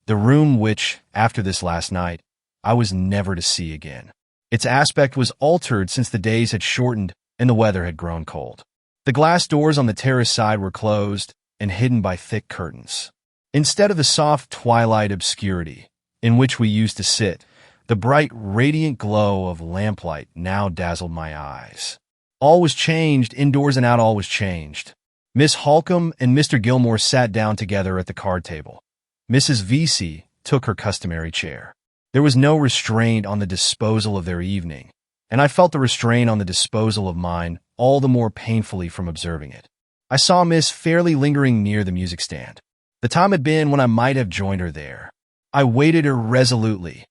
the room which, after this last night, I was never to see again. Its aspect was altered since the days had shortened and the weather had grown cold. The glass doors on the terrace side were closed and hidden by thick curtains. Instead of the soft twilight obscurity in which we used to sit, the bright, radiant glow of lamplight now dazzled my eyes. All was changed, indoors and out all was changed. Miss Holcomb and Mr. Gilmore sat down together at the card table. Mrs. Vesey took her customary chair. There was no restraint on the disposal of their evening, and I felt the restraint on the disposal of mine all the more painfully from observing it. I saw Miss fairly lingering near the music stand. The time had been when I might have joined her there. I waited irresolutely.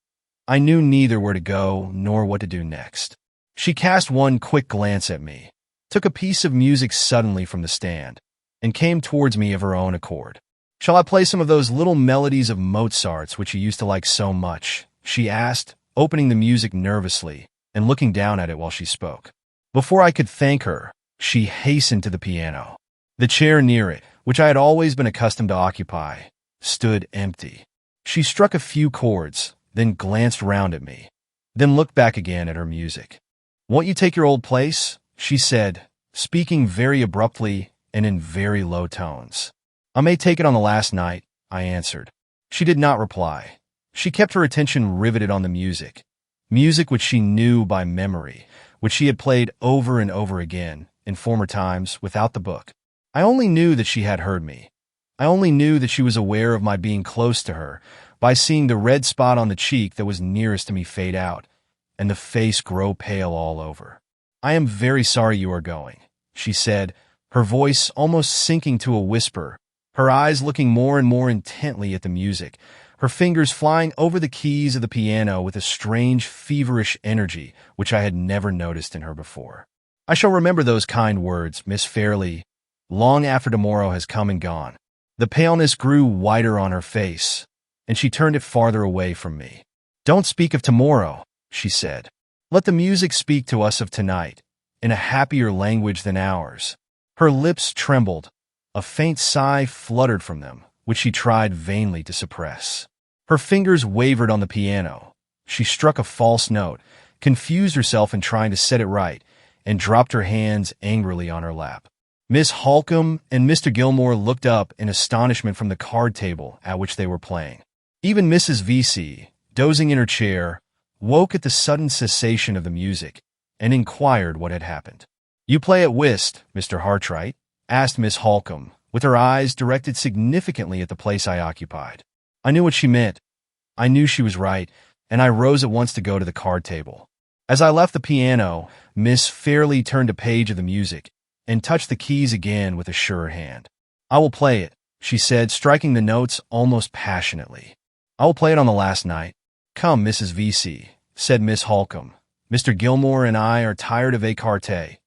I knew neither where to go nor what to do next. She cast one quick glance at me, took a piece of music suddenly from the stand, and came towards me of her own accord. "Shall I play some of those little melodies of Mozart's which you used to like so much?" she asked, opening the music nervously and looking down at it while she spoke. Before I could thank her, she hastened to the piano. The chair near it, which I had always been accustomed to occupy, stood empty. She struck a few chords, then glanced round at me, then looked back again at her music. "Won't you take your old place?" she said, speaking very abruptly and in very low tones. "I may take it on the last night," I answered. She did not reply. She kept her attention riveted on the music, music which she knew by memory, which she had played over and over again in former times without the book. I only knew that she had heard me. I only knew that she was aware of my being close to her by seeing the red spot on the cheek that was nearest to me fade out, and the face grow pale all over. "I am very sorry you are going," she said, her voice almost sinking to a whisper, her eyes looking more and more intently at the music, her fingers flying over the keys of the piano with a strange, feverish energy which I had never noticed in her before. "I shall remember those kind words, Miss Fairley, long after tomorrow has come and gone." The paleness grew whiter on her face, and she turned it farther away from me. Don't speak of tomorrow, she said. Let the music speak to us of tonight, in a happier language than ours. Her lips trembled. A faint sigh fluttered from them, which she tried vainly to suppress. Her fingers wavered on the piano. She struck a false note, confused herself in trying to set it right, and dropped her hands angrily on her lap. Miss Holcomb and Mr. Gilmore looked up in astonishment from the card table at which they were playing. Even Mrs. Vesey, dozing in her chair, woke at the sudden cessation of the music and inquired what had happened. "You play at whist, Mr. Hartright?" asked Miss Holcomb, with her eyes directed significantly at the place I occupied. I knew what she meant. I knew she was right, and I rose at once to go to the card table. As I left the piano, Miss Fairley turned a page of the music and touched the keys again with a surer hand. "I will play it," she said, striking the notes almost passionately. "I will play it on the last night." "Come, Mrs. Vesey," said Miss Holcomb. "Mr. Gilmore and I are tired of écarté.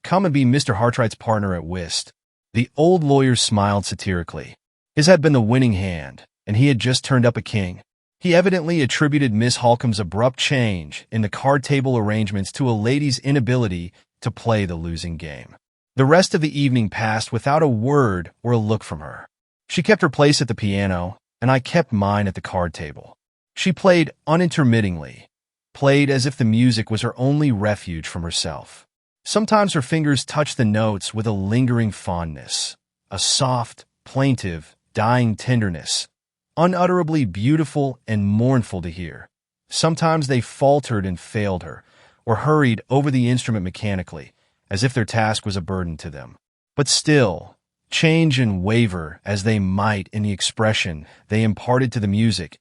Come and be Mr. Hartright's partner at whist." The old lawyer smiled satirically. His had been the winning hand, and he had just turned up a king. He evidently attributed Miss Holcomb's abrupt change in the card table arrangements to a lady's inability to play the losing game. The rest of the evening passed without a word or a look from her. She kept her place at the piano, and I kept mine at the card table. She played unintermittingly, played as if the music was her only refuge from herself. Sometimes her fingers touched the notes with a lingering fondness, a soft, plaintive, dying tenderness, unutterably beautiful and mournful to hear. Sometimes they faltered and failed her, or hurried over the instrument mechanically, as if their task was a burden to them. But still, change and waver as they might in the expression they imparted to the music,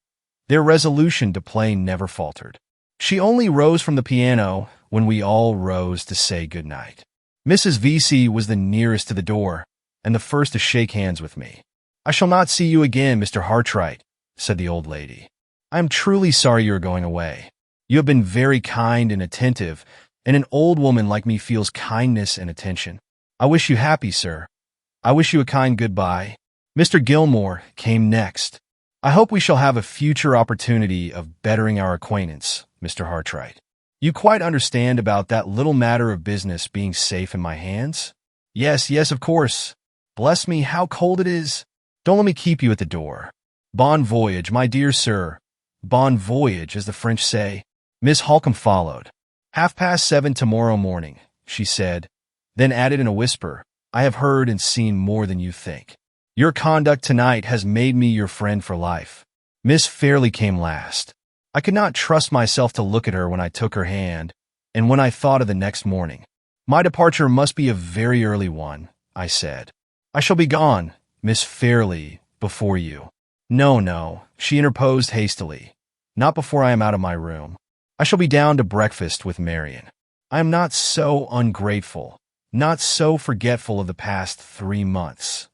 their resolution to play never faltered. She only rose from the piano when we all rose to say good night. Mrs. Vesey was the nearest to the door, and the first to shake hands with me. "I shall not see you again, Mr. Hartright," said the old lady. "I am truly sorry you are going away. You have been very kind and attentive, and an old woman like me feels kindness and attention. I wish you happy, sir. I wish you a kind goodbye." Mr. Gilmore came next. "I hope we shall have a future opportunity of bettering our acquaintance, Mr. Hartright. You quite understand about that little matter of business being safe in my hands?" "Yes, yes, of course. Bless me, how cold it is. Don't let me keep you at the door. Bon voyage, my dear sir. Bon voyage, as the French say." Miss Holcomb followed. "7:30 tomorrow morning," she said, then added in a whisper, "I have heard and seen more than you think. Your conduct tonight has made me your friend for life." Miss Fairley came last. I could not trust myself to look at her when I took her hand, and when I thought of the next morning. "My departure must be a very early one," I said. "I shall be gone, Miss Fairley, before you." "No, no," she interposed hastily. "Not before I am out of my room. I shall be down to breakfast with Marian. I am not so ungrateful, not so forgetful of the past 3 months."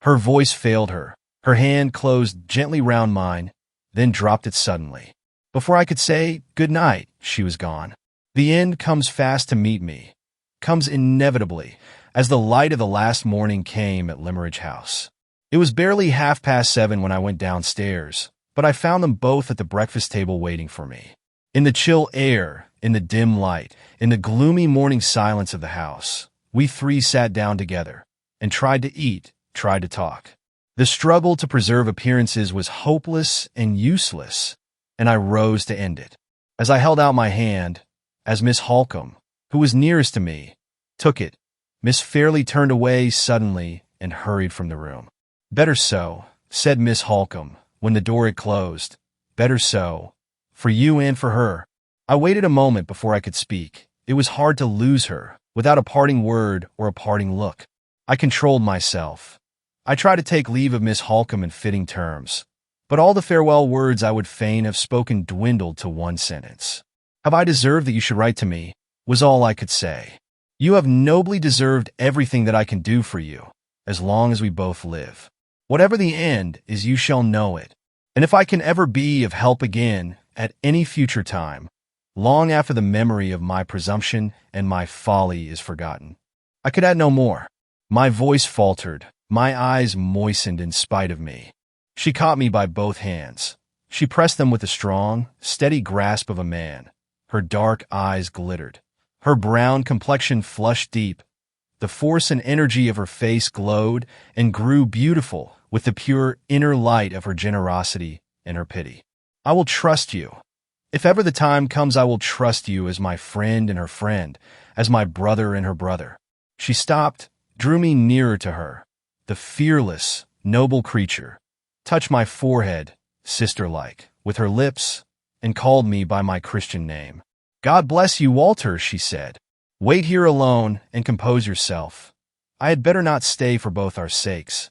Her voice failed her. Her hand closed gently round mine, then dropped it suddenly. Before I could say good night, she was gone. The end comes fast to meet me, comes inevitably, as the light of the last morning came at Limmeridge House. It was barely 7:30 when I went downstairs, but I found them both at the breakfast table waiting for me. In the chill air, in the dim light, in the gloomy morning silence of the house, we three sat down together and tried to eat, tried to talk. The struggle to preserve appearances was hopeless and useless, and I rose to end it. As I held out my hand, as Miss Holcomb, who was nearest to me, took it, Miss Fairley turned away suddenly and hurried from the room. "Better so," said Miss Holcomb, when the door had closed. "Better so, for you and for her." I waited a moment before I could speak. It was hard to lose her, without a parting word or a parting look. I controlled myself. I tried to take leave of Miss Holcomb in fitting terms, but all the farewell words I would fain have spoken dwindled to one sentence. "Have I deserved that you should write to me?" was all I could say. "You have nobly deserved everything that I can do for you, as long as we both live. Whatever the end is, you shall know it. And if I can ever be of help again, at any future time, long after the memory of my presumption and my folly is forgotten." I could add no more. My voice faltered, my eyes moistened in spite of me. She caught me by both hands. She pressed them with the strong, steady grasp of a man. Her dark eyes glittered. Her brown complexion flushed deep. The force and energy of her face glowed and grew beautiful with the pure inner light of her generosity and her pity. I will trust you. If ever the time comes, I will trust you as my friend and her friend, as my brother and her brother. She stopped, drew me nearer to her. The fearless, noble creature touched my forehead, sister-like, with her lips, and called me by my Christian name. God bless you, Walter, she said. Wait here alone and compose yourself. I had better not stay for both our sakes.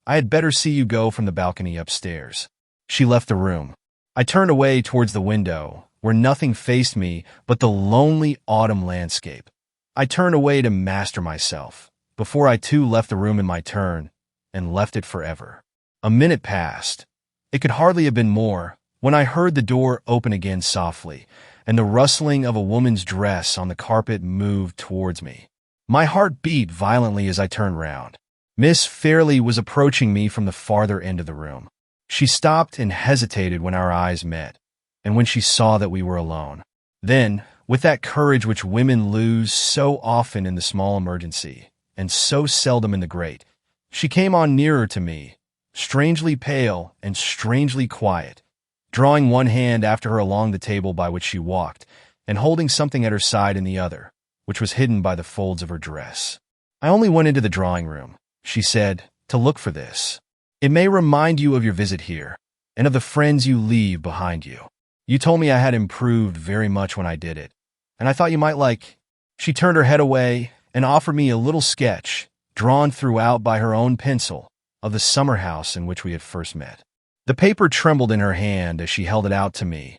I had better see you go from the balcony upstairs. She left the room. I turned away towards the window, where nothing faced me but the lonely autumn landscape. I turned away to master myself, before I too left the room in my turn, and left it forever. A minute passed. It could hardly have been more, when I heard the door open again softly, and the rustling of a woman's dress on the carpet moved towards me. My heart beat violently as I turned round. Miss Fairley was approaching me from the farther end of the room. She stopped and hesitated when our eyes met, and when she saw that we were alone. Then, with that courage which women lose so often in the small emergency, and so seldom in the great, she came on nearer to me, strangely pale and strangely quiet, drawing one hand after her along the table by which she walked, and holding something at her side in the other, which was hidden by the folds of her dress. I only went into the drawing room, she said, to look for this. It may remind you of your visit here, and of the friends you leave behind you. You told me I had improved very much when I did it, and I thought you might like. She turned her head away and offered me a little sketch, drawn throughout by her own pencil, of the summer house in which we had first met. The paper trembled in her hand as she held it out to me,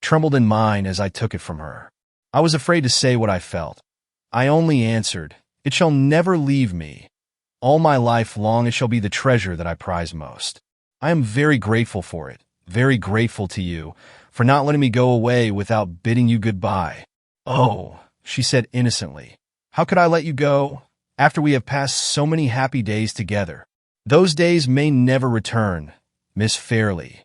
trembled in mine as I took it from her. I was afraid to say what I felt. I only answered, "It shall never leave me. All my life long it shall be the treasure that I prize most. I am very grateful for it, very grateful to you, for not letting me go away without bidding you goodbye." "Oh," she said innocently, "how could I let you go, after we have passed so many happy days together? Those days may never return, Miss Fairley.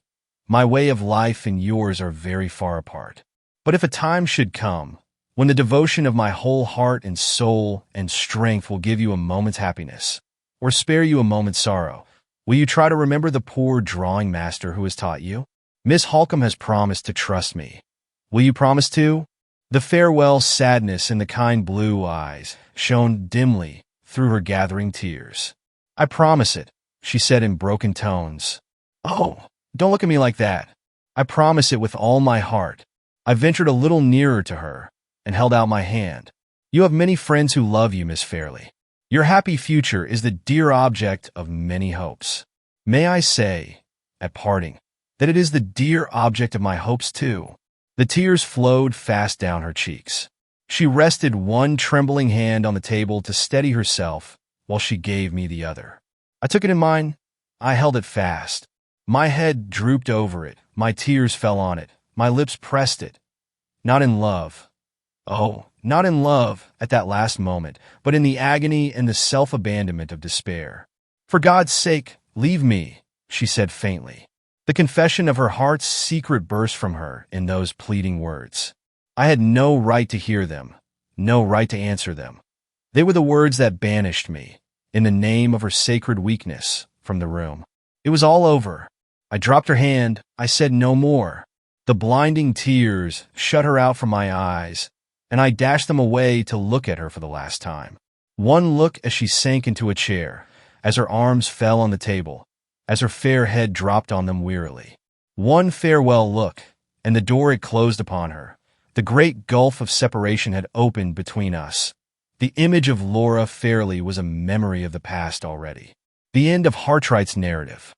My way of life and yours are very far apart. But if a time should come, when the devotion of my whole heart and soul and strength will give you a moment's happiness, or spare you a moment's sorrow, will you try to remember the poor drawing master who has taught you? Miss Holcomb has promised to trust me. Will you promise to?" The farewell sadness in the kind blue eyes shone dimly through her gathering tears. "I promise it," she said in broken tones. "Oh, don't look at me like that. I promise it with all my heart." I ventured a little nearer to her and held out my hand. "You have many friends who love you, Miss Fairley. Your happy future is the dear object of many hopes. May I say, at parting, that it is the dear object of my hopes too?" The tears flowed fast down her cheeks. She rested one trembling hand on the table to steady herself while she gave me the other. I took it in mine. I held it fast. My head drooped over it. My tears fell on it. My lips pressed it. Not in love. Oh, not in love at that last moment, but in the agony and the self-abandonment of despair. "For God's sake, leave me," she said faintly. The confession of her heart's secret burst from her in those pleading words. I had no right to hear them, no right to answer them. They were the words that banished me, in the name of her sacred weakness, from the room. It was all over. I dropped her hand. I said no more. The blinding tears shut her out from my eyes, and I dashed them away to look at her for the last time. One look as she sank into a chair, as her arms fell on the table, as her fair head dropped on them wearily. One farewell look, and the door had closed upon her. The great gulf of separation had opened between us. The image of Laura Fairley was a memory of the past already. The end of Hartright's narrative.